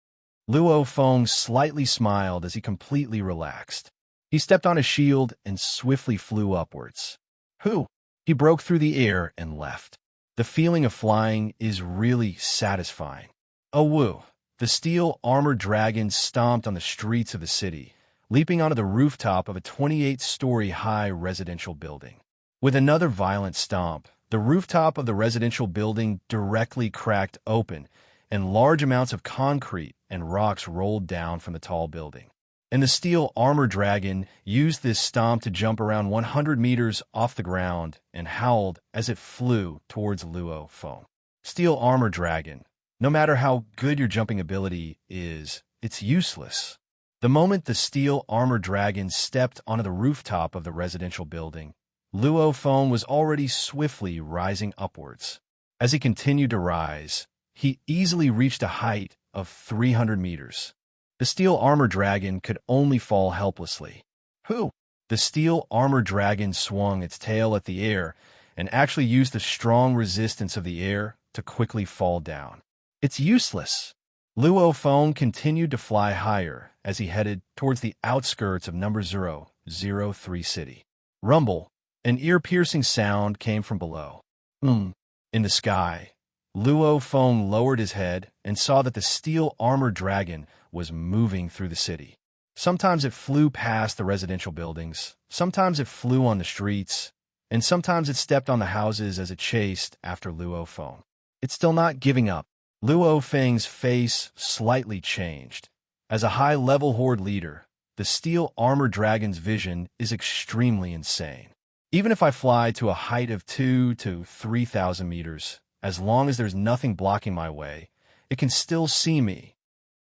Luo Feng slightly smiled as he completely relaxed. He stepped on his shield and swiftly flew upwards. Whew! He broke through the air and left. The feeling of flying is really satisfying. Oh woo! The steel-armored dragon stomped on the streets of the city, leaping onto the rooftop of a 28-story-high residential building. With another violent stomp, the rooftop of the residential building directly cracked open, and large amounts of concrete and rocks rolled down from the tall building. And the steel-armored dragon used this stomp to jump around 100 meters off the ground and howled as it flew towards Luo Feng. Steel-armored dragon, no matter how good your jumping ability is, it's useless. The moment the steel-armored dragon stepped onto the rooftop of the residential building, Luo Feng was already swiftly rising upwards. As he continued to rise, he easily reached a height of 300 meters. The steel-armored dragon could only fall helplessly. Whew! The steel-armored dragon swung its tail at the air and actually used the strong resistance of the air to quickly fall down. It's useless. Luo Feng continued to fly higher as he headed towards the outskirts of number 003 city. Rumble, an ear-piercing sound came from below. In the sky, Luo Feng lowered his head and saw that the steel-armored dragon was moving through the city. Sometimes it flew past the residential buildings, sometimes it flew on the streets, and sometimes it stepped on the houses as it chased after Luo Feng. It's still not giving up. Luo Feng's face slightly changed. As a high-level horde leader, the steel-armored dragon's vision is extremely insane. Even if I fly to a height of 2,000 to 3,000 meters, as long as there's nothing blocking my way, it can still see me.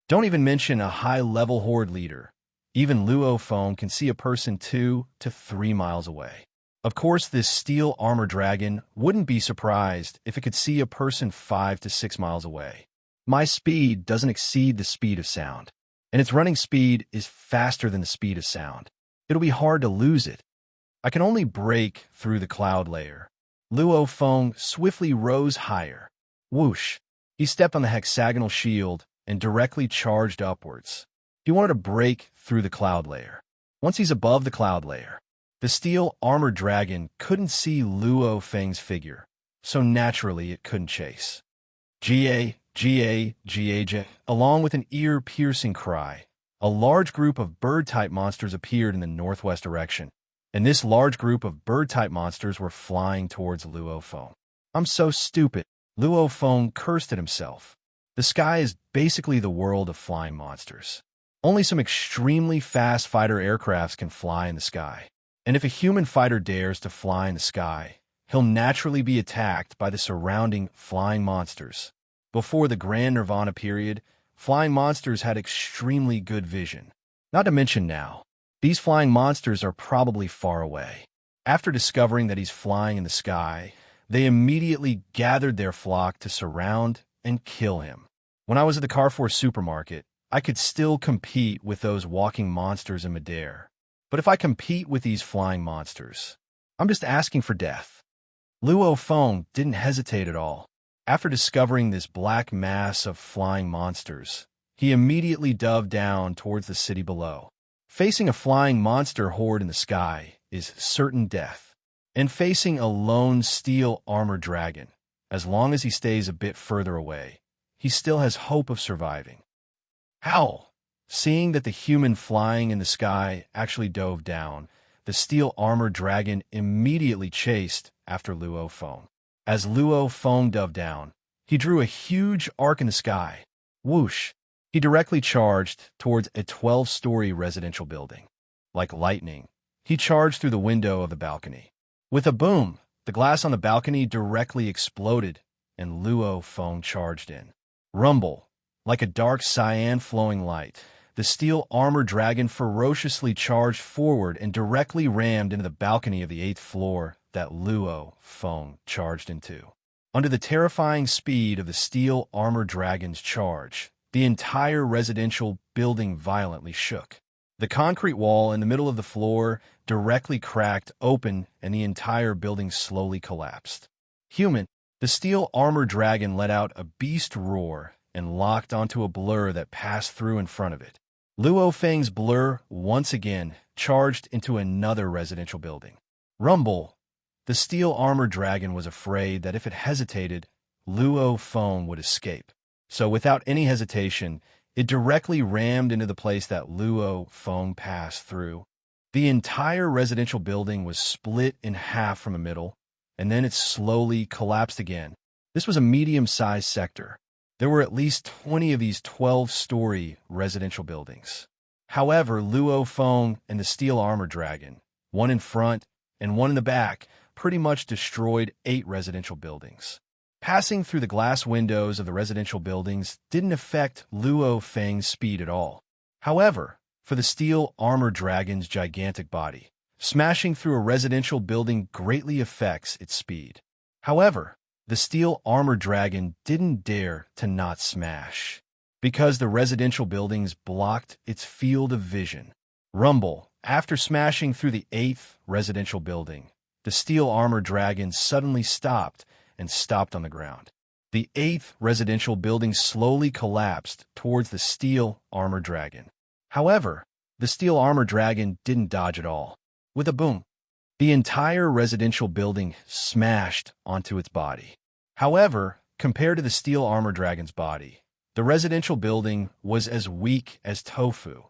Don't even mention a high-level horde leader. Even Luo Feng can see a person 2 to 3 miles away. Of course, this steel-armored dragon wouldn't be surprised if it could see a person 5 to 6 miles away. My speed doesn't exceed the speed of sound, and its running speed is faster than the speed of sound. It'll be hard to lose it. I can only break through the cloud layer. Luo Feng swiftly rose higher. Whoosh! He stepped on the hexagonal shield and directly charged upwards. He wanted to break through the cloud layer. Once he's above the cloud layer, the steel-armored dragon couldn't see Luo Feng's figure, so naturally it couldn't chase. Ga, along with an ear-piercing cry, a large group of bird-type monsters appeared in the northwest direction, and this large group of bird-type monsters were flying towards Luo Feng. I'm so stupid. Luo Feng cursed at himself. The sky is basically the world of flying monsters. Only some extremely fast fighter aircrafts can fly in the sky. And if a human fighter dares to fly in the sky, he'll naturally be attacked by the surrounding flying monsters. Before the Grand Nirvana period, flying monsters had extremely good vision. Not to mention now, these flying monsters are probably far away. After discovering that he's flying in the sky, they immediately gathered their flock to surround and kill him. When I was at the Carrefour supermarket, I could still compete with those walking monsters in midair. But if I compete with these flying monsters, I'm just asking for death. Luo Feng didn't hesitate at all. After discovering this black mass of flying monsters, he immediately dove down towards the city below. Facing a flying monster horde in the sky is certain death, and facing a lone steel armored dragon, as long as he stays a bit further away, he still has hope of surviving. Howl! Seeing that the human flying in the sky actually dove down, the steel armored dragon immediately chased after Luo Feng. As Luo Feng dove down, he drew a huge arc in the sky. Whoosh! He directly charged towards a 12-story residential building. Like lightning, he charged through the window of the balcony. With a boom, the glass on the balcony directly exploded, and Luo Feng charged in. Rumble! Like a dark cyan flowing light, the steel armored dragon ferociously charged forward and directly rammed into the balcony of the 8th floor that Luo Feng charged into. Under the terrifying speed of the steel armored dragon's charge, the entire residential building violently shook. The concrete wall in the middle of the floor directly cracked open and the entire building slowly collapsed. Human, the steel armored dragon let out a beast roar and locked onto a blur that passed through in front of it. Luo Feng's blur once again charged into another residential building. Rumble! The steel armored dragon was afraid that if it hesitated, Luo Feng would escape. So without any hesitation, it directly rammed into the place that Luo Feng passed through. The entire residential building was split in half from the middle, and then it slowly collapsed again. This was a medium-sized sector. There were at least 20 of these 12-story residential buildings. However, Luo Feng and the steel armored dragon, one in front and one in the back, pretty much destroyed 8 residential buildings. Passing through the glass windows of the residential buildings didn't affect Luo Feng's speed at all. However, for the steel armored dragon's gigantic body, smashing through a residential building greatly affects its speed. However, the steel armored dragon didn't dare to not smash, because the residential buildings blocked its field of vision. Rumble! After smashing through the 8th residential building, the steel armored dragon suddenly stopped on the ground. The 8th residential building slowly collapsed towards the steel armored dragon. However, the steel armored dragon didn't dodge at all. With a boom, the entire residential building smashed onto its body. However, compared to the steel armored dragon's body, the residential building was as weak as tofu.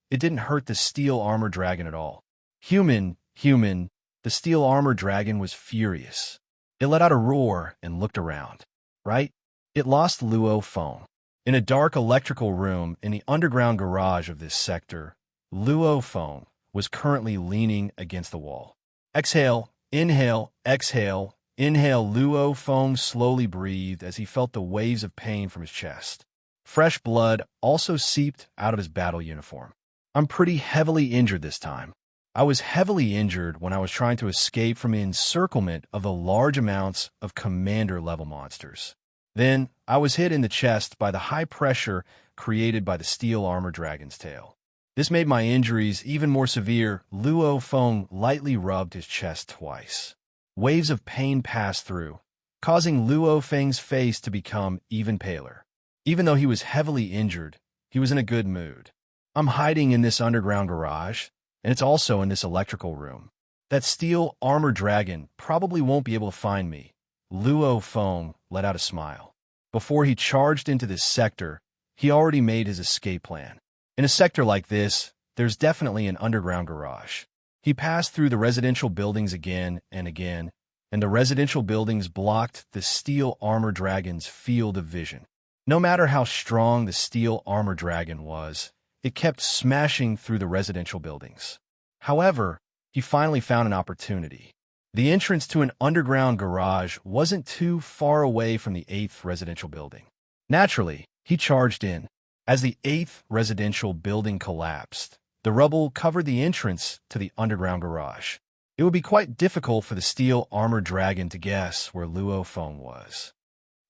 It didn't hurt the steel armored dragon at all. Human, the steel armored dragon was furious. It let out a roar and looked around. Right? It lost Luo Feng. In a dark electrical room in the underground garage of this sector, Luo Feng was currently leaning against the wall. Exhale, inhale, exhale, inhale. Luo Feng slowly breathed as he felt the waves of pain from his chest. Fresh blood also seeped out of his battle uniform. I'm pretty heavily injured this time. I was heavily injured when I was trying to escape from the encirclement of the large amounts of commander-level monsters. Then, I was hit in the chest by the high pressure created by the steel armored dragon's tail. This made my injuries even more severe. Luo Feng lightly rubbed his chest twice. Waves of pain passed through, causing Luo Feng's face to become even paler. Even though he was heavily injured, he was in a good mood. I'm hiding in this underground garage, and it's also in this electrical room. That steel armored dragon probably won't be able to find me. Luo Feng let out a smile. Before he charged into this sector, he already made his escape plan. In a sector like this, there's definitely an underground garage. He passed through the residential buildings again and again, and the residential buildings blocked the steel armored dragon's field of vision. No matter how strong the steel armored dragon was, it kept smashing through the residential buildings. However, he finally found an opportunity. The entrance to an underground garage wasn't too far away from the 8th residential building. Naturally, he charged in. As the 8th residential building collapsed, the rubble covered the entrance to the underground garage. It would be quite difficult for the steel armored dragon to guess where Luo Feng was.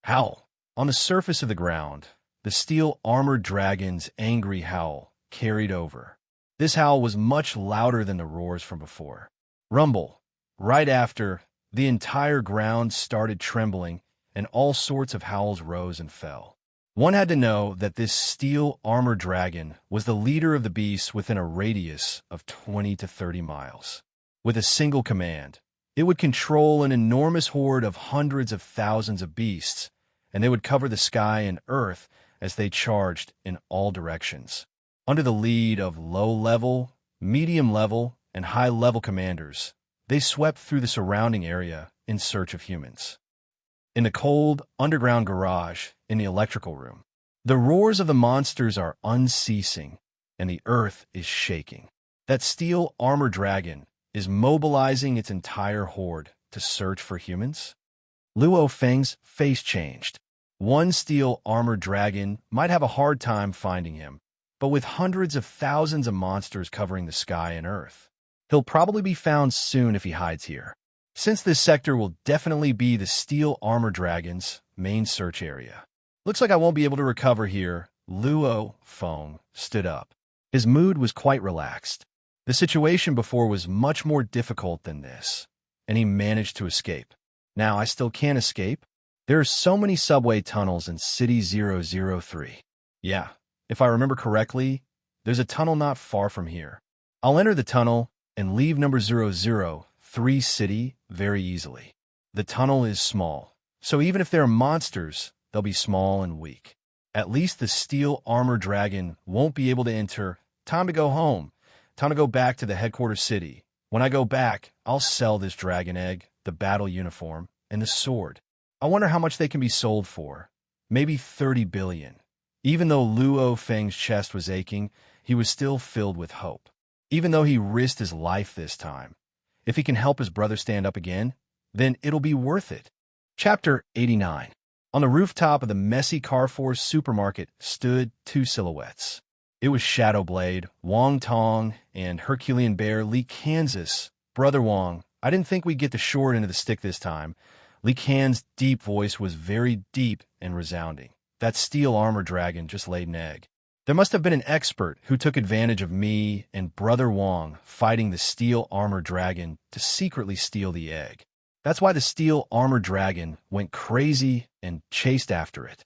Howl! On the surface of the ground, the steel armored dragon's angry howl carried over. This howl was much louder than the roars from before. Rumble! Right after, the entire ground started trembling, and all sorts of howls rose and fell. One had to know that this steel armored dragon was the leader of the beasts within a radius of 20 to 30 miles. With a single command, it would control an enormous horde of hundreds of thousands of beasts, and they would cover the sky and earth as they charged in all directions. Under the lead of low-level, medium-level, and high-level commanders, they swept through the surrounding area in search of humans. In the cold, underground garage, in the electrical room, the roars of the monsters are unceasing, and the earth is shaking. That steel armor dragon is mobilizing its entire horde to search for humans. Luo Feng's face changed. One steel armored dragon might have a hard time finding him, but with hundreds of thousands of monsters covering the sky and earth, he'll probably be found soon if he hides here, since this sector will definitely be the steel armor dragon's main search area. Looks like I won't be able to recover here. Luo Feng stood up. His mood was quite relaxed. The situation before was much more difficult than this, and he managed to escape. Now I still can't escape. There are so many subway tunnels in City 003. Yeah, if I remember correctly, there's a tunnel not far from here. I'll enter the tunnel and leave number 003 City very easily. The tunnel is small, so even if there are monsters, they'll be small and weak. At least the steel armor dragon won't be able to enter. Time to go home. Time to go back to the headquarters city. When I go back, I'll sell this dragon egg, the battle uniform, and the sword. I wonder how much they can be sold for. Maybe 30 billion. Even though Luo Feng's chest was aching, he was still filled with hope. Even though he risked his life this time, if he can help his brother stand up again, then it'll be worth it. Chapter 89. On the rooftop of the messy Carrefour supermarket stood two silhouettes. It was Shadowblade, Wong Tong, and Herculean Bear Lee Kansas. Brother Wong, I didn't think we'd get the short end of the stick this time. Lee Kan's deep voice was very deep and resounding. That steel armor dragon just laid an egg. There must have been an expert who took advantage of me and Brother Wong fighting the steel armor dragon to secretly steal the egg. That's why the steel armor dragon went crazy and chased after it.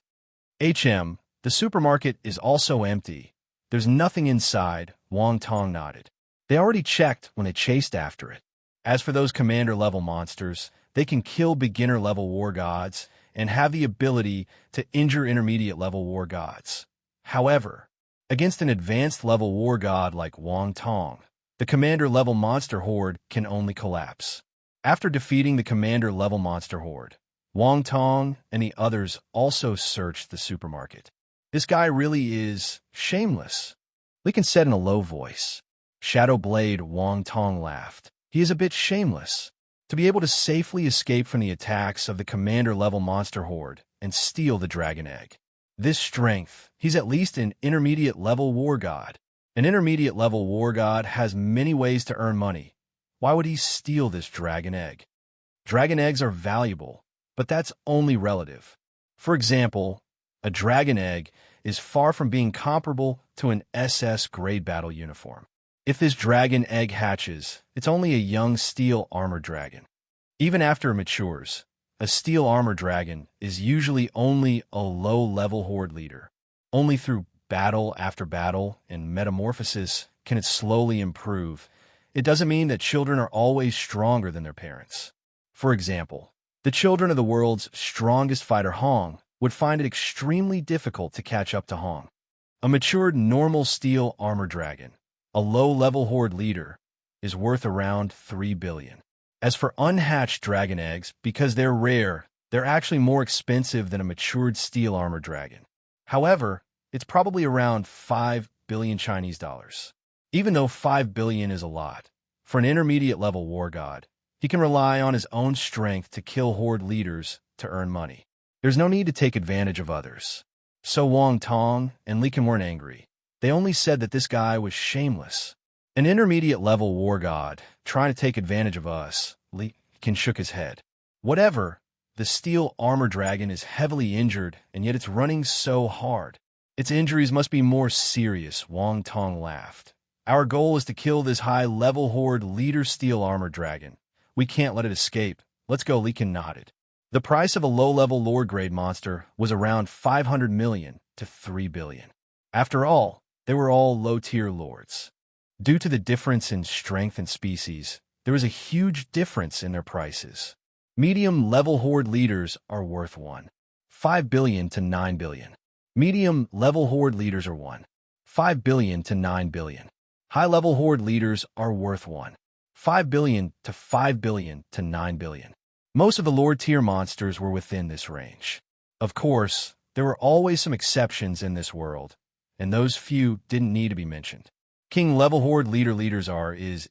The supermarket is also empty. There's nothing inside, Wong Tong nodded. They already checked when they chased after it. As for those commander-level monsters, they can kill beginner-level war gods and have the ability to injure intermediate-level war gods. However, against an advanced-level war god like Wong Tong, the commander-level monster horde can only collapse. After defeating the commander-level monster horde, Wong Tong and the others also searched the supermarket. This guy really is shameless, Lincoln said in a low voice. Shadowblade Wong Tong laughed. He is a bit shameless. To be able to safely escape from the attacks of the commander-level monster horde and steal the dragon egg. This strength, he's at least an intermediate-level war god. An intermediate-level war god has many ways to earn money. Why would he steal this dragon egg? Dragon eggs are valuable, but that's only relative. For example, a dragon egg is far from being comparable to an SS-grade battle uniform. If this dragon egg hatches, it's only a young steel armor dragon. Even after it matures, a steel armor dragon is usually only a low-level horde leader. Only through battle after battle and metamorphosis can it slowly improve. It doesn't mean that children are always stronger than their parents. For example, the children of the world's strongest fighter Hong would find it extremely difficult to catch up to Hong. A matured normal steel armor dragon, a low-level horde leader, is worth around 3 billion. As for unhatched dragon eggs, because they're rare, they're actually more expensive than a matured steel armor dragon. However, it's probably around 5 billion Chinese dollars. Even though 5 billion is a lot, for an intermediate-level war god, he can rely on his own strength to kill horde leaders to earn money. There's no need to take advantage of others. So Wong Tong and Li Kan weren't angry. They only said that this guy was shameless. An intermediate-level war god trying to take advantage of us. Li Kan shook his head. Whatever, the steel armor dragon is heavily injured, and yet it's running so hard. Its injuries must be more serious, Wong Tong laughed. Our goal is to kill this high-level horde leader steel armor dragon. We can't let it escape. Let's go, Li Kan nodded. The price of a low-level lord-grade monster was around 500 million to 3 billion. After all, they were all low-tier lords. Due to the difference in strength and species, there is a huge difference in their prices. Medium-level horde leaders are worth 1.5 billion to 9 billion. Medium-level horde leaders are 1.5 billion to 9 billion. High-level horde leaders are worth 1.5 billion to 5 billion to 9 billion. Most of the lord-tier monsters were within this range. Of course, there were always some exceptions in this world, and those few didn't need to be mentioned. King-level horde leaders are is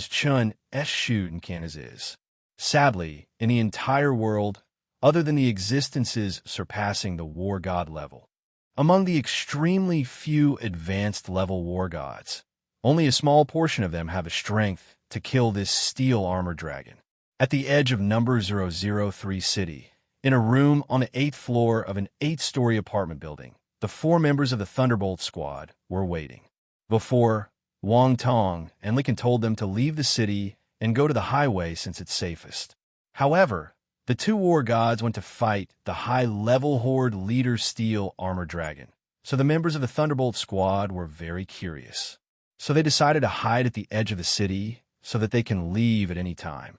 chun, shoot, and can is. Sadly, in the entire world, other than the existences surpassing the war god level, among the extremely few advanced level war gods, only a small portion of them have the strength to kill this steel armor dragon. At the edge of number 003 city, in a room on the 8th floor of an 8-story apartment building, the 4 members of the Thunderbolt squad were waiting. Before, Wang Tong and Lincoln told them to leave the city and go to the highway since it's safest. However, the 2 war gods went to fight the high-level horde leader steel armor dragon, so the members of the Thunderbolt squad were very curious. So they decided to hide at the edge of the city so that they can leave at any time.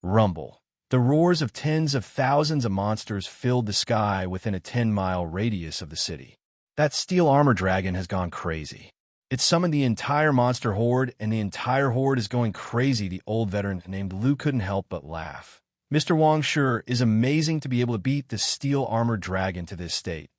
Rumble. The roars of tens of thousands of monsters filled the sky within a 10-mile radius of the city. That steel armor dragon has gone crazy. It summoned the entire monster horde, and the entire horde is going crazy. The old veteran named Lu couldn't help but laugh. Mr. Wang sure is amazing to be able to beat the steel armor dragon to this state.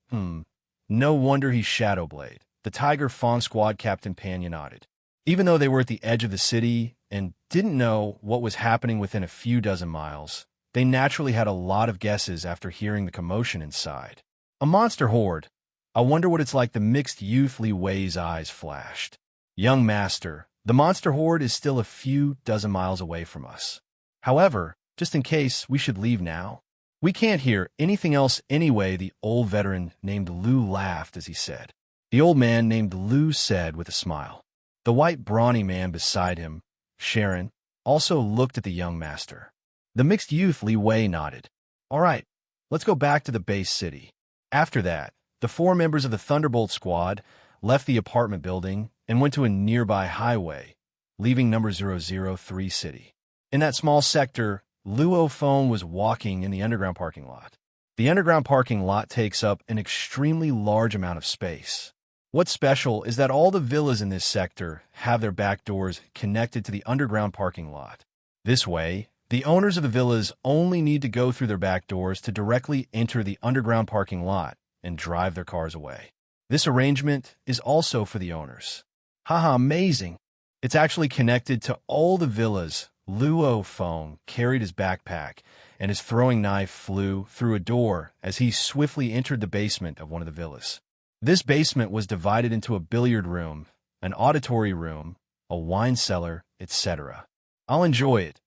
No wonder he's Shadowblade. The Tiger Fawn squad captain Panya nodded. Even though they were at the edge of the city and didn't know what was happening within a few dozen miles, they naturally had a lot of guesses after hearing the commotion inside. A monster horde. I wonder what it's like. The mixed youth Li Wei's eyes flashed. Young master, the monster horde is still a few dozen miles away from us. However, just in case, we should leave now. We can't hear anything else anyway, the old veteran named Lu laughed as he said. The old man named Lu said with a smile. The white brawny man beside him, Sharon, also looked at the young master. The mixed youth Li Wei nodded. All right, let's go back to the base city. After that, the 4 members of the Thunderbolt squad left the apartment building and went to a nearby highway, leaving number 003 city. In that small sector, Luo Feng was walking in the underground parking lot. The underground parking lot takes up an extremely large amount of space. What's special is that all the villas in this sector have their back doors connected to the underground parking lot. This way, the owners of the villas only need to go through their back doors to directly enter the underground parking lot and drive their cars away. This arrangement is also for the owners. Haha, amazing! It's actually connected to all the villas. Luo Feng carried his backpack, and his throwing knife flew through a door as he swiftly entered the basement of one of the villas. This basement was divided into a billiard room, an auditory room, a wine cellar, etc. I'll enjoy it.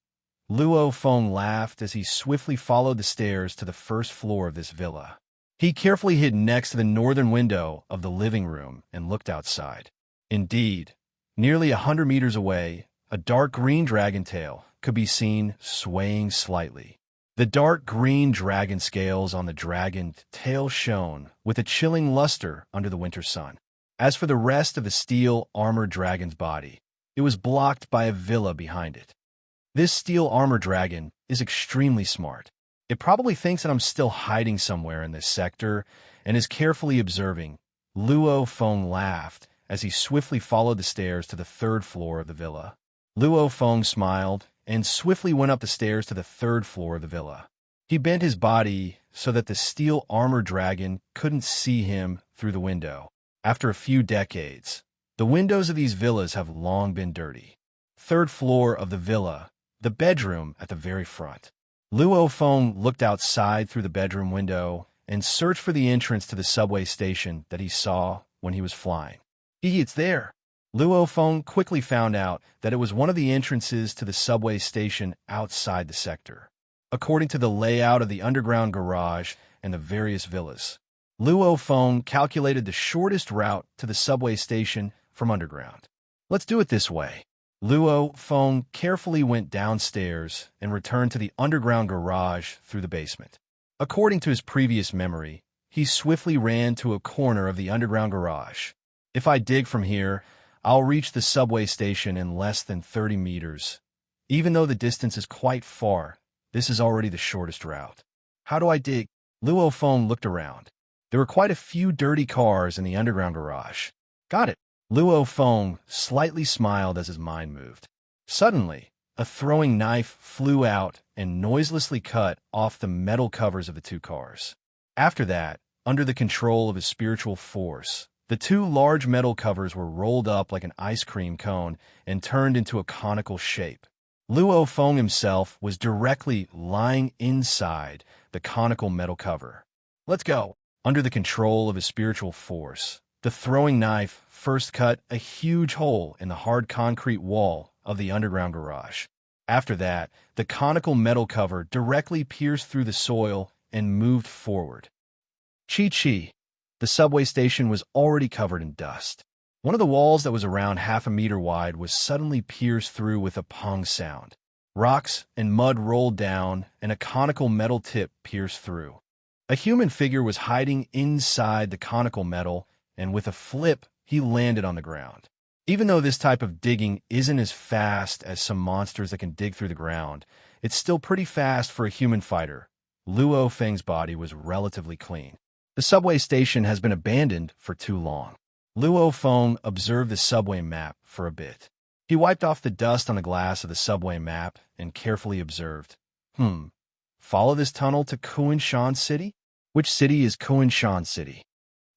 Luo Feng laughed as he swiftly followed the stairs to the first floor of this villa. He carefully hid next to the northern window of the living room and looked outside. Indeed, nearly 100 meters away, a dark green dragon tail could be seen swaying slightly. The dark green dragon scales on the dragon tail shone with a chilling luster under the winter sun. As for the rest of the steel armored dragon's body, it was blocked by a villa behind it. This steel armored dragon is extremely smart. It probably thinks that I'm still hiding somewhere in this sector and is carefully observing. Luo Feng laughed as he swiftly followed the stairs to the 3rd floor of the villa. Luo Feng smiled and swiftly went up the stairs to the 3rd floor of the villa. He bent his body so that the steel armored dragon couldn't see him through the window. After a few decades, the windows of these villas have long been dirty. 3rd floor of the villa, the bedroom at the very front. Luo Feng looked outside through the bedroom window and searched for the entrance to the subway station that he saw when he was flying. It's there. Luo Feng quickly found out that it was one of the entrances to the subway station outside the sector. According to the layout of the underground garage and the various villas, Luo Feng calculated the shortest route to the subway station from underground. Let's do it this way. Luo Feng carefully went downstairs and returned to the underground garage through the basement. According to his previous memory, he swiftly ran to a corner of the underground garage. If I dig from here, I'll reach the subway station in less than 30 meters. Even though the distance is quite far, this is already the shortest route. How do I dig? Luo Feng looked around. There were quite a few dirty cars in the underground garage. Got it. Luo Feng slightly smiled as his mind moved. Suddenly, a throwing knife flew out and noiselessly cut off the metal covers of the two cars. After that, under the control of his spiritual force, the two large metal covers were rolled up like an ice cream cone and turned into a conical shape. Luo Feng himself was directly lying inside the conical metal cover. Let's go. Under the control of his spiritual force, the throwing knife first cut a huge hole in the hard concrete wall of the underground garage. After that, the conical metal cover directly pierced through the soil and moved forward. Chi-chi. The subway station was already covered in dust. One of the walls that was around half a meter wide was suddenly pierced through with a pong sound. Rocks and mud rolled down, and a conical metal tip pierced through. A human figure was hiding inside the conical metal, and with a flip, he landed on the ground. Even though this type of digging isn't as fast as some monsters that can dig through the ground, it's still pretty fast for a human fighter. Luo Feng's body was relatively clean. The subway station has been abandoned for too long. Luo Feng observed the subway map for a bit. He wiped off the dust on the glass of the subway map and carefully observed. Follow this tunnel to Kunshan City? Which city is Kunshan City?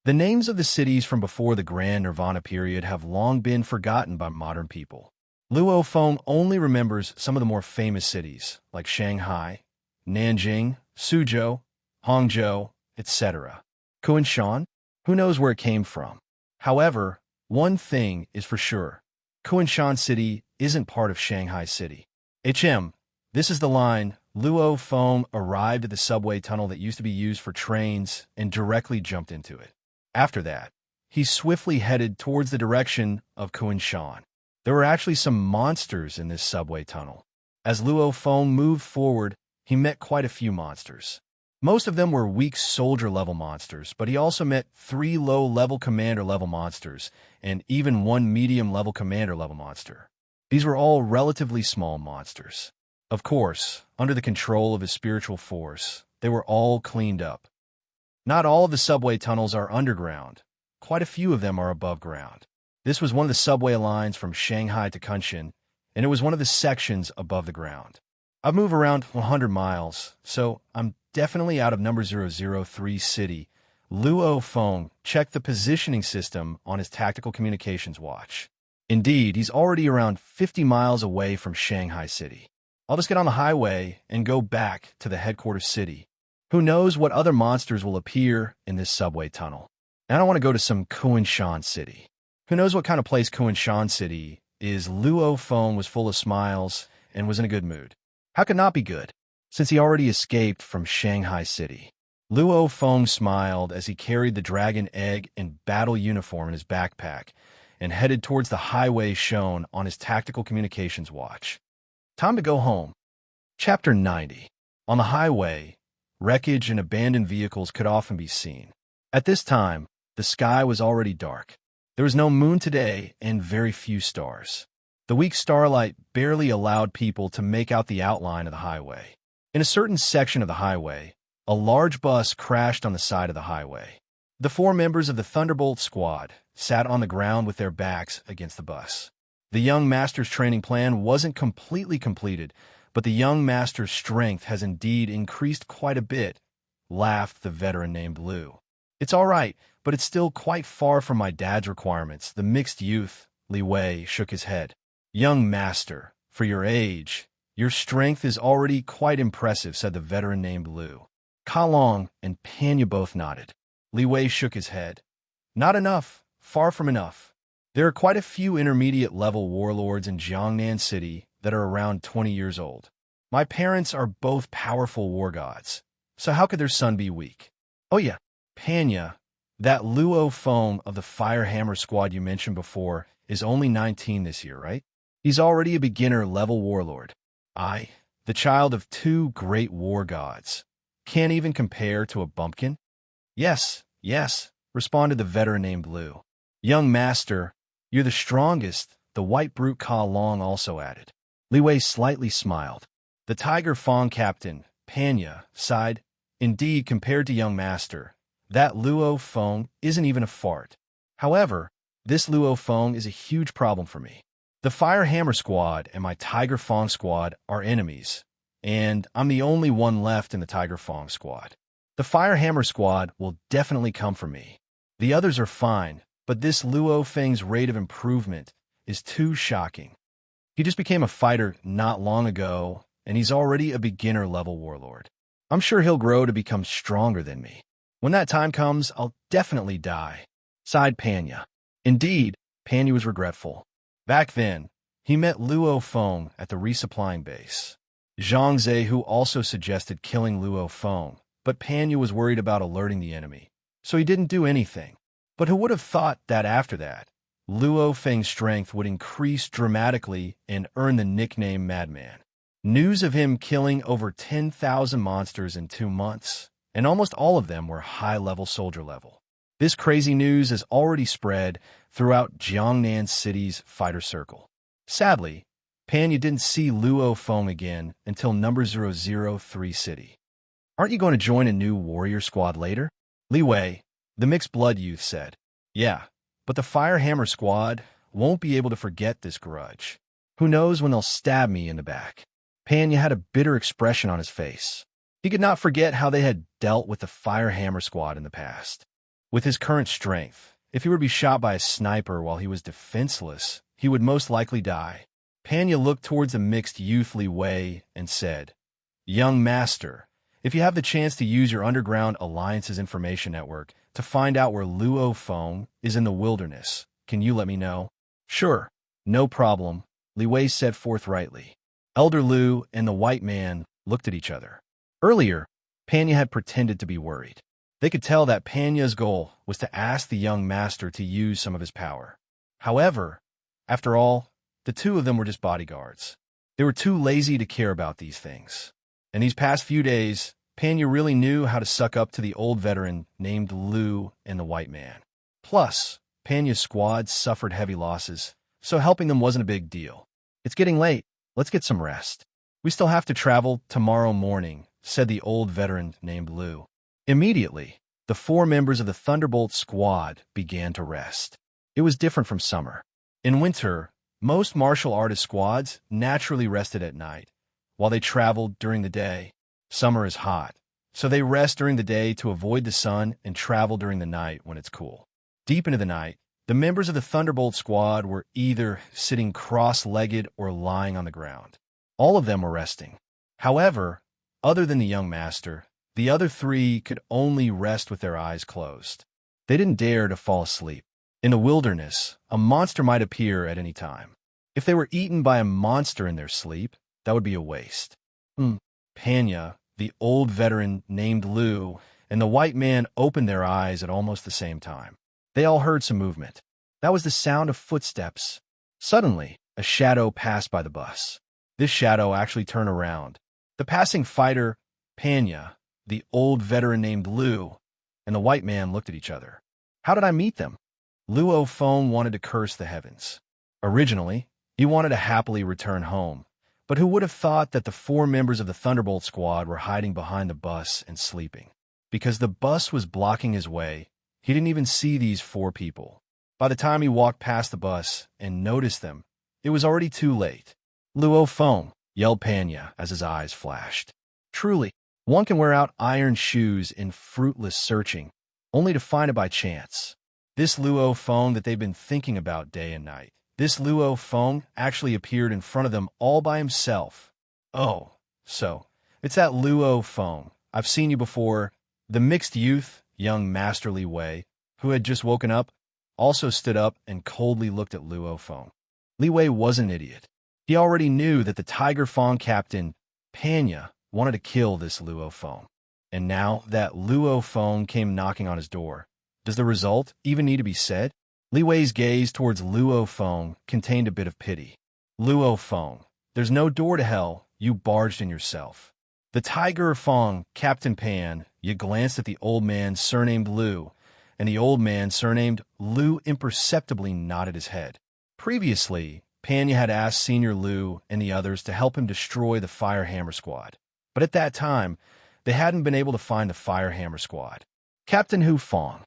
The names of the cities from before the Grand Nirvana period have long been forgotten by modern people. Luo Feng only remembers some of the more famous cities, like Shanghai, Nanjing, Suzhou, Hangzhou, etc. Kunshan? Who knows where it came from? However, one thing is for sure. Kunshan City isn't part of Shanghai City. This is the line. Luo Feng arrived at the subway tunnel that used to be used for trains and directly jumped into it. After that, he swiftly headed towards the direction of Kunshan. There were actually some monsters in this subway tunnel. As Luo Feng moved forward, he met quite a few monsters. Most of them were weak soldier-level monsters, but he also met 3 low-level commander-level monsters and even 1 medium-level commander-level monster. These were all relatively small monsters. Of course, under the control of his spiritual force, they were all cleaned up. Not all of the subway tunnels are underground. Quite a few of them are above ground. This was one of the subway lines from Shanghai to Kunshan, and it was one of the sections above the ground. I've moved around 100 miles, so I'm definitely out of number 003 city. Luo Feng checked the positioning system on his tactical communications watch. Indeed, he's already around 50 miles away from Shanghai City. I'll just get on the highway and go back to the headquarters city. Who knows what other monsters will appear in this subway tunnel? And I don't want to go to some Kunshan City. Who knows what kind of place Kunshan City is? Luo Feng was full of smiles and was in a good mood. How could not be good, since he already escaped from Shanghai City? Luo Feng smiled as he carried the dragon egg and battle uniform in his backpack and headed towards the highway shown on his tactical communications watch. Time to go home. Chapter 90. On the highway, wreckage and abandoned vehicles could often be seen. At this time, the sky was already dark. There was no moon today and very few stars. The weak starlight barely allowed people to make out the outline of the highway. In a certain section of the highway, a large bus crashed on the side of the highway. The 4 members of the Thunderbolt squad sat on the ground with their backs against the bus. The young master's training plan wasn't completely completed, but the young master's strength has indeed increased quite a bit, laughed the veteran named Lu. It's all right, but it's still quite far from my dad's requirements. The mixed youth, Li Wei, shook his head. Young master, for your age, your strength is already quite impressive, said the veteran named Lu. Ka Long and Panya both nodded. Li Wei shook his head. Not enough, far from enough. There are quite a few intermediate-level warlords in Jiangnan City that are around 20 years old. My parents are both powerful war gods, so how could their son be weak? Oh yeah, Panya, that Luo Feng of the Firehammer squad you mentioned before, is only 19 this year, right? He's already a beginner-level warlord. I, the child of two great war gods, can't even compare to a bumpkin? Yes, yes, responded the veteran named Blue. Young master, you're the strongest, the white brute Ka Long also added. Li Wei slightly smiled. The tiger fawn captain, Panya, sighed. Indeed, compared to young master, that Luo Feng isn't even a fart. However, this Luo Feng is a huge problem for me. The Fire Hammer Squad and my Tiger Fong Squad are enemies, and I'm the only one left in the Tiger Fong Squad. The Fire Hammer Squad will definitely come for me. The others are fine, but this Luo Feng's rate of improvement is too shocking. He just became a fighter not long ago, and he's already a beginner-level warlord. I'm sure he'll grow to become stronger than me. When that time comes, I'll definitely die, sighed Panya. Indeed, Panya was regretful. Back then, he met Luo Feng at the resupplying base. Zhang Zehu also suggested killing Luo Feng, but Panya was worried about alerting the enemy, so he didn't do anything. But who would have thought that after that, Luo Feng's strength would increase dramatically and earn the nickname Madman. News of him killing over 10,000 monsters in 2 months, and almost all of them were high-level soldier level. This crazy news has already spread throughout Jiangnan City's fighter circle. Sadly, Panya didn't see Luo Feng again until number 003 city. Aren't you going to join a new warrior squad later? Li Wei, the mixed blood youth, said. Yeah, but the Fire Hammer Squad won't be able to forget this grudge. Who knows when they'll stab me in the back? Panya had a bitter expression on his face. He could not forget how they had dealt with the Fire Hammer Squad in the past. With his current strength, if he were to be shot by a sniper while he was defenseless, he would most likely die. Panya looked towards the mixed youth Li Wei and said, Young master, if you have the chance to use your Underground Alliance's information network to find out where Luo Feng is in the wilderness, can you let me know? Sure, no problem, Li Wei said forthrightly. Elder Lu and the white man looked at each other. Earlier, Panya had pretended to be worried. They could tell that Panya's goal was to ask the young master to use some of his power. However, after all, the two of them were just bodyguards. They were too lazy to care about these things. In these past few days, Panya really knew how to suck up to the old veteran named Lu and the white man. Plus, Panya's squad suffered heavy losses, so helping them wasn't a big deal. It's getting late. Let's get some rest. We still have to travel tomorrow morning, said the old veteran named Lu. Immediately, the 4 members of the Thunderbolt squad began to rest. It was different from summer. In winter, most martial artist squads naturally rested at night, while they traveled during the day. Summer is hot, so they rest during the day to avoid the sun and travel during the night when it's cool. Deep into the night, the members of the Thunderbolt squad were either sitting cross-legged or lying on the ground. All of them were resting. However, other than the young master, the other 3 could only rest with their eyes closed. They didn't dare to fall asleep. In the wilderness, a monster might appear at any time. If they were eaten by a monster in their sleep, that would be a waste. Panya, the old veteran named Lu, and the white man opened their eyes at almost the same time. They all heard some movement. That was the sound of footsteps. Suddenly, a shadow passed by the bus. This shadow actually turned around. The passing fighter, Panya, the old veteran named Lu, and the white man looked at each other. How did I meet them? Luo Feng wanted to curse the heavens. Originally, he wanted to happily return home, but who would have thought that the 4 members of the Thunderbolt squad were hiding behind the bus and sleeping? Because the bus was blocking his way, he didn't even see these 4 people. By the time he walked past the bus and noticed them, it was already too late. Luo Feng, yelled Panya as his eyes flashed. Truly, one can wear out iron shoes in fruitless searching, only to find it by chance. This Luo Feng that they've been thinking about day and night. This Luo Feng actually appeared in front of them all by himself. Oh, so, it's that Luo Feng. I've seen you before. The mixed youth, young Master Li Wei, who had just woken up, also stood up and coldly looked at Luo Feng. Li Wei was an idiot. He already knew that the Tiger Fong captain, Panya, wanted to kill this Luo Feng. And now that Luo Feng came knocking on his door, does the result even need to be said? Li Wei's gaze towards Luo Feng contained a bit of pity. Luo Feng, there's no door to hell, you barged in yourself. The tiger Feng, Captain Pan, you glanced at the old man surnamed Lu, and the old man surnamed Lu imperceptibly nodded his head. Previously, Panya had asked Senior Lu and the others to help him destroy the Firehammer Squad, but at that time, they hadn't been able to find the Firehammer Squad. Captain Hu Feng.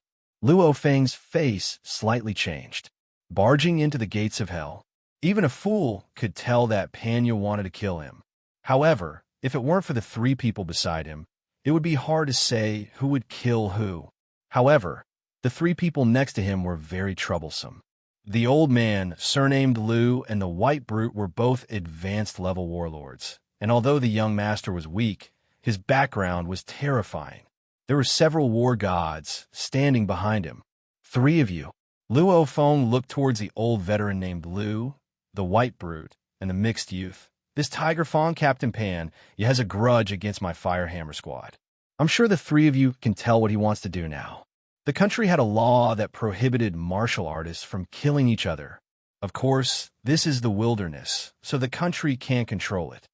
Luo Feng's face slightly changed. Barging into the gates of hell. Even a fool could tell that Panya wanted to kill him. However, if it weren't for the three people beside him, it would be hard to say who would kill who. However, the three people next to him were very troublesome. The old man, surnamed Lu, and the white brute were both advanced-level warlords, and although the young master was weak, his background was terrifying. There were several war gods standing behind him. Three of you. Luo Feng looked towards the old veteran named Lu, the white brute, and the mixed youth. This Tiger Feng, Captain Pan, he has a grudge against my Firehammer Squad. I'm sure the three of you can tell what he wants to do now. The country had a law that prohibited martial artists from killing each other. Of course, this is the wilderness, so the country can't control it.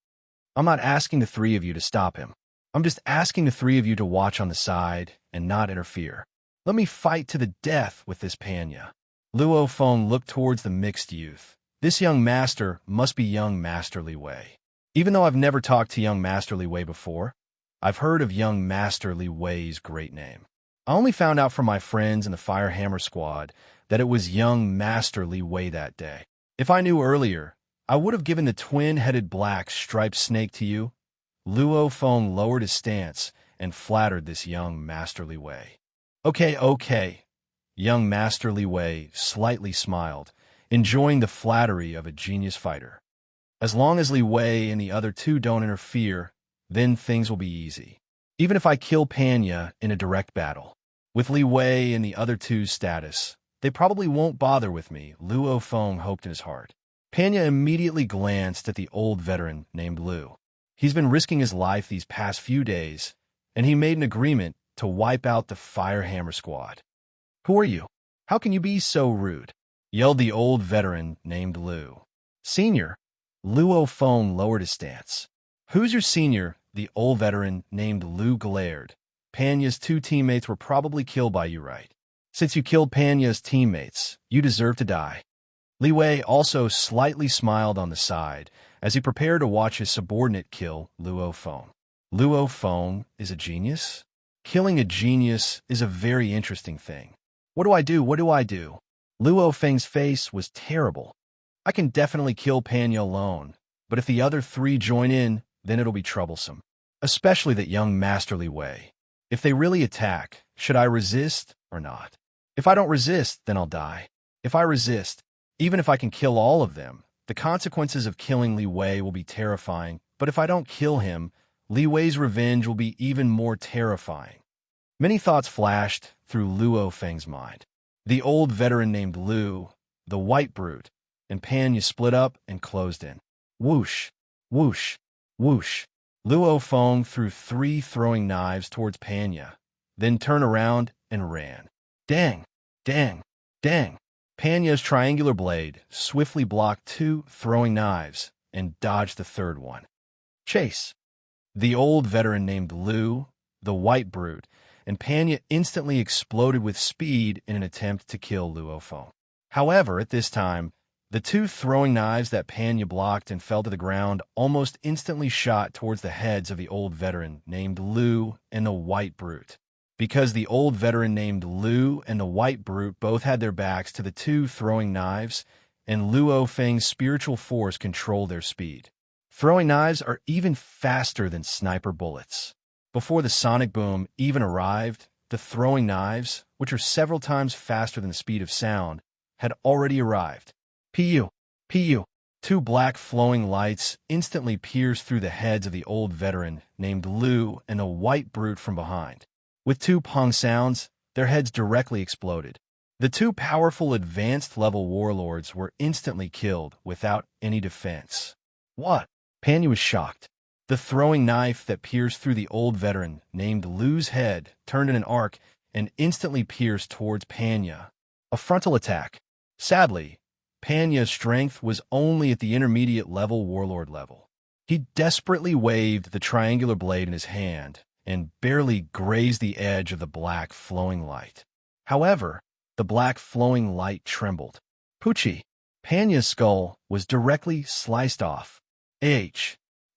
I'm not asking the three of you to stop him. I'm just asking the three of you to watch on the side and not interfere. Let me fight to the death with this Panya. Luo Feng looked towards the mixed youth. This young master must be young Master Li Wei. Even though I've never talked to young Master Li Wei before, I've heard of young Master Li Wei's great name. I only found out from my friends in the Firehammer Squad that it was young Master Li Wei that day. If I knew earlier, I would have given the twin-headed black striped snake to you. Luo Feng lowered his stance and flattered this young Master Li Wei. Okay. Young Master Li Wei slightly smiled, enjoying the flattery of a genius fighter. As long as Li Wei and the other two don't interfere, then things will be easy. Even if I kill Panya in a direct battle. With Li Wei and the other two's status, they probably won't bother with me, Luo Feng hoped in his heart. Panya immediately glanced at the old veteran named Lu. He's been risking his life these past few days, and he made an agreement to wipe out the Firehammer Squad. Who are you? How can you be so rude? Yelled the old veteran named Lu. Senior. Luo Feng lowered his stance. Who's your senior? The old veteran named Lu glared. Panya's two teammates were probably killed by you, right? Since you killed Panya's teammates, you deserve to die. Li Wei also slightly smiled on the side as he prepared to watch his subordinate kill Luo Feng. Luo Feng is a genius? Killing a genius is a very interesting thing. What do I do? Luo Feng's face was terrible. I can definitely kill Panya alone, but if the other three join in, then it'll be troublesome. Especially that young Master Li Wei. If they really attack, should I resist or not? If I don't resist, then I'll die. If I resist, even if I can kill all of them, the consequences of killing Li Wei will be terrifying, but if I don't kill him, Li Wei's revenge will be even more terrifying. Many thoughts flashed through Luo Feng's mind. The old veteran named Lu, the white brute, and Panya split up and closed in. Whoosh, whoosh, whoosh. Luo Feng threw 3 throwing knives towards Panya, then turned around and ran. Dang, dang, dang. Panya's triangular blade swiftly blocked 2 throwing knives and dodged the third one. Chase. The old veteran named Lu, the white brute, and Panya instantly exploded with speed in an attempt to kill Luo Feng. However, at this time, the 2 throwing knives that Panya blocked and fell to the ground almost instantly shot towards the heads of the old veteran named Lu and the white brute. Because the old veteran named Lu and the white brute both had their backs to the 2 throwing knives, and Luo Feng's spiritual force controlled their speed. Throwing knives are even faster than sniper bullets. Before the sonic boom even arrived, the throwing knives, which are several times faster than the speed of sound, had already arrived. Pu! 2 black flowing lights instantly pierced through the heads of the old veteran named Lu and the white brute from behind. With 2 pong sounds, their heads directly exploded. The 2 powerful advanced-level warlords were instantly killed without any defense. What? Panya was shocked. The throwing knife that pierced through the old veteran named Lu's head turned in an arc and instantly pierced towards Panya. A frontal attack. Sadly, Panya's strength was only at the intermediate level warlord level. He desperately waved the triangular blade in his hand and barely grazed the edge of the black flowing light. However, the black flowing light trembled. Pucci, Panya's skull was directly sliced off.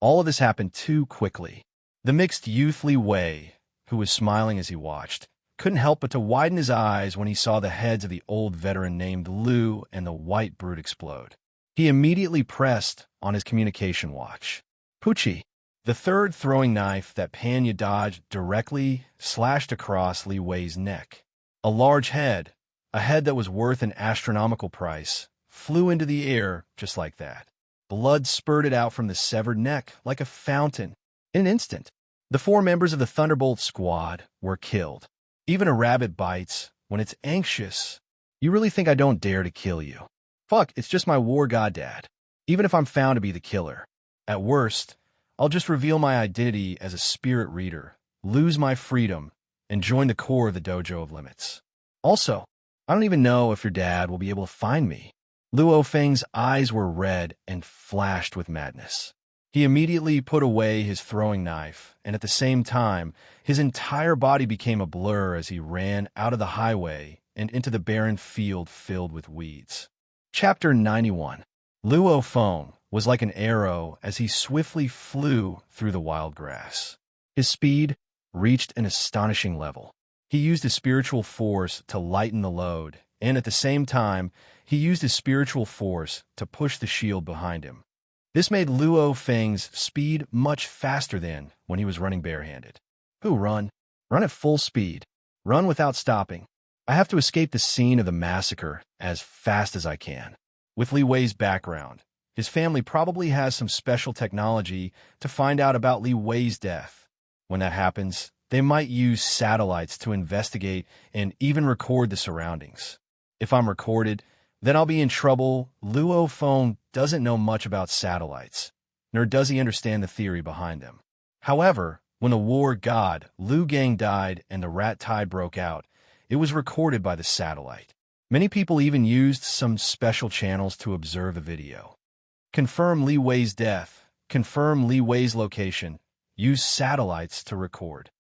All of this happened too quickly. The mixed youth Li Wei, who was smiling as he watched, couldn't help but to widen his eyes when he saw the heads of the old veteran named Lu and the white brute explode. He immediately pressed on his communication watch. Pucci, the third throwing knife that Panya dodged directly slashed across Li Wei's neck. A large head, a head that was worth an astronomical price, flew into the air just like that. Blood spurted out from the severed neck like a fountain. In an instant, the 4 members of the Thunderbolt squad were killed. Even a rabbit bites when it's anxious. You really think I don't dare to kill you? Fuck, it's just my war god dad. Even if I'm found to be the killer. At worst, I'll just reveal my identity as a spirit reader, lose my freedom, and join the core of the Dojo of Limits. Also, I don't even know if your dad will be able to find me. Luo Feng's eyes were red and flashed with madness. He immediately put away his throwing knife, and at the same time, his entire body became a blur as he ran out of the highway and into the barren field filled with weeds. Chapter 91. Luo Feng was like an arrow as he swiftly flew through the wild grass. His speed reached an astonishing level. He used his spiritual force to lighten the load, and at the same time, he used his spiritual force to push the shield behind him. This made Luo Feng's speed much faster than when he was running barehanded. Run. Run at full speed. Run without stopping. I have to escape the scene of the massacre as fast as I can. With Li Wei's background, his family probably has some special technology to find out about Li Wei's death. When that happens, they might use satellites to investigate and even record the surroundings. If I'm recorded, then I'll be in trouble. Luo Feng doesn't know much about satellites, nor does he understand the theory behind them. However, when the war god Lu Gang died and the rat tide broke out, it was recorded by the satellite. Many people even used some special channels to observe the video. Confirm Li Wei's death, confirm Li Wei's location, use satellites to record.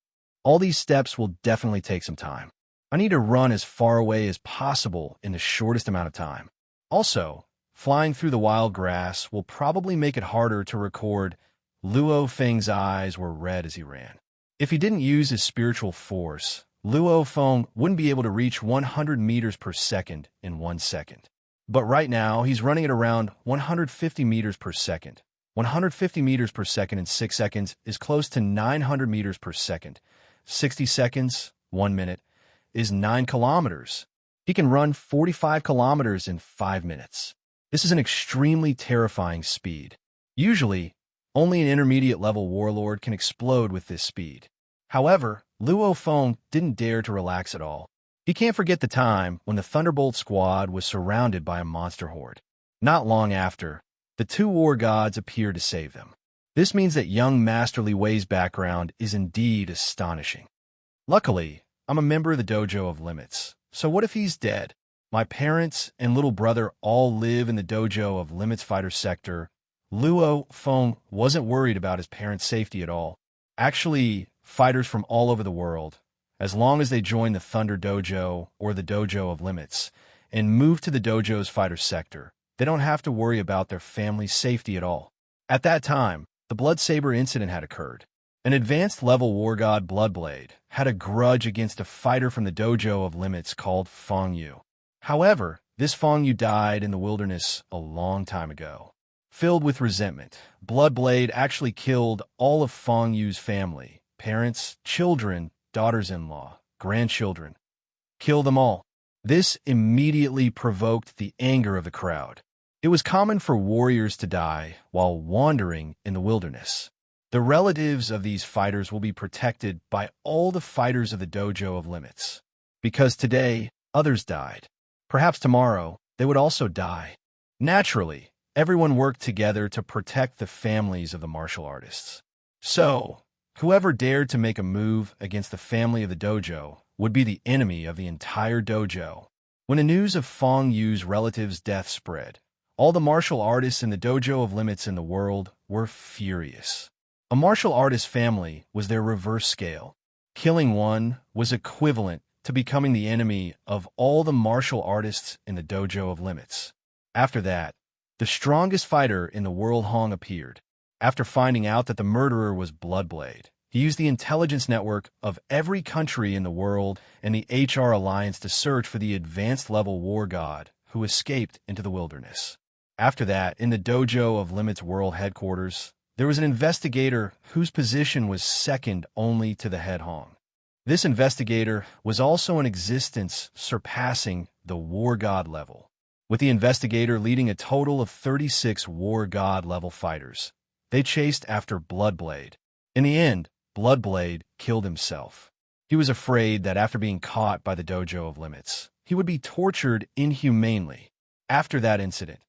All these steps will definitely take some time. I need to run as far away as possible in the shortest amount of time. Also, flying through the wild grass will probably make it harder to record. Luo Feng's eyes were red as he ran. If he didn't use his spiritual force, Luo Feng wouldn't be able to reach 100 meters per second in 1 second. But right now, he's running at around 150 meters per second. 150 meters per second in 6 seconds is close to 900 meters per second. 60 seconds, 1 minute, is 9 kilometers. He can run 45 kilometers in 5 minutes. This is an extremely terrifying speed. Usually, only an intermediate-level warlord can explode with this speed. However, Luo Feng didn't dare to relax at all. He can't forget the time when the Thunderbolt squad was surrounded by a monster horde. Not long after, the 2 war gods appeared to save them. This means that young Master Li Wei's background is indeed astonishing. Luckily, I'm a member of the Dojo of Limits, so what if he's dead? My parents and little brother all live in the Dojo of Limits Fighter Sector. Luo Feng wasn't worried about his parents' safety at all. Actually, fighters from all over the world, as long as they join the Thunder Dojo or the Dojo of Limits and move to the Dojo's Fighter Sector, they don't have to worry about their family's safety at all. At that time, the Bloodsaber incident had occurred. An advanced level war god Bloodblade had a grudge against a fighter from the Dojo of Limits called Feng Yu. However, this Feng Yu died in the wilderness a long time ago. Filled with resentment, Bloodblade actually killed all of Feng Yu's family, parents, children, daughters-in-law, grandchildren. Kill them all. This immediately provoked the anger of the crowd. It was common for warriors to die while wandering in the wilderness. The relatives of these fighters will be protected by all the fighters of the Dojo of Limits. Because today, others died. Perhaps tomorrow, they would also die. Naturally, everyone worked together to protect the families of the martial artists. So, whoever dared to make a move against the family of the dojo would be the enemy of the entire dojo. When the news of Fang Yu's relative's death spread, all the martial artists in the dojo of limits in the world were furious. A martial artist family was their reverse scale. Killing one was equivalent to becoming the enemy of all the martial artists in the dojo of limits. After that, the strongest fighter in the world Hong appeared. After finding out that the murderer was Bloodblade, he used the intelligence network of every country in the world and the HR Alliance to search for the advanced-level war god who escaped into the wilderness. After that, in the dojo of Limits World headquarters, there was an investigator whose position was second only to the head Hong. This investigator was also in existence surpassing the war god level, with the investigator leading a total of 36 war god level fighters. They chased after Bloodblade. In the end, Bloodblade killed himself. He was afraid that after being caught by the dojo of limits, he would be tortured inhumanely. After that incident,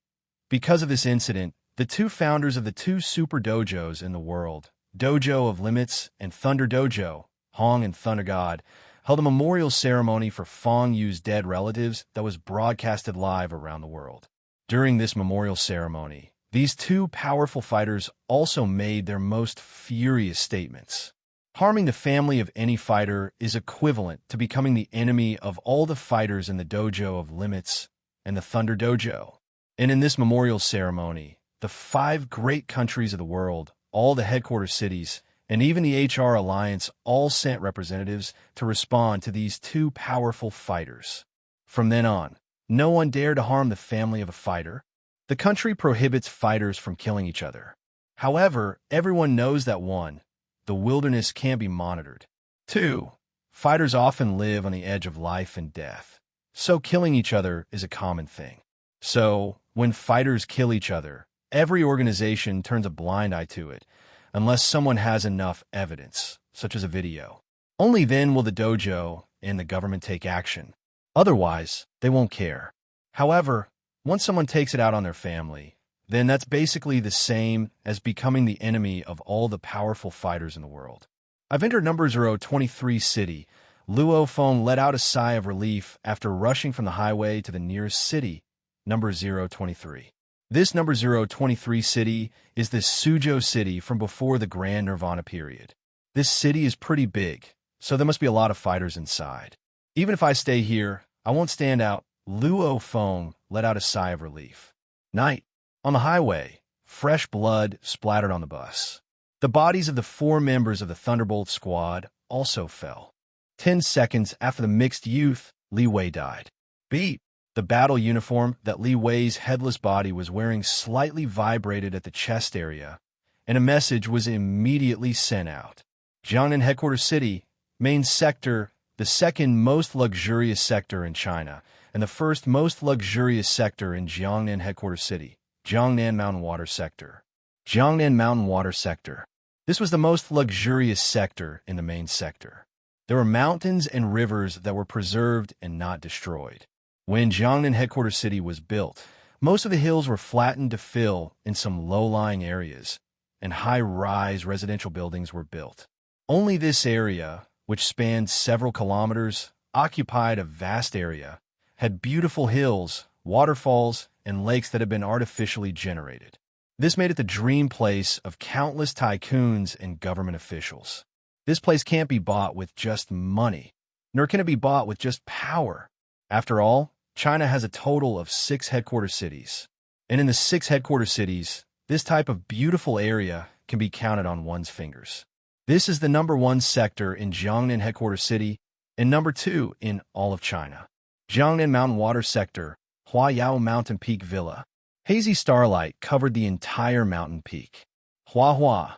because of this incident, the two founders of the two super dojos in the world, Dojo of Limits and Thunder Dojo, Hong and Thunder God, held a memorial ceremony for Fang Yu's dead relatives that was broadcasted live around the world. During this memorial ceremony, these two powerful fighters also made their most furious statements. Harming the family of any fighter is equivalent to becoming the enemy of all the fighters in the Dojo of Limits and the Thunder Dojo. And in this memorial ceremony, the 5 great countries of the world, all the headquarters cities, and even the HR Alliance all sent representatives to respond to these two powerful fighters. From then on, no one dared to harm the family of a fighter. The country prohibits fighters from killing each other. However, everyone knows that 1, the wilderness can't be monitored. 2, fighters often live on the edge of life and death, so killing each other is a common thing. So, when fighters kill each other, every organization turns a blind eye to it, unless someone has enough evidence, such as a video. Only then will the dojo and the government take action. Otherwise, they won't care. However, once someone takes it out on their family, then that's basically the same as becoming the enemy of all the powerful fighters in the world. I've entered number 023 city. Luo Feng let out a sigh of relief after rushing from the highway to the nearest city, number 023. This number 023 city is the Suzhou city from before the Grand Nirvana period. This city is pretty big, so there must be a lot of fighters inside. Even if I stay here, I won't stand out. Luo Feng let out a sigh of relief. Night. On the highway, fresh blood splattered on the bus. The bodies of the 4 members of the Thunderbolt squad also fell. 10 seconds after the mixed youth, Li Wei died. Beep. The battle uniform that Li Wei's headless body was wearing slightly vibrated at the chest area, and a message was immediately sent out. Jiangnan Headquarters City, main sector, the second most luxurious sector in China, and the first most luxurious sector in Jiangnan Headquarters City, Jiangnan Mountain Water Sector. Jiangnan Mountain Water Sector. This was the most luxurious sector in the main sector. There were mountains and rivers that were preserved and not destroyed. When Jiangnan Headquarters City was built, most of the hills were flattened to fill in some low-lying areas, and high-rise residential buildings were built. Only this area, which spanned several kilometers, occupied a vast area, had beautiful hills, waterfalls, and lakes that had been artificially generated. This made it the dream place of countless tycoons and government officials. This place can't be bought with just money, nor can it be bought with just power. After all, China has a total of 6 headquarters cities. And in the 6 headquarters cities, this type of beautiful area can be counted on one's fingers. This is the number 1 sector in Jiangnan Headquarters City and number 2 in all of China. Jiangnan Mountain Water Sector, Huayao Mountain Peak Villa. Hazy starlight covered the entire mountain peak. Hua hua.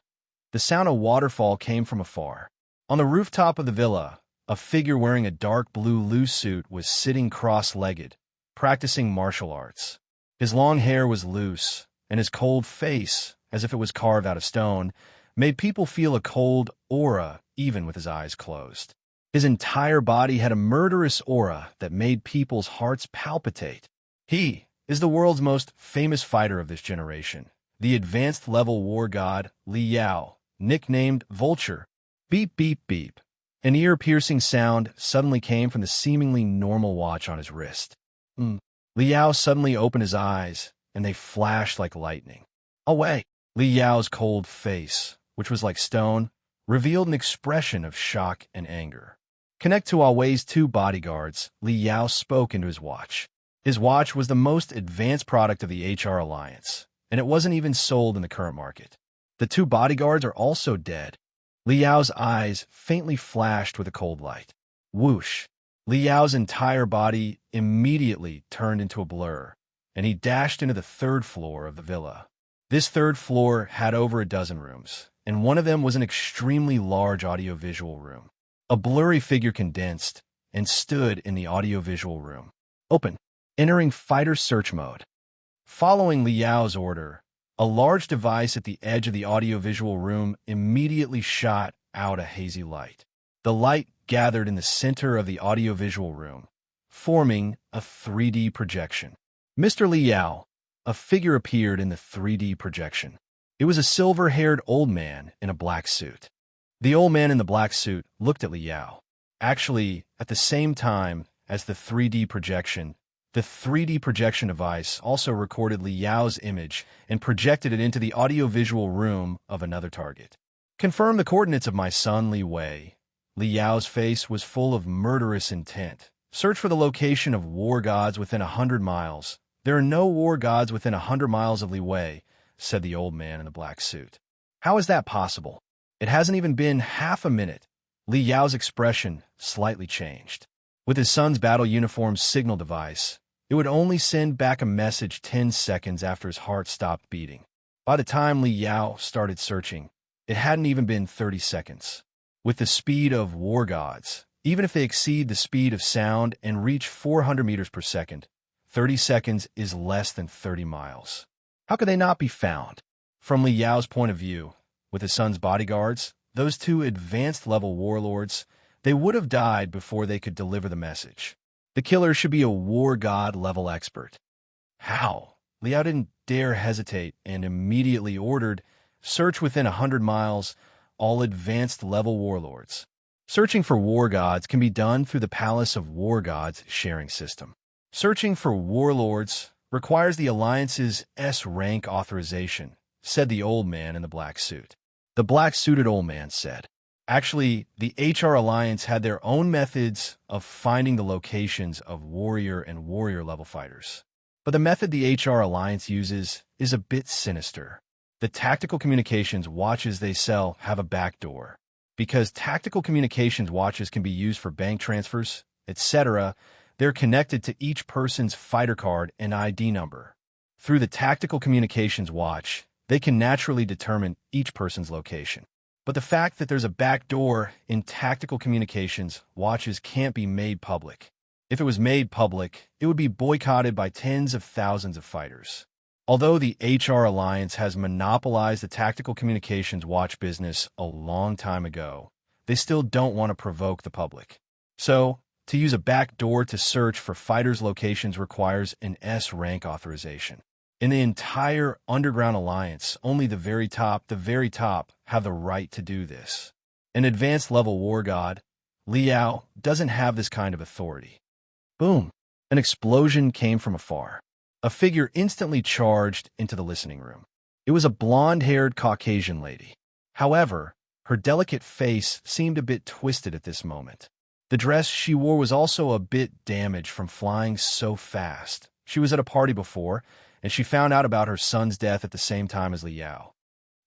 The sound of waterfall came from afar. On the rooftop of the villa, a figure wearing a dark blue loose suit was sitting cross-legged, practicing martial arts. His long hair was loose, and his cold face, as if it was carved out of stone, made people feel a cold aura even with his eyes closed. His entire body had a murderous aura that made people's hearts palpitate. He is the world's most famous fighter of this generation, the advanced-level war god Li Yao, nicknamed Vulture. Beep, beep, beep. An ear-piercing sound suddenly came from the seemingly normal watch on his wrist. Mm. Liao suddenly opened his eyes, and they flashed like lightning. Away! Liao's cold face, which was like stone, revealed an expression of shock and anger. Connect to Awei's two bodyguards, Liao spoke into his watch. His watch was the most advanced product of the HR Alliance, and it wasn't even sold in the current market. The two bodyguards are also dead. Liao's eyes faintly flashed with a cold light. Whoosh! Liao's entire body immediately turned into a blur, and he dashed into the third floor of the villa. This third floor had over a dozen rooms, and one of them was an extremely large audiovisual room. A blurry figure condensed and stood in the audiovisual room. Open. Entering fighter search mode. Following Liao's order, a large device at the edge of the audiovisual room immediately shot out a hazy light. The light gathered in the center of the audiovisual room, forming a 3D projection. Mr. Liao, a figure appeared in the 3D projection. It was a silver-haired old man in a black suit. The old man in the black suit looked at Liao. Actually, at the same time as the 3D projection device also recorded Liao's image and projected it into the audiovisual room of another target. Confirm the coordinates of my son Li Wei. Liao's face was full of murderous intent. Search for the location of war gods within 100 miles. There are no war gods within 100 miles of Li Wei, said the old man in the black suit. How is that possible? It hasn't even been half a minute. Liao's expression slightly changed. With his son's battle uniform's signal device, it would only send back a message 10 seconds after his heart stopped beating. By the time Liao started searching, it hadn't even been 30 seconds. With the speed of war gods, even if they exceed the speed of sound and reach 400 meters per second, 30 seconds is less than 30 miles. How could they not be found? From Liao's point of view, with his son's bodyguards, those two advanced-level warlords, they would have died before they could deliver the message. The killer should be a war god-level expert. How? Liao didn't dare hesitate and immediately ordered, search within 100 miles, all advanced-level warlords. Searching for war gods can be done through the Palace of War Gods sharing system. Searching for warlords requires the Alliance's S-rank authorization, said the old man in the black suit. The black-suited old man said, actually, the HR Alliance had their own methods of finding the locations of warrior and warrior-level fighters. But the method the HR Alliance uses is a bit sinister. The tactical communications watches they sell have a backdoor. Because tactical communications watches can be used for bank transfers, etc., they're connected to each person's fighter card and ID number. Through the tactical communications watch, they can naturally determine each person's location. But the fact that there's a backdoor in tactical communications watches can't be made public. If it was made public, it would be boycotted by tens of thousands of fighters. Although the HR Alliance has monopolized the tactical communications watch business a long time ago, they still don't want to provoke the public. So, to use a backdoor to search for fighters' locations requires an S-rank authorization. In the entire Underground Alliance, only the very top, have the right to do this. An advanced-level war god, Liao, doesn't have this kind of authority. Boom! An explosion came from afar. A figure instantly charged into the listening room. It was a blonde-haired Caucasian lady. However, her delicate face seemed a bit twisted at this moment. The dress she wore was also a bit damaged from flying so fast. She was at a party before, and she found out about her son's death at the same time as Liao.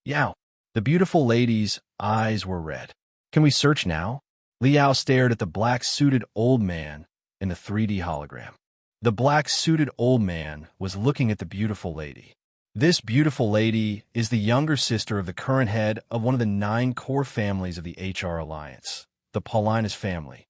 Yao. The beautiful lady's eyes were red. Can we search now? Liao stared at the black-suited old man in the 3D hologram. The black-suited old man was looking at the beautiful lady. This beautiful lady is the younger sister of the current head of one of the 9 core families of the HR Alliance, the Paulinus family.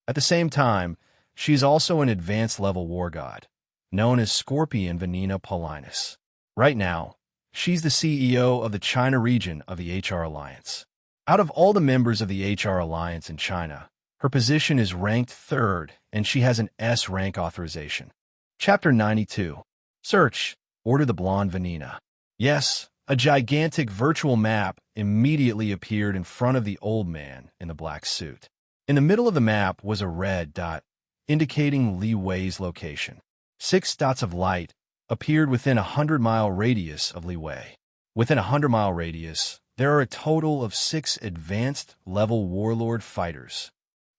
At the same time, she is also an advanced-level war god, known as Scorpion Venena Paulinus. Right now, she's the CEO of the China region of the HR Alliance. Out of all the members of the HR Alliance in China, her position is ranked 3rd, and she has an S-rank authorization. Chapter 92. Search. Order the blonde Venena. Yes, a gigantic virtual map immediately appeared in front of the old man in the black suit. In the middle of the map was a red dot, indicating Li Wei's location. 6 dots of light appeared within a 100-mile radius of Li Wei. Within a 100-mile radius, there are a total of 6 advanced level warlord fighters.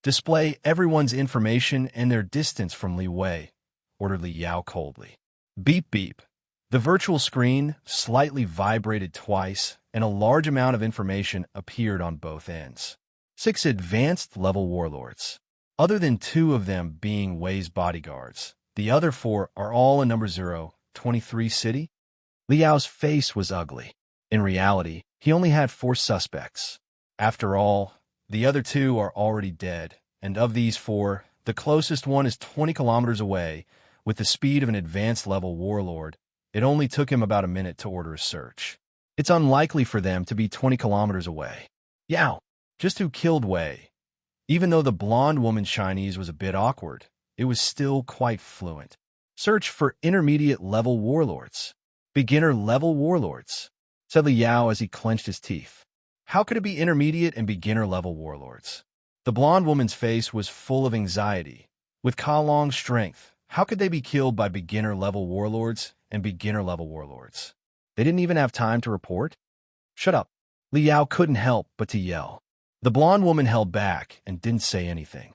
Display everyone's information and their distance from Li Wei, ordered Li Yao coldly. Beep beep. The virtual screen slightly vibrated twice, and a large amount of information appeared on both ends. 6 advanced level warlords. Other than 2 of them being Wei's bodyguards, the other 4 are all in number 023 city. Liao's face was ugly. In reality, he only had 4 suspects. After all, the other 2 are already dead, and of these 4, the closest one is 20 kilometers away. With the speed of an advanced level warlord, it only took him about a minute to order a search. It's unlikely for them to be 20 kilometers away. Yao, just who killed Wei? Even though the blonde woman's Chinese was a bit awkward, it was still quite fluent. Search for intermediate level warlords. Beginner level warlords, said Li Yao as he clenched his teeth. How could it be intermediate and beginner level warlords? The blonde woman's face was full of anxiety. With Kalong's strength, how could they be killed by beginner-level warlords and beginner-level warlords? They didn't even have time to report? Shut up. Li Yao couldn't help but to yell. The blonde woman held back and didn't say anything.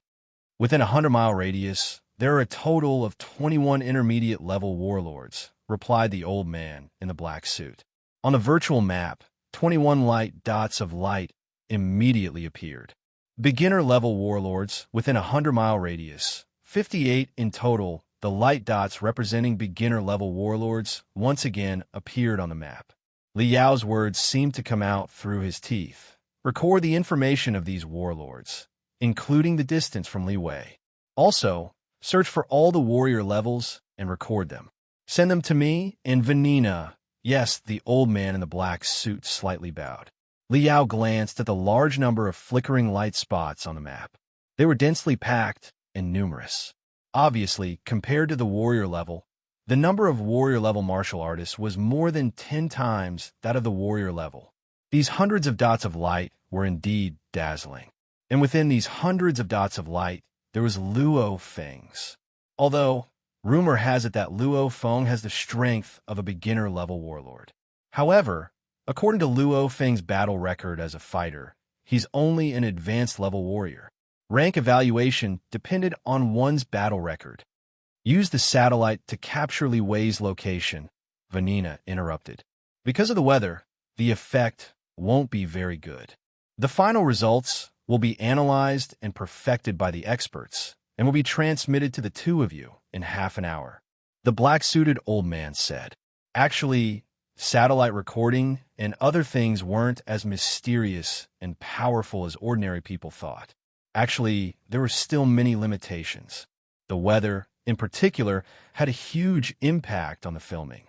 Within a 100-mile radius, there are a total of 21 intermediate-level warlords, replied the old man in the black suit. On the virtual map, 21 light dots of light immediately appeared. Beginner-level warlords within a 100-mile radius. 58 in total, the light dots representing beginner-level warlords once again appeared on the map. Li Yao's words seemed to come out through his teeth. Record the information of these warlords, including the distance from Li Wei. Also, search for all the warrior levels and record them. Send them to me and Vanina. Yes, the old man in the black suit slightly bowed. Li Yao glanced at the large number of flickering light spots on the map. They were densely packed and numerous. Obviously, compared to the warrior level, the number of warrior level martial artists was more than 10 times that of the warrior level. These hundreds of dots of light were indeed dazzling. And within these hundreds of dots of light, there was Luo Feng's. Although, rumor has it that Luo Feng has the strength of a beginner-level warlord. However, according to Luo Feng's battle record as a fighter, he's only an advanced-level warrior. Rank evaluation depended on one's battle record. Use the satellite to capture Li Wei's location, Vanina interrupted. Because of the weather, the effect won't be very good. The final results will be analyzed and perfected by the experts and will be transmitted to the 2 of you in half an hour. The black-suited old man said. Actually, satellite recording and other things weren't as mysterious and powerful as ordinary people thought. Actually, there were still many limitations. The weather, in particular, had a huge impact on the filming.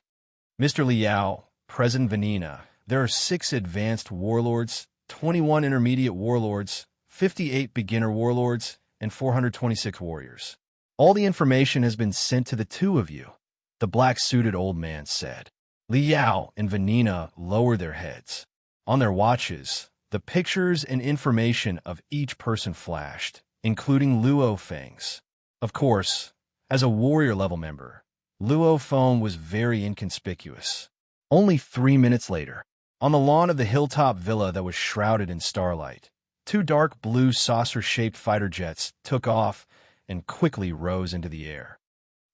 Mr. Li Yao, President Vanina, there are 6 advanced warlords, 21 intermediate warlords, 58 beginner warlords, and 426 warriors. All the information has been sent to the 2 of you, the black-suited old man said. Li Yao and Vanina lowered their heads. On their watches, the pictures and information of each person flashed, including Luo Feng's. Of course, as a warrior-level member, Luo Feng was very inconspicuous. Only 3 minutes later, on the lawn of the hilltop villa that was shrouded in starlight, 2 dark blue saucer-shaped fighter jets took off and quickly rose into the air.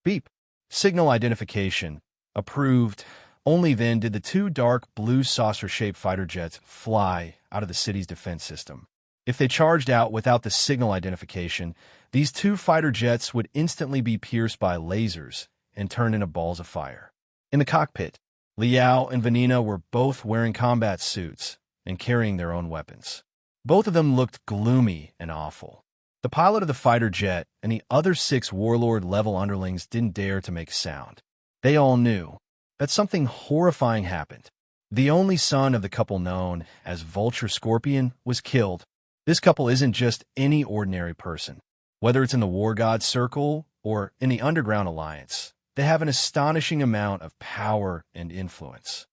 Beep. Signal identification. Approved. Only then did the 2 dark blue saucer-shaped fighter jets fly out of the city's defense system. If they charged out without the signal identification, these 2 fighter jets would instantly be pierced by lasers and turned into balls of fire. In the cockpit, Li Yao and Vanina were both wearing combat suits and carrying their own weapons. Both of them looked gloomy and awful. The pilot of the fighter jet and the other 6 warlord-level underlings didn't dare to make a sound. They all knew that something horrifying happened. The only son of the couple known as Vulture Scorpion was killed. This couple isn't just any ordinary person. Whether it's in the War God Circle or in the Underground Alliance, they have an astonishing amount of power and influence.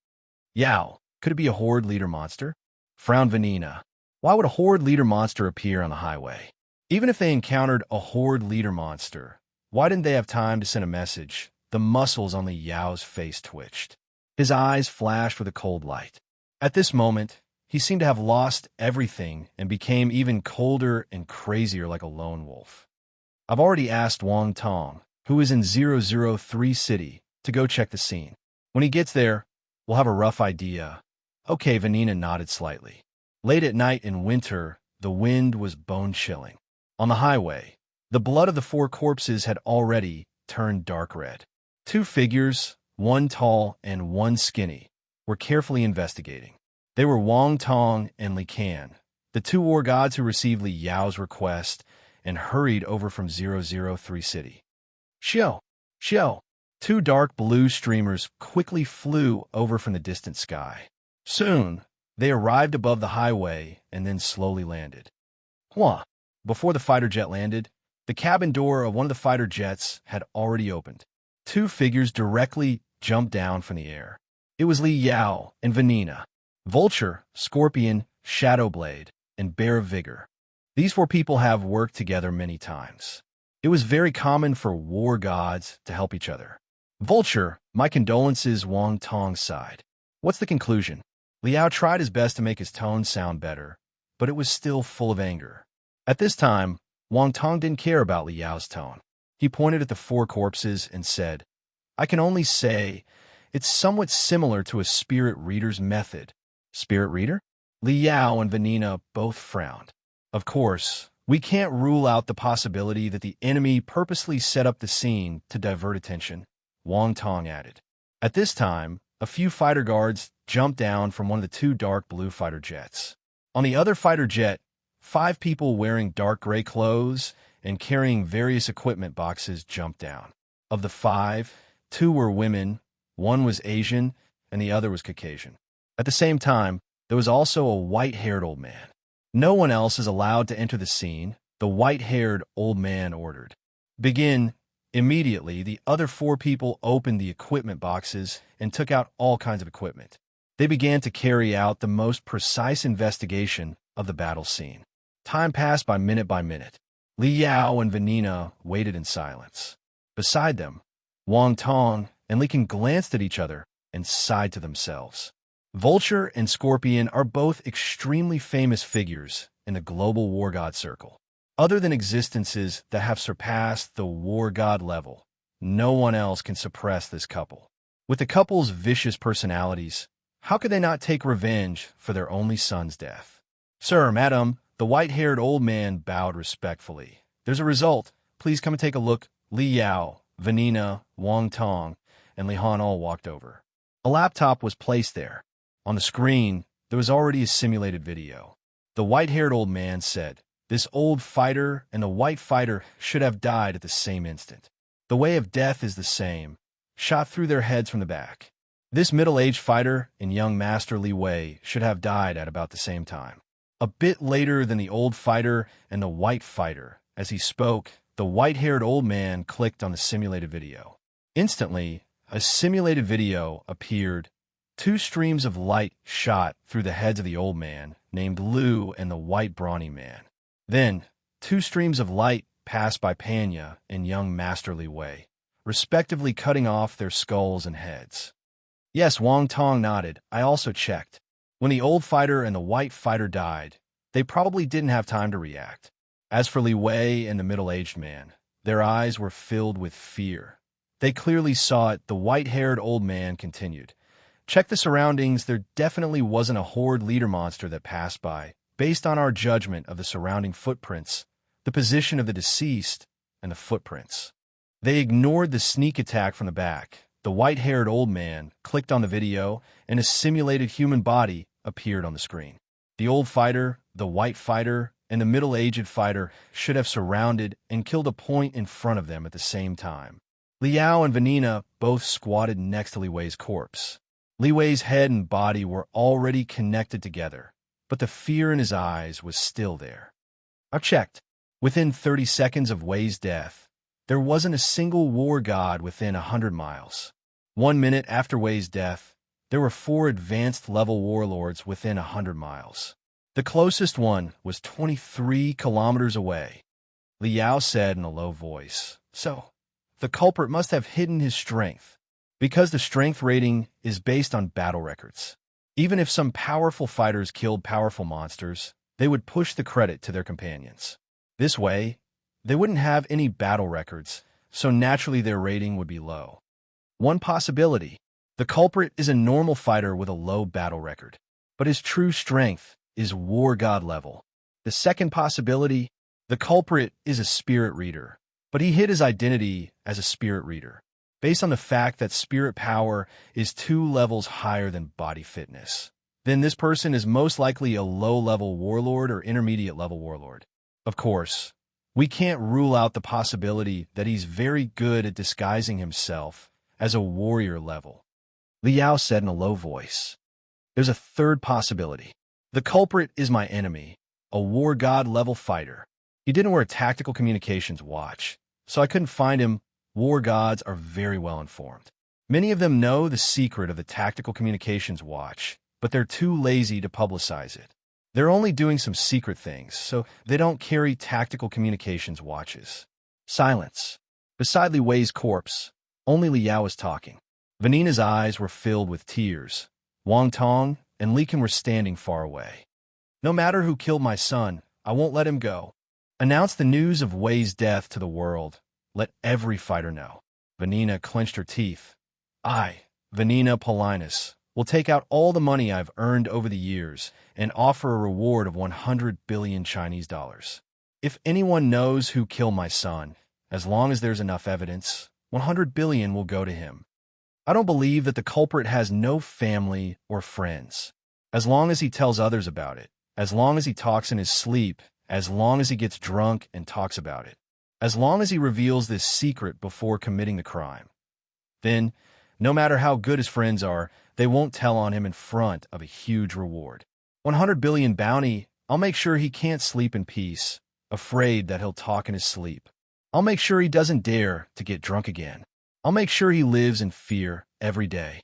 Yao, could it be a Horde leader monster? Frowned Vanina. Why would a Horde leader monster appear on the highway? Even if they encountered a Horde leader monster, why didn't they have time to send a message the muscles on Li Yao's face twitched. His eyes flashed with a cold light. At this moment, he seemed to have lost everything and became even colder and crazier like a lone wolf. I've already asked Wang Tong, who is in 003 City, to go check the scene. When he gets there, we'll have a rough idea. Okay, Vanina nodded slightly. Late at night in winter, the wind was bone-chilling. On the highway, the blood of the 4 corpses had already turned dark red. 2 figures, one tall and one skinny, were carefully investigating. They were Wang Tong and Li Can, the 2 war gods who received Li Yao's request and hurried over from 003 City. Xiao! Xiao! 2 dark blue streamers quickly flew over from the distant sky. Soon, they arrived above the highway and then slowly landed. Hua! Before the fighter jet landed, the cabin door of one of the fighter jets had already opened. 2 figures directly jumped down from the air. It was Li Yao and Vanina, Vulture, Scorpion, Shadowblade, and Bear of Vigor. These 4 people have worked together many times. It was very common for war gods to help each other. Vulture, my condolences, Wang Tong sighed. What's the conclusion? Liao tried his best to make his tone sound better, but it was still full of anger. At this time, Wang Tong didn't care about Liao's tone. He pointed at the 4 corpses and said, I can only say it's somewhat similar to a spirit reader's method. Spirit reader? Liao and Vanina both frowned. Of course, we can't rule out the possibility that the enemy purposely set up the scene to divert attention, Wang Tong added. At this time, a few fighter guards jumped down from one of the 2 dark blue fighter jets. On the other fighter jet, 5 people wearing dark gray clothes and carrying various equipment boxes jumped down. Of the 5, 2 were women, 1 was Asian, and the other was Caucasian. At the same time, there was also a white-haired old man. No one else is allowed to enter the scene, the white-haired old man ordered. Begin. Immediately, the other 4 people opened the equipment boxes and took out all kinds of equipment. They began to carry out the most precise investigation of the battle scene. Time passed by minute. Li Yao and Vanina waited in silence. Beside them, Wang Tong and Li Can glanced at each other and sighed to themselves. Vulture and Scorpion are both extremely famous figures in the global war god circle. Other than existences that have surpassed the war god level, no one else can suppress this couple. With the couple's vicious personalities, how could they not take revenge for their only son's death? Sir, madam, the white-haired old man bowed respectfully. There's a result. Please come and take a look. Li Yao, Vanina, Wang Tong, and Li Han all walked over. A laptop was placed there. On the screen, there was already a simulated video. The white-haired old man said, this old fighter and the white fighter should have died at the same instant. The way of death is the same, shot through their heads from the back. This middle-aged fighter and young master Li Wei should have died at about the same time. A bit later than the old fighter and the white fighter. As he spoke, the white-haired old man clicked on the simulated video. Instantly, a simulated video appeared. 2 streams of light shot through the heads of the old man, named Lu, and the white brawny man. Then, 2 streams of light passed by Panya and young Master Li Wei, respectively cutting off their skulls and heads. Yes, Wang Tong nodded. I also checked. When the old fighter and the white fighter died, they probably didn't have time to react. As for Li Wei and the middle-aged man, their eyes were filled with fear. They clearly saw it. The white-haired old man continued. Check the surroundings. There definitely wasn't a horde leader monster that passed by. Based on our judgment of the surrounding footprints, the position of the deceased, and the footprints. They ignored the sneak attack from the back. The white-haired old man clicked on the video, and a simulated human body appeared on the screen. The old fighter, the white fighter, and the middle-aged fighter should have surrounded and killed a point in front of them at the same time. Liao and Vanina both squatted next to Li Wei's corpse. Li Wei's head and body were already connected together, but the fear in his eyes was still there. I've checked. Within 30 seconds of Wei's death, there wasn't a single war god within 100 miles. 1 minute after Wei's death, there were 4 advanced-level warlords within 100 miles. The closest one was 23 kilometers away. Liao said in a low voice, So, the culprit must have hidden his strength, because the strength rating is based on battle records. Even if some powerful fighters killed powerful monsters, they would push the credit to their companions. This way, they wouldn't have any battle records, so naturally their rating would be low. One possibility: the culprit is a normal fighter with a low battle record, but his true strength is war god level. The second possibility: the culprit is a spirit reader, but he hid his identity as a spirit reader, based on the fact that spirit power is 2 levels higher than body fitness. Then this person is most likely a low-level warlord or intermediate-level warlord. Of course, we can't rule out the possibility that he's very good at disguising himself as a warrior level. Liao said in a low voice. There's a third possibility. The culprit is my enemy, a war god level fighter. He didn't wear a tactical communications watch, so I couldn't find him. War gods are very well informed. Many of them know the secret of the tactical communications watch, but they're too lazy to publicize it. They're only doing some secret things, so they don't carry tactical communications watches. Silence. Beside Li Wei's corpse, only Liao was talking. Vanina's eyes were filled with tears. Wang Tong and Li Qin were standing far away. No matter who killed my son, I won't let him go. Announce the news of Wei's death to the world. Let every fighter know. Vanina clenched her teeth. I, Vanina Paulinus, will take out all the money I've earned over the years and offer a reward of 100 billion Chinese dollars. If anyone knows who killed my son, as long as there's enough evidence, 100 billion will go to him. I don't believe that the culprit has no family or friends. As long as he tells others about it, as long as he talks in his sleep, as long as he gets drunk and talks about it, as long as he reveals this secret before committing the crime, then, no matter how good his friends are, they won't tell on him in front of a huge reward. 100 billion bounty, I'll make sure he can't sleep in peace, afraid that he'll talk in his sleep. I'll make sure he doesn't dare to get drunk again. I'll make sure he lives in fear every day.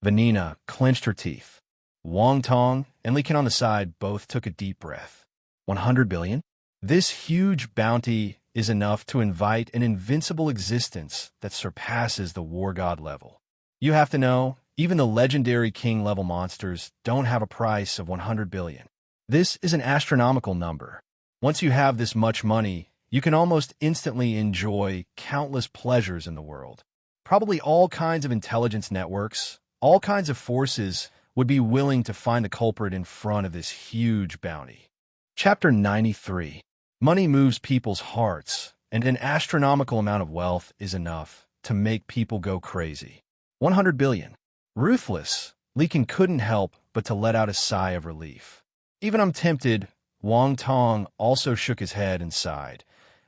Vanina clenched her teeth. Wang Tong and Li Qin on the side both took a deep breath. 100 billion? This huge bounty is enough to invite an invincible existence that surpasses the war god level. You have to know, even the legendary king-level monsters don't have a price of 100 billion. This is an astronomical number. Once you have this much money, you can almost instantly enjoy countless pleasures in the world. Probably all kinds of intelligence networks, all kinds of forces would be willing to find the culprit in front of this huge bounty. Chapter 93. Money moves people's hearts, and an astronomical amount of wealth is enough to make people go crazy. 100 billion. Ruthless, Li Qin couldn't help but to let out a sigh of relief. Even I'm tempted. Wang Tong also shook his head and sighed.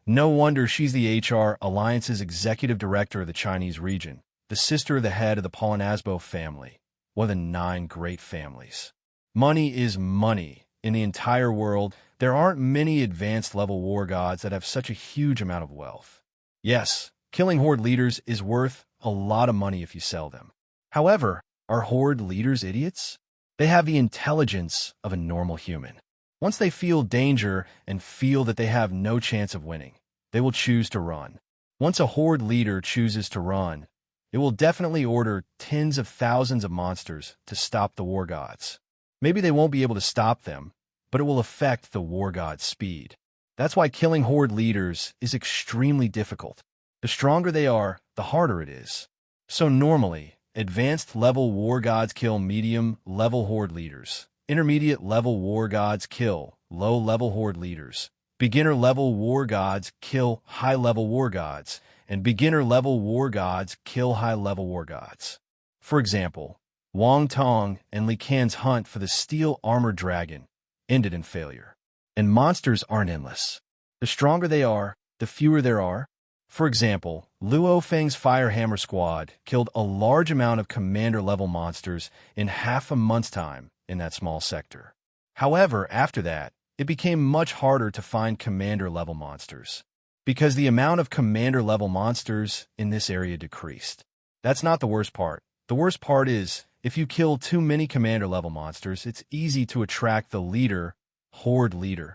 No wonder she's the HR Alliance's executive director of the Chinese region, the sister of the head of the Polonazbo family, one of the 9 great families. Money is money. In the entire world, there aren't many advanced-level war gods that have such a huge amount of wealth. Yes, killing horde leaders is worth a lot of money if you sell them. However, are horde leaders idiots? They have the intelligence of a normal human. Once they feel danger and feel that they have no chance of winning, they will choose to run. Once a horde leader chooses to run, it will definitely order tens of thousands of monsters to stop the war gods. Maybe they won't be able to stop them, but it will affect the war god's speed. That's why killing horde leaders is extremely difficult. The stronger they are, the harder it is. So normally, advanced-level war gods kill medium-level horde leaders. Intermediate-level war gods kill low-level horde leaders. Beginner-level war gods kill high-level war gods. And beginner-level war gods kill high-level war gods. For example, Wang Tong and Li Qin's hunt for the steel armored dragon ended in failure. And monsters aren't endless. The stronger they are, the fewer there are. For example, Luo Feng's Fire Hammer Squad killed a large amount of commander-level monsters in half a month's time in that small sector. However, after that, it became much harder to find commander-level monsters, because the amount of commander-level monsters in this area decreased. That's not the worst part. The worst part is, if you kill too many commander-level monsters, it's easy to attract the horde leader.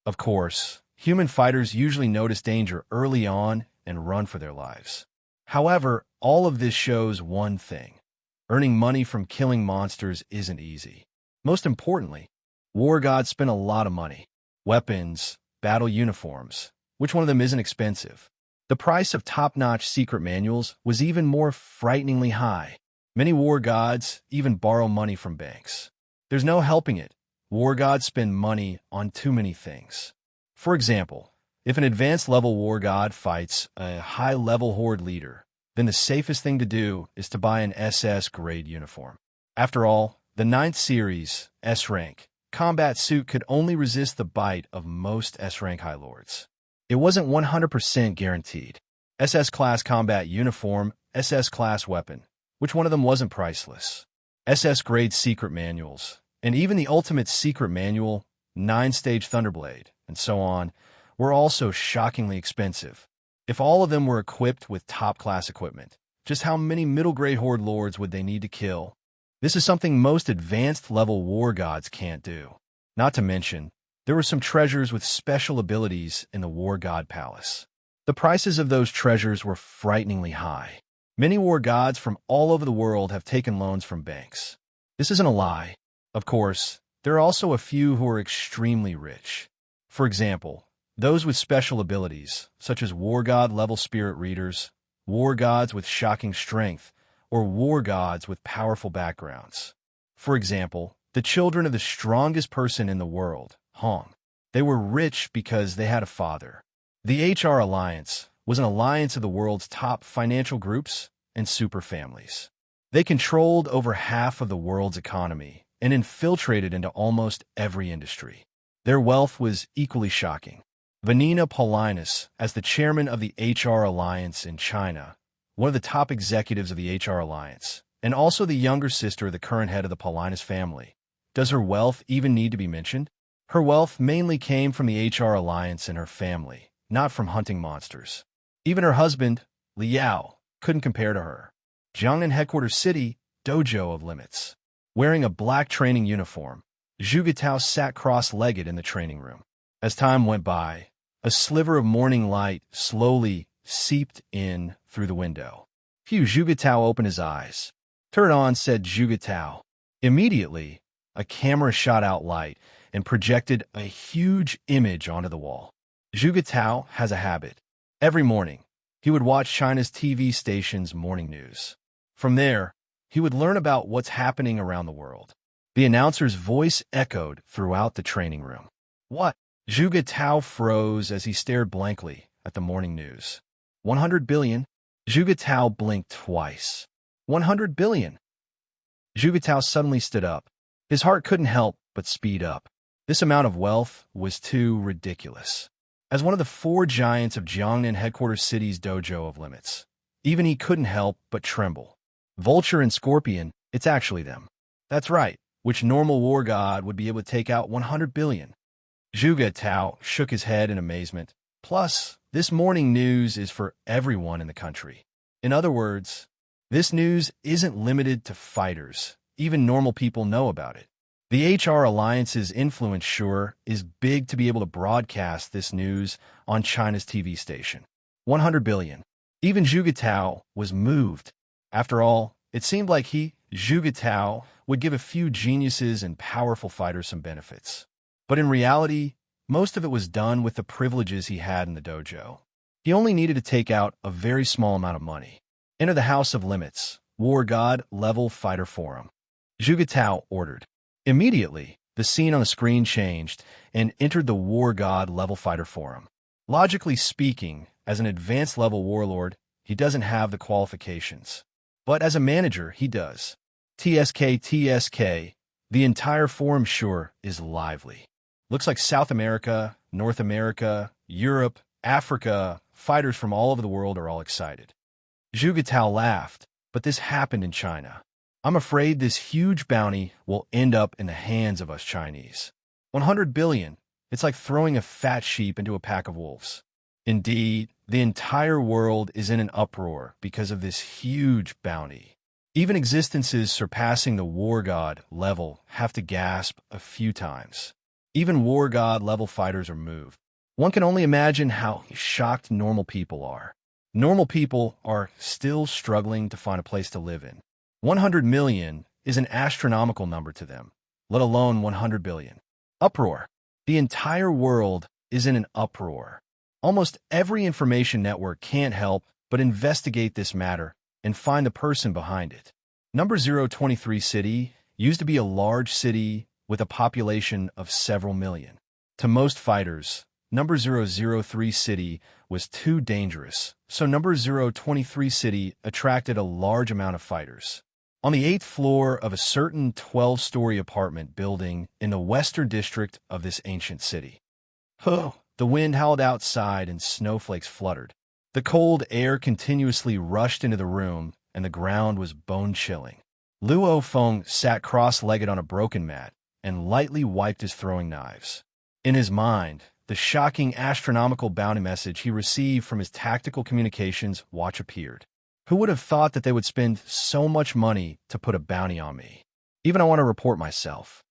Of course, human fighters usually notice danger early on and run for their lives. However, all of this shows one thing. Earning money from killing monsters isn't easy. Most importantly, war gods spend a lot of money. Weapons, battle uniforms. Which one of them isn't expensive? The price of top-notch secret manuals was even more frighteningly high. Many war gods even borrow money from banks. There's no helping it. War gods spend money on too many things. For example, if an advanced level war god fights a high-level horde leader, then the safest thing to do is to buy an SS grade uniform. After all, the 9th series, S rank, combat suit could only resist the bite of most S rank high lords. It wasn't 100% guaranteed. SS class combat uniform, SS class weapon. Which one of them wasn't priceless? SS grade secret manuals, and even the ultimate secret manual, 9-stage Thunderblade, and so on, were also shockingly expensive. If all of them were equipped with top-class equipment, just how many middle-grade horde lords would they need to kill? This is something most advanced-level war gods can't do. Not to mention, there were some treasures with special abilities in the war god palace. The prices of those treasures were frighteningly high. Many war gods from all over the world have taken loans from banks. This isn't a lie. Of course, there are also a few who are extremely rich. For example, those with special abilities, such as war god-level spirit readers, war gods with shocking strength, or war gods with powerful backgrounds. For example, the children of the strongest person in the world, Hong. They were rich because they had a father. The HR Alliance was an alliance of the world's top financial groups and super families. They controlled over half of the world's economy and infiltrated into almost every industry. Their wealth was equally shocking. Vanina Paulinus, as the chairman of the HR Alliance in China, one of the top executives of the HR Alliance, and also the younger sister of the current head of the Paulinus family. Does her wealth even need to be mentioned? Her wealth mainly came from the HR Alliance and her family, not from hunting monsters. Even her husband, Liao, couldn't compare to her. Jiangnan headquarters city, dojo of limits. Wearing a black training uniform, Zhuge Tao sat cross-legged in the training room. As time went by, a sliver of morning light slowly seeped in through the window. Zhuge Tao opened his eyes. "Turn it on," said Zhuge Tao. Immediately, a camera shot out light and projected a huge image onto the wall. Zhuge Tao has a habit. Every morning, he would watch China's TV station's morning news. From there, he would learn about what's happening around the world. The announcer's voice echoed throughout the training room. "What?" Zhuge Tao froze as he stared blankly at the morning news. 100 billion? Zhuge Tao blinked twice. 100 billion? Zhuge Tao suddenly stood up. His heart couldn't help but speed up. This amount of wealth was too ridiculous. As one of the 4 giants of Jiangnan headquarters city's dojo of limits, even he couldn't help but tremble. Vulture and Scorpion, it's actually them. That's right, which normal war god would be able to take out 100 billion? Zhuge Tao shook his head in amazement. Plus, this morning news is for everyone in the country. In other words, this news isn't limited to fighters. Even normal people know about it. The HR Alliance's influence sure is big to be able to broadcast this news on China's TV station. 100 billion. Even Zhuge Tao was moved. After all, it seemed like he, Zhuge Tao, would give a few geniuses and powerful fighters some benefits. But in reality, most of it was done with the privileges he had in the dojo. He only needed to take out a very small amount of money. Enter the House of Limits, War God Level Fighter Forum. Zhuge Tao ordered. Immediately, the scene on the screen changed and entered the War God Level Fighter Forum. Logically speaking, as an advanced level warlord, he doesn't have the qualifications. But as a manager, he does. TSK, the entire forum sure is lively. Looks like South America, North America, Europe, Africa, fighters from all over the world are all excited. Zhuge Tao laughed, but this happened in China. I'm afraid this huge bounty will end up in the hands of us Chinese. 100 billion. It's like throwing a fat sheep into a pack of wolves. Indeed, the entire world is in an uproar because of this huge bounty. Even existences surpassing the war god level have to gasp a few times. Even war god level fighters are moved. One can only imagine how shocked normal people are. Normal people are still struggling to find a place to live in. 100 million is an astronomical number to them, let alone 100 billion. Uproar. The entire world is in an uproar. Almost every information network can't help but investigate this matter and find the person behind it. Number 023 City used to be a large city with a population of several million. To most fighters, Number 003 City was too dangerous, so Number 023 City attracted a large amount of fighters. On the 8th floor of a certain 12-story apartment building in the western district of this ancient city. The wind howled outside and snowflakes fluttered. The cold air continuously rushed into the room, and the ground was bone-chilling. Luo Feng sat cross-legged on a broken mat and lightly wiped his throwing knives. In his mind, the shocking astronomical bounty message he received from his tactical communications watch appeared. Who would have thought that they would spend so much money to put a bounty on me? Even I want to report myself.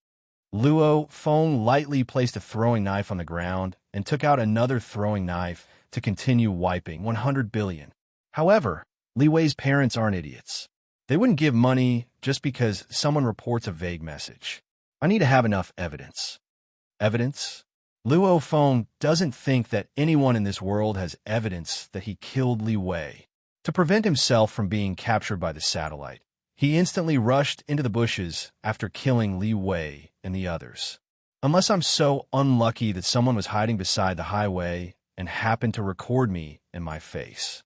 Luo Feng lightly placed a throwing knife on the ground and took out another throwing knife to continue wiping 100 billion. However, Li Wei's parents aren't idiots. They wouldn't give money just because someone reports a vague message. I need to have enough evidence. Evidence? Luo Feng doesn't think that anyone in this world has evidence that he killed Li Wei. To prevent himself from being captured by the satellite, he instantly rushed into the bushes after killing Li Wei and the others. Unless I'm so unlucky that someone was hiding beside the highway and happened to record me in my face.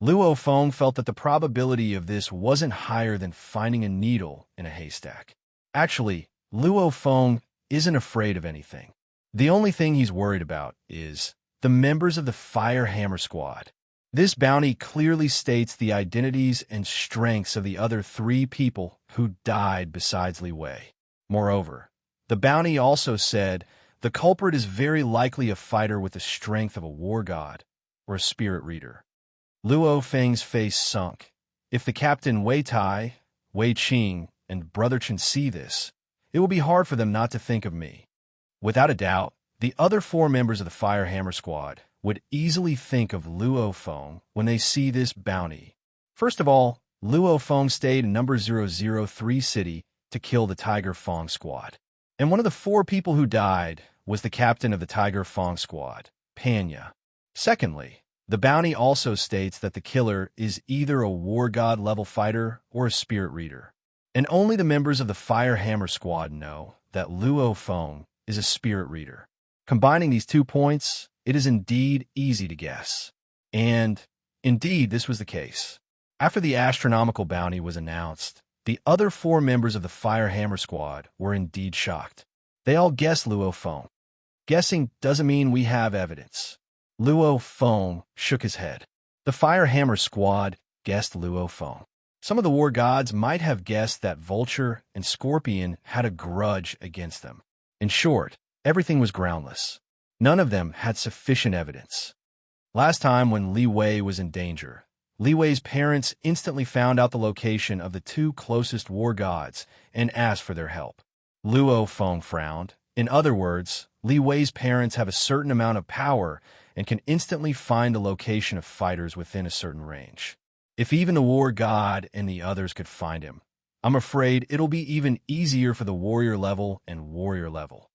Luo Feng felt that the probability of this wasn't higher than finding a needle in a haystack. Actually, Luo Feng isn't afraid of anything. The only thing he's worried about is the members of the Fire Hammer Squad. This bounty clearly states the identities and strengths of the other 3 people who died besides Li Wei. Moreover, the bounty also said the culprit is very likely a fighter with the strength of a war god or a spirit reader. Luo Feng's face sunk. If the captain Wei Tai, Wei Qing, and Brother Chen see this, it will be hard for them not to think of me. Without a doubt, the other 4 members of the Fire Hammer Squad would easily think of Luo Feng when they see this bounty. First of all, Luo Feng stayed in Number 003 City to kill the Tiger Fong Squad. And one of the 4 people who died was the captain of the Tiger Fong Squad, Panya. Secondly, the bounty also states that the killer is either a war god level fighter or a spirit reader. And only the members of the Fire Hammer Squad know that Luo Feng is a spirit reader. Combining these 2 points, it is indeed easy to guess. And, indeed, this was the case. After the astronomical bounty was announced, the other 4 members of the Fire Hammer Squad were indeed shocked. They all guessed Luo Feng. Guessing doesn't mean we have evidence. Luo Feng shook his head. The Fire Hammer Squad guessed Luo Feng. Some of the war gods might have guessed that Vulture and Scorpion had a grudge against them. In short, everything was groundless. None of them had sufficient evidence. Last time when Li Wei was in danger, Li Wei's parents instantly found out the location of the 2 closest war gods and asked for their help. Luo Feng frowned. In other words, Li Wei's parents have a certain amount of power and can instantly find the location of fighters within a certain range. If even the war god and the others could find him, I'm afraid it'll be even easier for the warrior level and warrior level.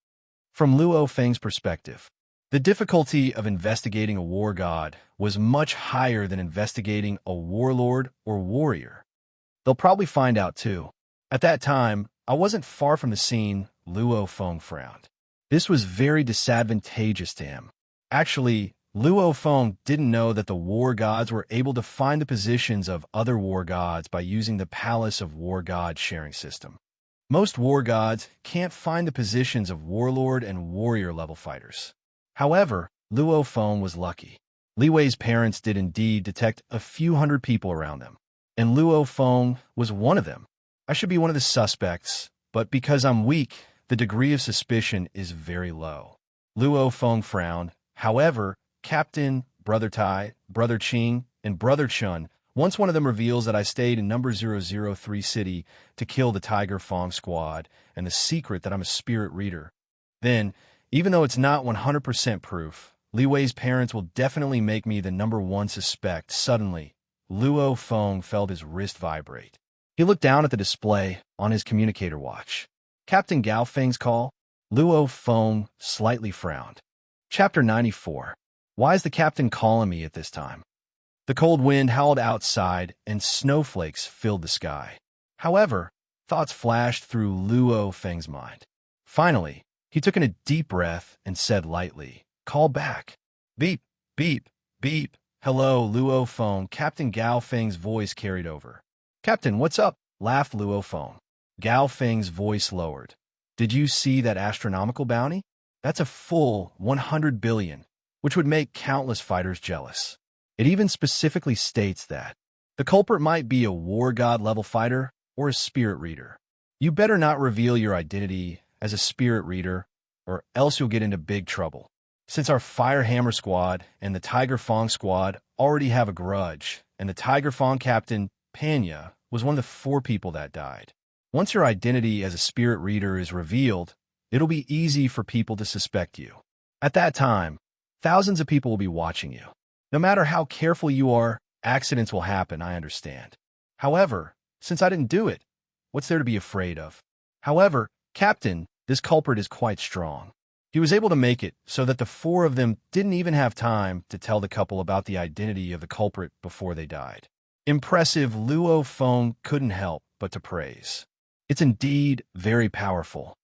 From Luo Feng's perspective, the difficulty of investigating a war god was much higher than investigating a warlord or warrior. They'll probably find out too. At that time, I wasn't far from the scene. Luo Feng frowned. This was very disadvantageous to him. Actually, Luo Feng didn't know that the war gods were able to find the positions of other war gods by using the Palace of War God sharing system. Most war gods can't find the positions of warlord and warrior level fighters. However, Luo Feng was lucky. Li Wei's parents did indeed detect a few hundred people around them, and Luo Feng was one of them. I should be one of the suspects, but because I'm weak, the degree of suspicion is very low. Luo Feng frowned. However, Captain, Brother Tai, Brother Qing, and Brother Chun, once one of them reveals that I stayed in Number 003 City to kill the Tiger Fong Squad and the secret that I'm a spirit reader, then, even though it's not 100% proof, Li Wei's parents will definitely make me the #1 suspect. Suddenly, Luo Feng felt his wrist vibrate. He looked down at the display on his communicator watch. Captain Gao Feng's call? Luo Feng slightly frowned. Chapter 94. Why is the captain calling me at this time? The cold wind howled outside, and snowflakes filled the sky. However, thoughts flashed through Luo Feng's mind. Finally, he took in a deep breath and said lightly, "Call back." Beep, beep, beep. Hello, Luo Feng. Captain Gao Feng's voice carried over. "Captain, what's up?" laughed Luo Feng. Gao Feng's voice lowered. "Did you see that astronomical bounty? That's a full 100 billion, which would make countless fighters jealous. It even specifically states that the culprit might be a war god level fighter or a spirit reader. You better not reveal your identity as a spirit reader, or else you'll get into big trouble. Since our Fire Hammer squad and the Tiger Fong squad already have a grudge, and the Tiger Fong captain, Panya, was one of the 4 people that died. Once your identity as a spirit reader is revealed, it'll be easy for people to suspect you. At that time, thousands of people will be watching you. No matter how careful you are, accidents will happen, I understand. However, since I didn't do it, what's there to be afraid of? However, Captain, this culprit is quite strong. He was able to make it so that the 4 of them didn't even have time to tell the couple about the identity of the culprit before they died. Impressive. Luo Feng couldn't help but to praise. It's indeed very powerful.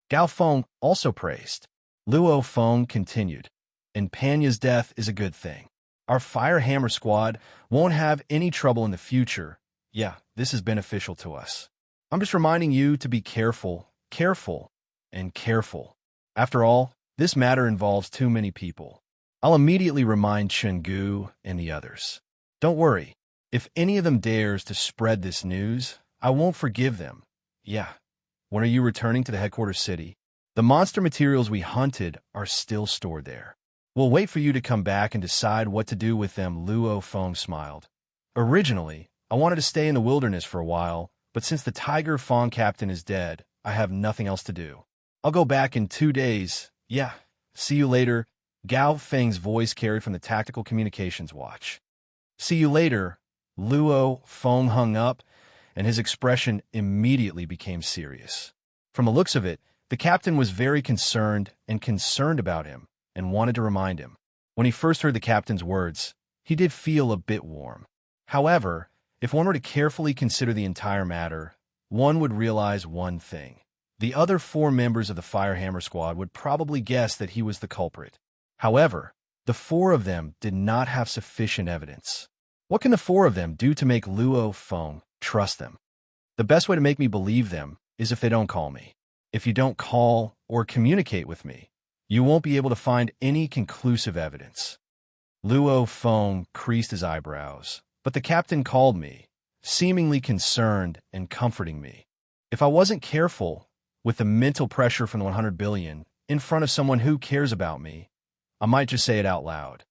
Gao Feng also praised. Luo Feng continued, and Panya's death is a good thing. Our Fire Hammer squad won't have any trouble in the future. Yeah, this is beneficial to us. I'm just reminding you to be careful, careful, and careful. After all, this matter involves too many people. I'll immediately remind Chenggu and the others. Don't worry, if any of them dares to spread this news, I won't forgive them. Yeah. When are you returning to the headquarters city? The monster materials we hunted are still stored there. We'll wait for you to come back and decide what to do with them. Luo Feng smiled. Originally, I wanted to stay in the wilderness for a while, but since the Tiger Fong captain is dead, I have nothing else to do. I'll go back in 2 days. Yeah, see you later. Gao Feng's voice carried from the tactical communications watch. See you later. Luo Feng hung up, and his expression immediately became serious. From the looks of it, the captain was very concerned about him, and wanted to remind him. When he first heard the captain's words, he did feel a bit warm. However, if one were to carefully consider the entire matter, one would realize one thing. The other 4 members of the Fire Hammer squad would probably guess that he was the culprit. However, the 4 of them did not have sufficient evidence. What can the 4 of them do to make Luo Feng trust them? The best way to make me believe them is if they don't call me. If you don't call or communicate with me, you won't be able to find any conclusive evidence. Luo Feng creased his eyebrows, but the captain called me, seemingly concerned and comforting me. If I wasn't careful with the mental pressure from the 100 billion in front of someone who cares about me, I might just say it out loud.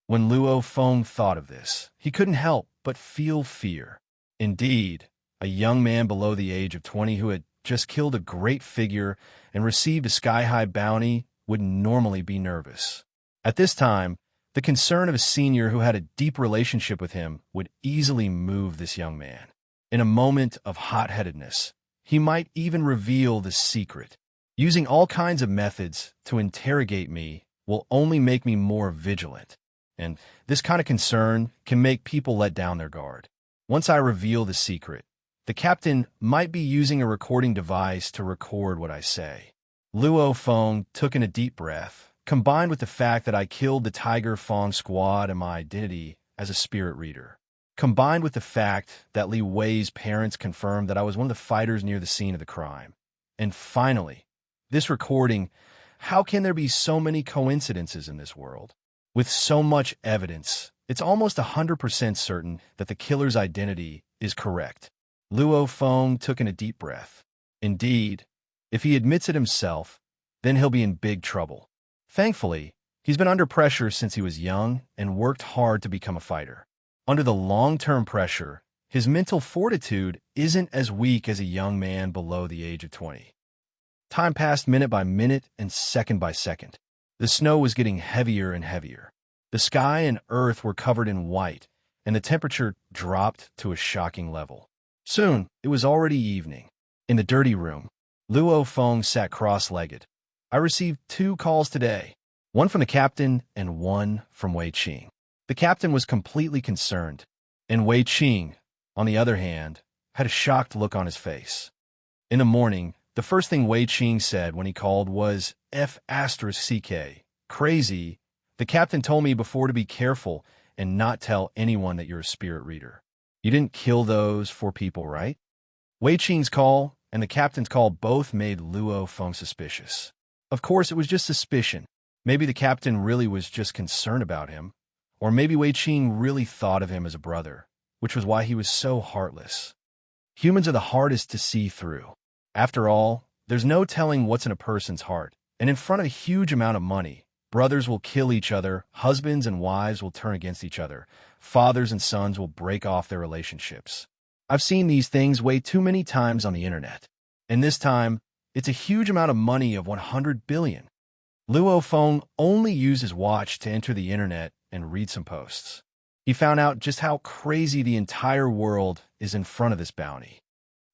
When Luo Feng thought of this, he couldn't help but feel fear. Indeed, a young man below the age of 20 who had just killed a great figure and received a sky-high bounty would normally be nervous. At this time, the concern of a senior who had a deep relationship with him would easily move this young man. In a moment of hot-headedness, he might even reveal the secret. Using all kinds of methods to interrogate me will only make me more vigilant, and this kind of concern can make people let down their guard. Once I reveal the secret, the captain might be using a recording device to record what I say. Luo Feng took in a deep breath, combined with the fact that I killed the Tiger Fong squad and my identity as a spirit reader, combined with the fact that Li Wei's parents confirmed that I was one of the fighters near the scene of the crime. And finally, this recording. How can there be so many coincidences in this world? With so much evidence, it's almost 100% certain that the killer's identity is correct. Luo Feng took in a deep breath. Indeed, if he admits it himself, then he'll be in big trouble. Thankfully, he's been under pressure since he was young and worked hard to become a fighter. Under the long-term pressure, his mental fortitude isn't as weak as a young man below the age of 20. Time passed minute by minute and second by second. The snow was getting heavier and heavier. The sky and earth were covered in white, and the temperature dropped to a shocking level. Soon, it was already evening. In the dirty room, Luo Feng sat cross-legged. I received 2 calls today, one from the captain and one from Wei Qing. The captain was completely concerned, and Wei Qing, on the other hand, had a shocked look on his face. In the morning, the first thing Wei Qing said when he called was F***CK. Crazy. The captain told me before to be careful and not tell anyone that you're a spirit reader. You didn't kill those 4 people, right? Wei Qing's call and the captain's call both made Luo Feng suspicious. Of course, it was just suspicion. Maybe the captain really was just concerned about him, or maybe Wei Qing really thought of him as a brother, which was why he was so heartless. Humans are the hardest to see through. After all, there's no telling what's in a person's heart, and in front of a huge amount of money, brothers will kill each other, husbands and wives will turn against each other, fathers and sons will break off their relationships. I've seen these things way too many times on the internet. And this time, it's a huge amount of money of 100 billion. Luo Feng only used his watch to enter the internet and read some posts. He found out just how crazy the entire world is in front of this bounty.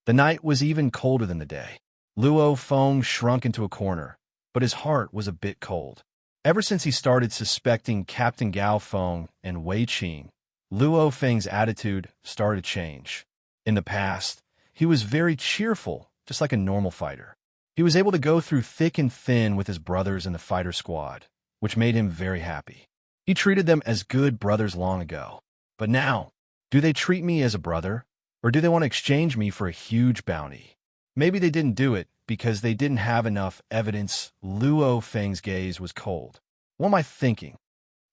The night was even colder than the day. Luo Feng shrunk into a corner, but his heart was a bit cold. Ever since he started suspecting Captain Gao Feng and Wei Qing, Luo Feng's attitude started to change. In the past, he was very cheerful, just like a normal fighter. He was able to go through thick and thin with his brothers in the fighter squad, which made him very happy. He treated them as good brothers long ago. But now, do they treat me as a brother, or do they want to exchange me for a huge bounty? Maybe they didn't do it because they didn't have enough evidence. Luo Feng's gaze was cold. What am I thinking?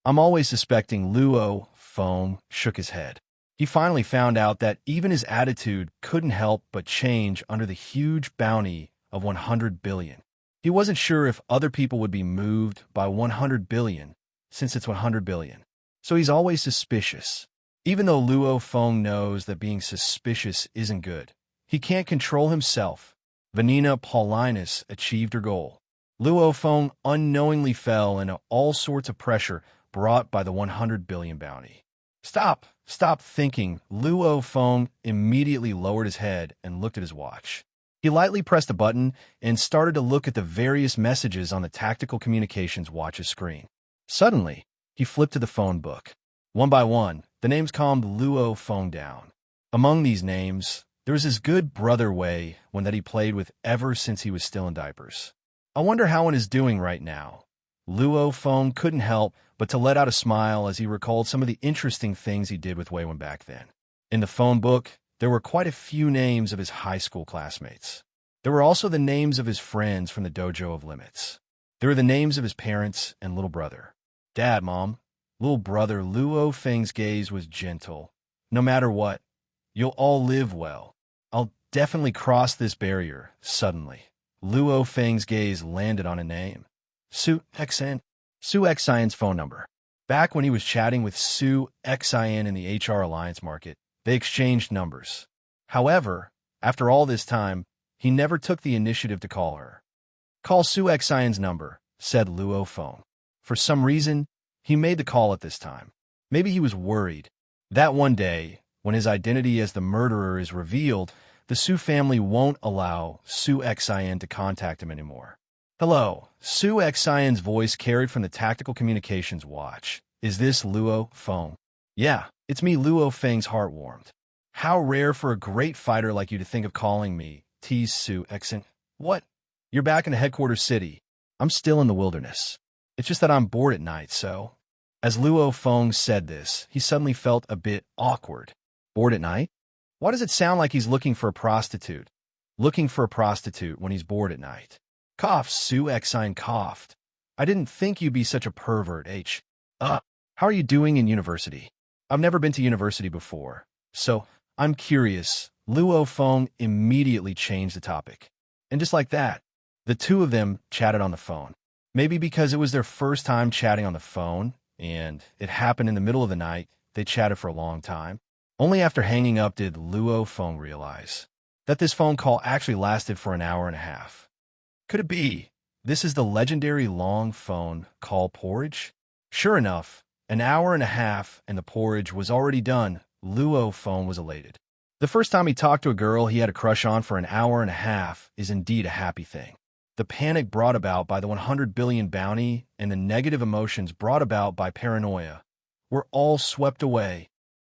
I'm always suspecting. Luo Feng shook his head. He finally found out that even his attitude couldn't help but change under the huge bounty of 100 billion. He wasn't sure if other people would be moved by 100 billion, since it's 100 billion. So he's always suspicious. Even though Luo Feng knows that being suspicious isn't good, he can't control himself. Vanina Paulinus achieved her goal. Luo Feng unknowingly fell into all sorts of pressure brought by the 100 billion bounty. Stop thinking. Luo Feng immediately lowered his head and looked at his watch. He lightly pressed a button and started to look at the various messages on the tactical communications watch's screen. Suddenly, he flipped to the phone book. One by one, the names calmed Luo Feng down. Among these names, there was his good brother Wei, one that he played with ever since he was still in diapers. I wonder how one is doing right now. Luo Feng couldn't help but to let out a smile as he recalled some of the interesting things he did with Wei Wen back then. In the phone book, there were quite a few names of his high school classmates. There were also the names of his friends from the Dojo of Limits. There were the names of his parents and little brother. Dad, Mom, little brother. Luo Feng's gaze was gentle. No matter what, you'll all live well. I'll definitely cross this barrier. Suddenly, Luo Feng's gaze landed on a name. Su Xan. Su Xian's phone number. Back when he was chatting with Su Xian in the HR Alliance market, they exchanged numbers. However, after all this time, he never took the initiative to call her. Call Su Xian's number, said Luo Feng. For some reason, he made the call at this time. Maybe he was worried that one day, when his identity as the murderer is revealed, the Su family won't allow Su Xian to contact him anymore. Hello, Su Xian's voice carried from the tactical communications watch. Is this Luo Feng? Yeah, it's me. Luo Feng's heart warmed. How rare for a great fighter like you to think of calling me, teased Su Xian. What? You're back in the headquarters city. I'm still in the wilderness. It's just that I'm bored at night, so... As Luo Feng said this, he suddenly felt a bit awkward. Bored at night? Why does it sound like he's looking for a prostitute? Looking for a prostitute when he's bored at night. Cough. Su Xian coughed. I didn't think you'd be such a pervert, How are you doing in university? I've never been to university before, so I'm curious. Luo Feng immediately changed the topic. And just like that, the two of them chatted on the phone. Maybe because it was their first time chatting on the phone, and it happened in the middle of the night, they chatted for a long time. Only after hanging up did Luo Feng realize that this phone call actually lasted for an hour and a half. Could it be This is the legendary long phone called porridge? Sure enough, an hour and a half and the porridge was already done. Luo phone was elated. The first time he talked to a girl he had a crush on for an hour and a half is indeed a happy thing. The panic brought about by the 100 billion bounty and the negative emotions brought about by paranoia were all swept away.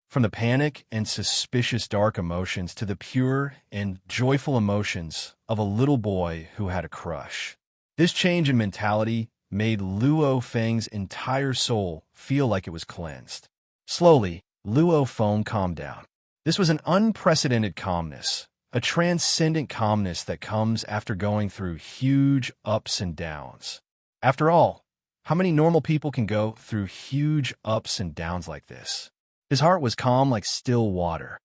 From the panic and suspicious dark emotions to the pure and joyful emotions of a little boy who had a crush. This change in mentality made Luo Feng's entire soul feel like it was cleansed. Slowly, Luo Feng calmed down. This was an unprecedented calmness, a transcendent calmness that comes after going through huge ups and downs. After all, how many normal people can go through huge ups and downs like this? His heart was calm like still water.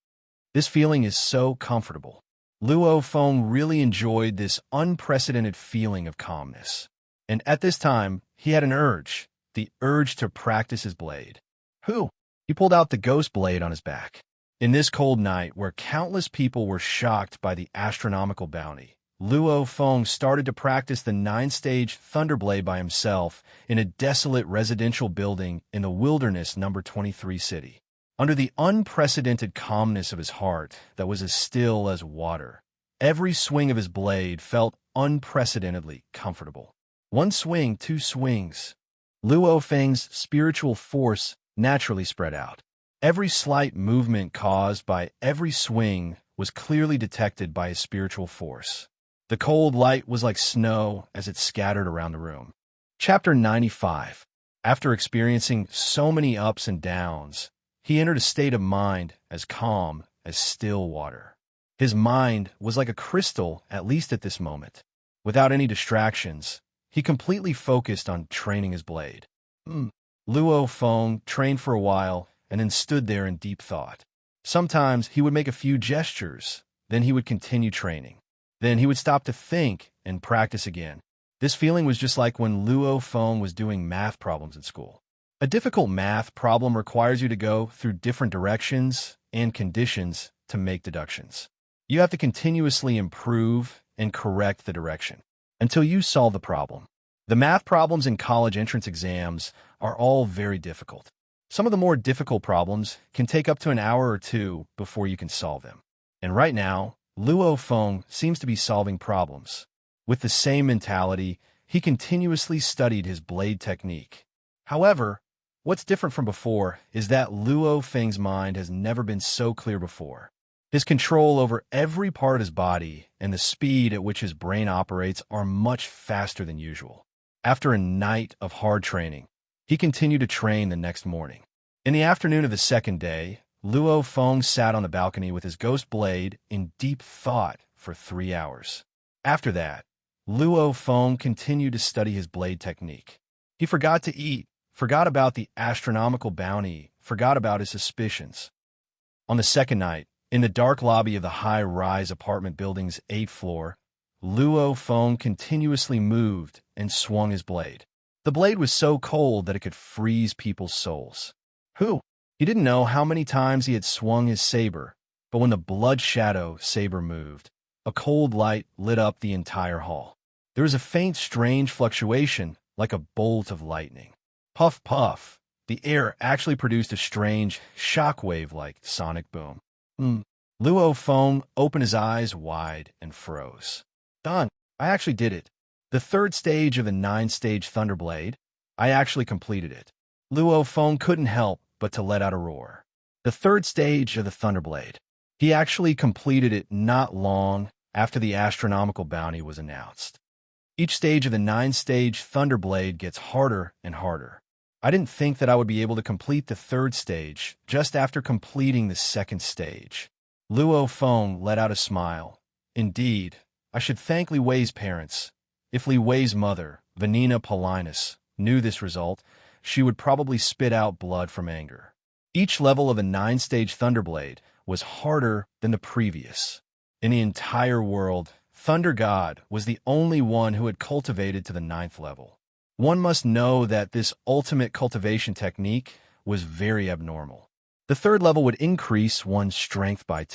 This feeling is so comfortable. Luo Feng really enjoyed this unprecedented feeling of calmness. And at this time, he had an urge, the urge to practice his blade. He pulled out the ghost blade on his back. In this cold night, where countless people were shocked by the astronomical bounty, Luo Feng started to practice the 9-stage Thunderblade by himself in a desolate residential building in the wilderness number 23 city. Under the unprecedented calmness of his heart that was as still as water, every swing of his blade felt unprecedentedly comfortable. One swing, two swings. Luo Feng's spiritual force naturally spread out. Every slight movement caused by every swing was clearly detected by his spiritual force. The cold light was like snow as it scattered around the room. Chapter 95. After experiencing so many ups and downs, he entered a state of mind as calm as still water. His mind was like a crystal, at least at this moment. Without any distractions, he completely focused on training his blade. Luo Feng trained for a while and then stood there in deep thought. Sometimes he would make a few gestures, then he would continue training. Then he would stop to think and practice again. This feeling was just like when Luo Feng was doing math problems in school. A difficult math problem requires you to go through different directions and conditions to make deductions. You have to continuously improve and correct the direction until you solve the problem. The math problems in college entrance exams are all very difficult. Some of the more difficult problems can take up to an hour or two before you can solve them. And right now, Luo Feng seems to be solving problems. With the same mentality, he continuously studied his blade technique. However, what's different from before is that Luo Feng's mind has never been so clear before. His control over every part of his body and the speed at which his brain operates are much faster than usual. After a night of hard training, he continued to train the next morning. In the afternoon of the second day, Luo Feng sat on the balcony with his ghost blade in deep thought for 3 hours. After that, Luo Feng continued to study his blade technique. He forgot to eat, forgot about the astronomical bounty, forgot about his suspicions. On the second night, in the dark lobby of the high-rise apartment building's 8th floor, Luo Feng continuously moved and swung his blade. The blade was so cold that it could freeze people's souls. He didn't know how many times he had swung his saber, but when the blood shadow saber moved, a cold light lit up the entire hall. There was a faint, strange fluctuation, like a bolt of lightning. Puff, puff. The air actually produced a strange shockwave-like sonic boom. Luo Feng opened his eyes wide and froze. Done. I actually did it. The 3rd stage of the 9-stage Thunderblade, I actually completed it. Luo Feng couldn't help but to let out a roar. The 3rd stage of the Thunderblade. He actually completed it not long after the astronomical bounty was announced. Each stage of the 9-stage Thunderblade gets harder and harder. I didn't think that I would be able to complete the 3rd stage just after completing the 2nd stage. Luo Feng let out a smile. Indeed, I should thank Li Wei's parents. If Li Wei's mother, Vanina Paulinus, knew this result, she would probably spit out blood from anger. Each level of the 9-stage Thunderblade was harder than the previous. In the entire world, Thunder God was the only one who had cultivated to the 9th level. One must know that this ultimate cultivation technique was very abnormal. The 3rd level would increase one's strength by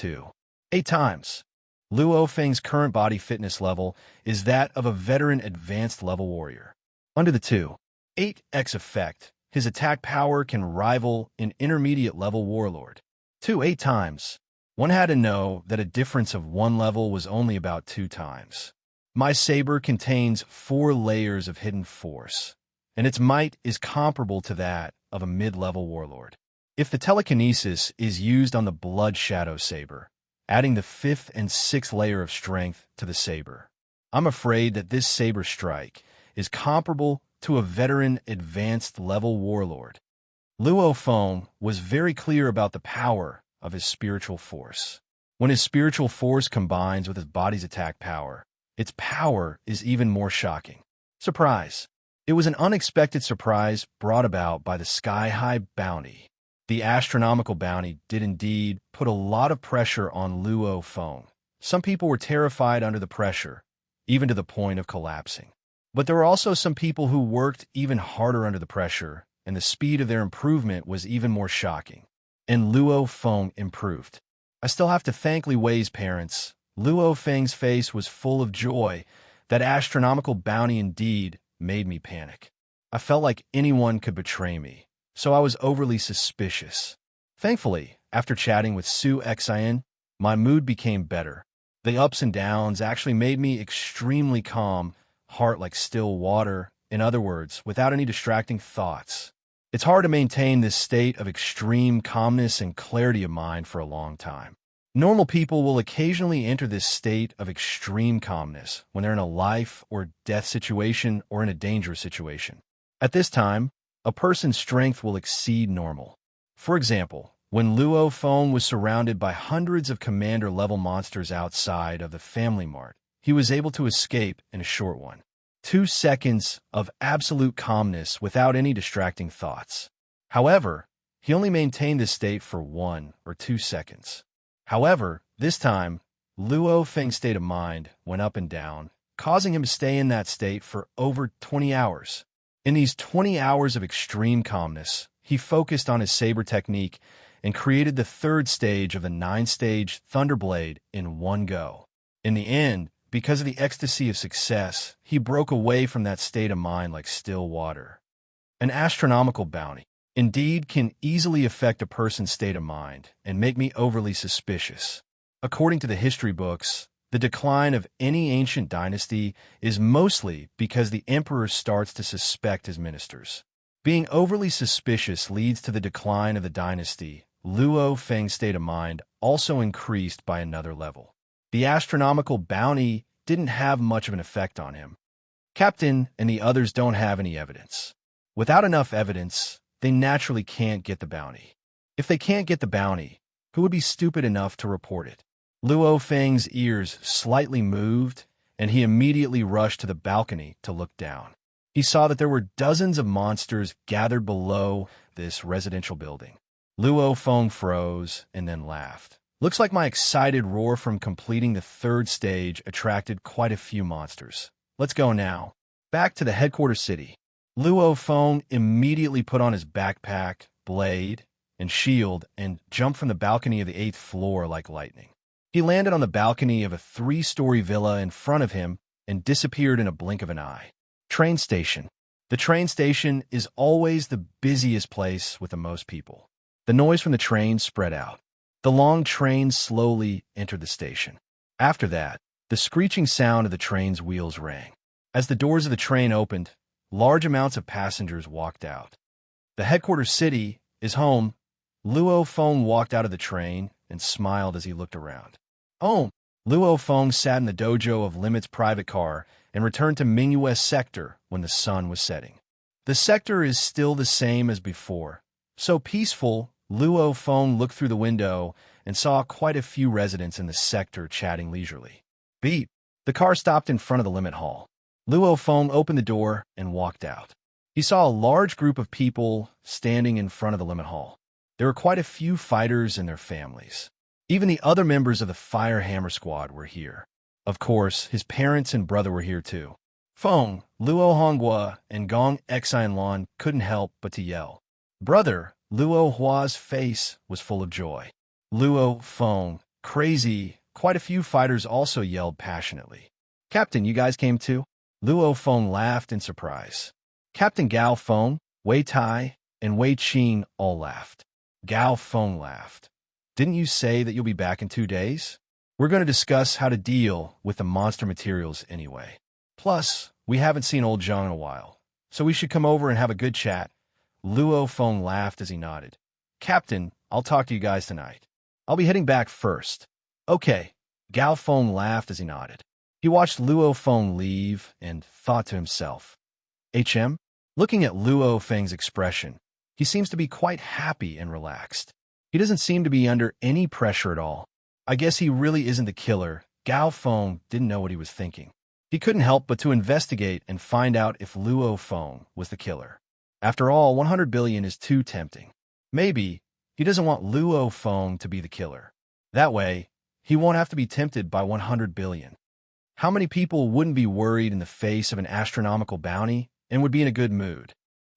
8 times. Luo Feng's current body fitness level is that of a veteran advanced level warrior. Under the 2.8x effect, his attack power can rival an intermediate level warlord. 2.8 times. One had to know that a difference of one level was only about 2 times. My saber contains 4 layers of hidden force, and its might is comparable to that of a mid-level warlord. If the telekinesis is used on the Blood Shadow Saber, adding the 5th and 6th layer of strength to the saber, I'm afraid that this saber strike is comparable to a veteran advanced level warlord. Luo Feng was very clear about the power of his spiritual force. When his spiritual force combines with his body's attack power, its power is even more shocking. Surprise! It was an unexpected surprise brought about by the sky-high bounty. The astronomical bounty did indeed put a lot of pressure on Luo Feng. Some people were terrified under the pressure, even to the point of collapsing. But there were also some people who worked even harder under the pressure, and the speed of their improvement was even more shocking. And Luo Feng improved. I still have to thank Li Wei's parents. Luo Feng's face was full of joy. That astronomical bounty indeed made me panic. I felt like anyone could betray me, so I was overly suspicious. Thankfully, after chatting with Su Xian, my mood became better. The ups and downs actually made me extremely calm, heart like still water, in other words, without any distracting thoughts. It's hard to maintain this state of extreme calmness and clarity of mind for a long time. Normal people will occasionally enter this state of extreme calmness when they're in a life or death situation or in a dangerous situation. At this time, a person's strength will exceed normal. For example, when Luo Feng was surrounded by hundreds of commander-level monsters outside of the Family Mart, he was able to escape in a short one. 2 seconds of absolute calmness without any distracting thoughts. However, he only maintained this state for 1 or 2 seconds. However, this time, Luo Feng's state of mind went up and down, causing him to stay in that state for over 20 hours. In these 20 hours of extreme calmness, he focused on his saber technique and created the 3rd stage of the 9-stage Thunderblade in one go. In the end, because of the ecstasy of success, he broke away from that state of mind like still water. An astronomical bounty indeed can easily affect a person's state of mind and make me overly suspicious. According to the history books, the decline of any ancient dynasty is mostly because the emperor starts to suspect his ministers. Being overly suspicious leads to the decline of the dynasty. Luo Feng's state of mind also increased by another level. The astronomical bounty didn't have much of an effect on him. Captain and the others don't have any evidence. Without enough evidence, they naturally can't get the bounty. If they can't get the bounty, who would be stupid enough to report it? Luo Feng's ears slightly moved, and he immediately rushed to the balcony to look down. He saw that there were dozens of monsters gathered below this residential building. Luo Feng froze and then laughed. Looks like my excited roar from completing the 3rd stage attracted quite a few monsters. Let's go now. Back to the headquarters city. Luo Feng immediately put on his backpack, blade, and shield and jumped from the balcony of the 8th floor like lightning. He landed on the balcony of a 3-story villa in front of him and disappeared in a blink of an eye. Train station. The train station is always the busiest place with the most people. The noise from the train spread out. The long train slowly entered the station. After that, the screeching sound of the train's wheels rang. As the doors of the train opened, large amounts of passengers walked out. The headquarters city is home. Luo Feng walked out of the train and smiled as he looked around. Home. Luo Feng sat in the dojo of Limit's private car and returned to Mingyue's sector when the sun was setting. The sector is still the same as before. So peaceful, Luo Feng looked through the window and saw quite a few residents in the sector chatting leisurely. Beep. The car stopped in front of the Limit Hall. Luo Feng opened the door and walked out. He saw a large group of people standing in front of the Limit Hall. There were quite a few fighters and their families. Even the other members of the Fire Hammer Squad were here. Of course, his parents and brother were here too. Feng, Luo Honghua, and Gong Xianlon couldn't help but to yell. Brother, Luo Hua's face was full of joy. Luo Feng, crazy, Quite a few fighters also yelled passionately. "Captain, you guys came too?" Luo Feng laughed in surprise. Captain Gao Feng, Wei Tai, and Wei Qing all laughed. Gao Feng laughed. "Didn't you say that you'll be back in 2 days? We're going to discuss how to deal with the monster materials anyway. Plus, we haven't seen old Zhang in a while, so we should come over and have a good chat." Luo Feng laughed as he nodded. "Captain, I'll talk to you guys tonight. I'll be heading back first." "Okay." Gao Feng laughed as he nodded. He watched Luo Feng leave and thought to himself, "HM?" Looking at Luo Feng's expression, he seems to be quite happy and relaxed. He doesn't seem to be under any pressure at all. I guess he really isn't the killer. Gao Feng didn't know what he was thinking. He couldn't help but to investigate and find out if Luo Feng was the killer. After all, 100 billion is too tempting. Maybe he doesn't want Luo Feng to be the killer. That way, he won't have to be tempted by 100 billion. How many people wouldn't be worried in the face of an astronomical bounty and would be in a good mood?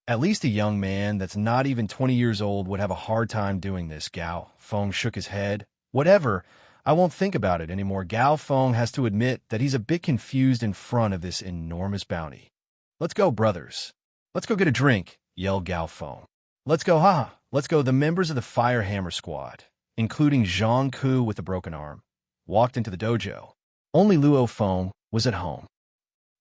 At least a young man that's not even 20 years old would have a hard time doing this. Gao Feng shook his head. "Whatever, I won't think about it anymore." Gao Feng has to admit that he's a bit confused in front of this enormous bounty. "Let's go, brothers. Let's go get a drink," yelled Gao Feng. "Let's go, haha. Let's go." The members of the Fire Hammer Squad, including Zhang Ku with a broken arm, walked into the dojo. Only Luo Feng was at home.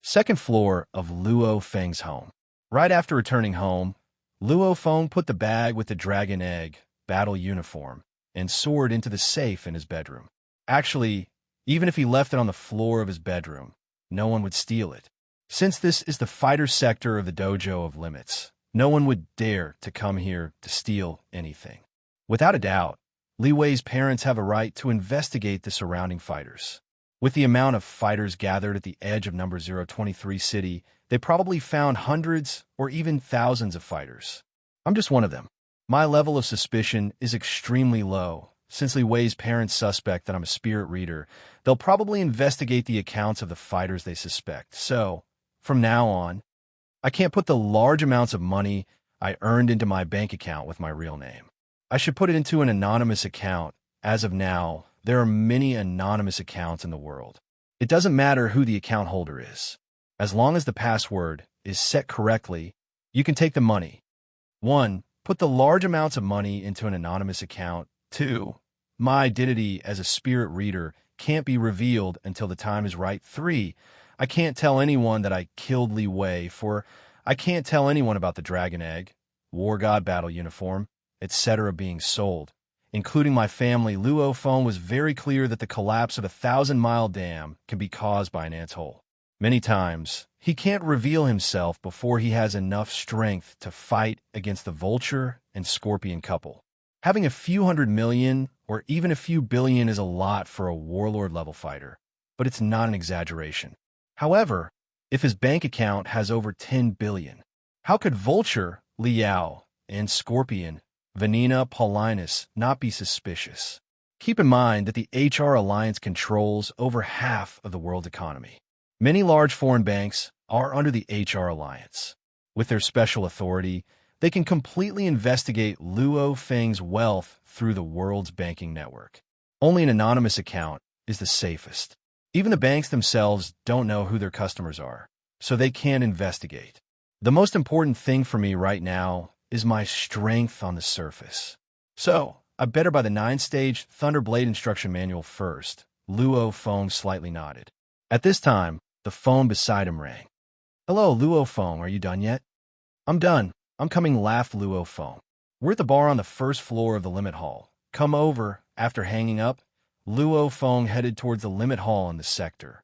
Second floor of Luo Feng's home. Right after returning home, Luo Feng put the bag with the dragon egg, battle uniform, and sword into the safe in his bedroom. Actually, even if he left it on the floor of his bedroom, no one would steal it. Since this is the fighter sector of the Dojo of Limits, no one would dare to come here to steal anything. Without a doubt, Li Wei's parents have a right to investigate the surrounding fighters. With the amount of fighters gathered at the edge of number 023 city, they probably found hundreds or even thousands of fighters. I'm just one of them. My level of suspicion is extremely low. Since Li Wei's parents suspect that I'm a spirit reader, they'll probably investigate the accounts of the fighters they suspect. So, from now on, I can't put the large amounts of money I earned into my bank account with my real name. I should put it into an anonymous account. As of now, there are many anonymous accounts in the world. It doesn't matter who the account holder is. As long as the password is set correctly, you can take the money. 1. Put the large amounts of money into an anonymous account. 2. My identity as a spirit reader can't be revealed until the time is right. 3. I can't tell anyone that I killed Li Wei. 4. I can't tell anyone about the dragon egg, war god battle uniform, etc. being sold, including my family. Luo Feng was very clear that the collapse of a 1,000-mile dam can be caused by an ant's hole. Many times, he can't reveal himself before he has enough strength to fight against the vulture and scorpion couple. Having a few 100 million or even a few billion is a lot for a warlord-level fighter, but it's not an exaggeration. However, if his bank account has over 10 billion, how could Vulture, Liao, and Scorpion, Vanina Paulinus not be suspicious? Keep in mind that the HR Alliance controls over half of the world's economy. Many large foreign banks are under the HR Alliance. With their special authority, they can completely investigate Luo Feng's wealth through the world's banking network. Only an anonymous account is the safest. Even the banks themselves don't know who their customers are, so they can't investigate. The most important thing for me right now is my strength on the surface. So, I better buy the 9-stage Thunderblade instruction manual first. Luo Feng slightly nodded. At this time, the phone beside him rang. "Hello, Luo Feng, are you done yet?" "I'm done. I'm coming," laughed Luo Feng. "We're at the bar on the first floor of the Limit Hall. Come over." After hanging up, Luo Feng headed towards the Limit Hall in the sector.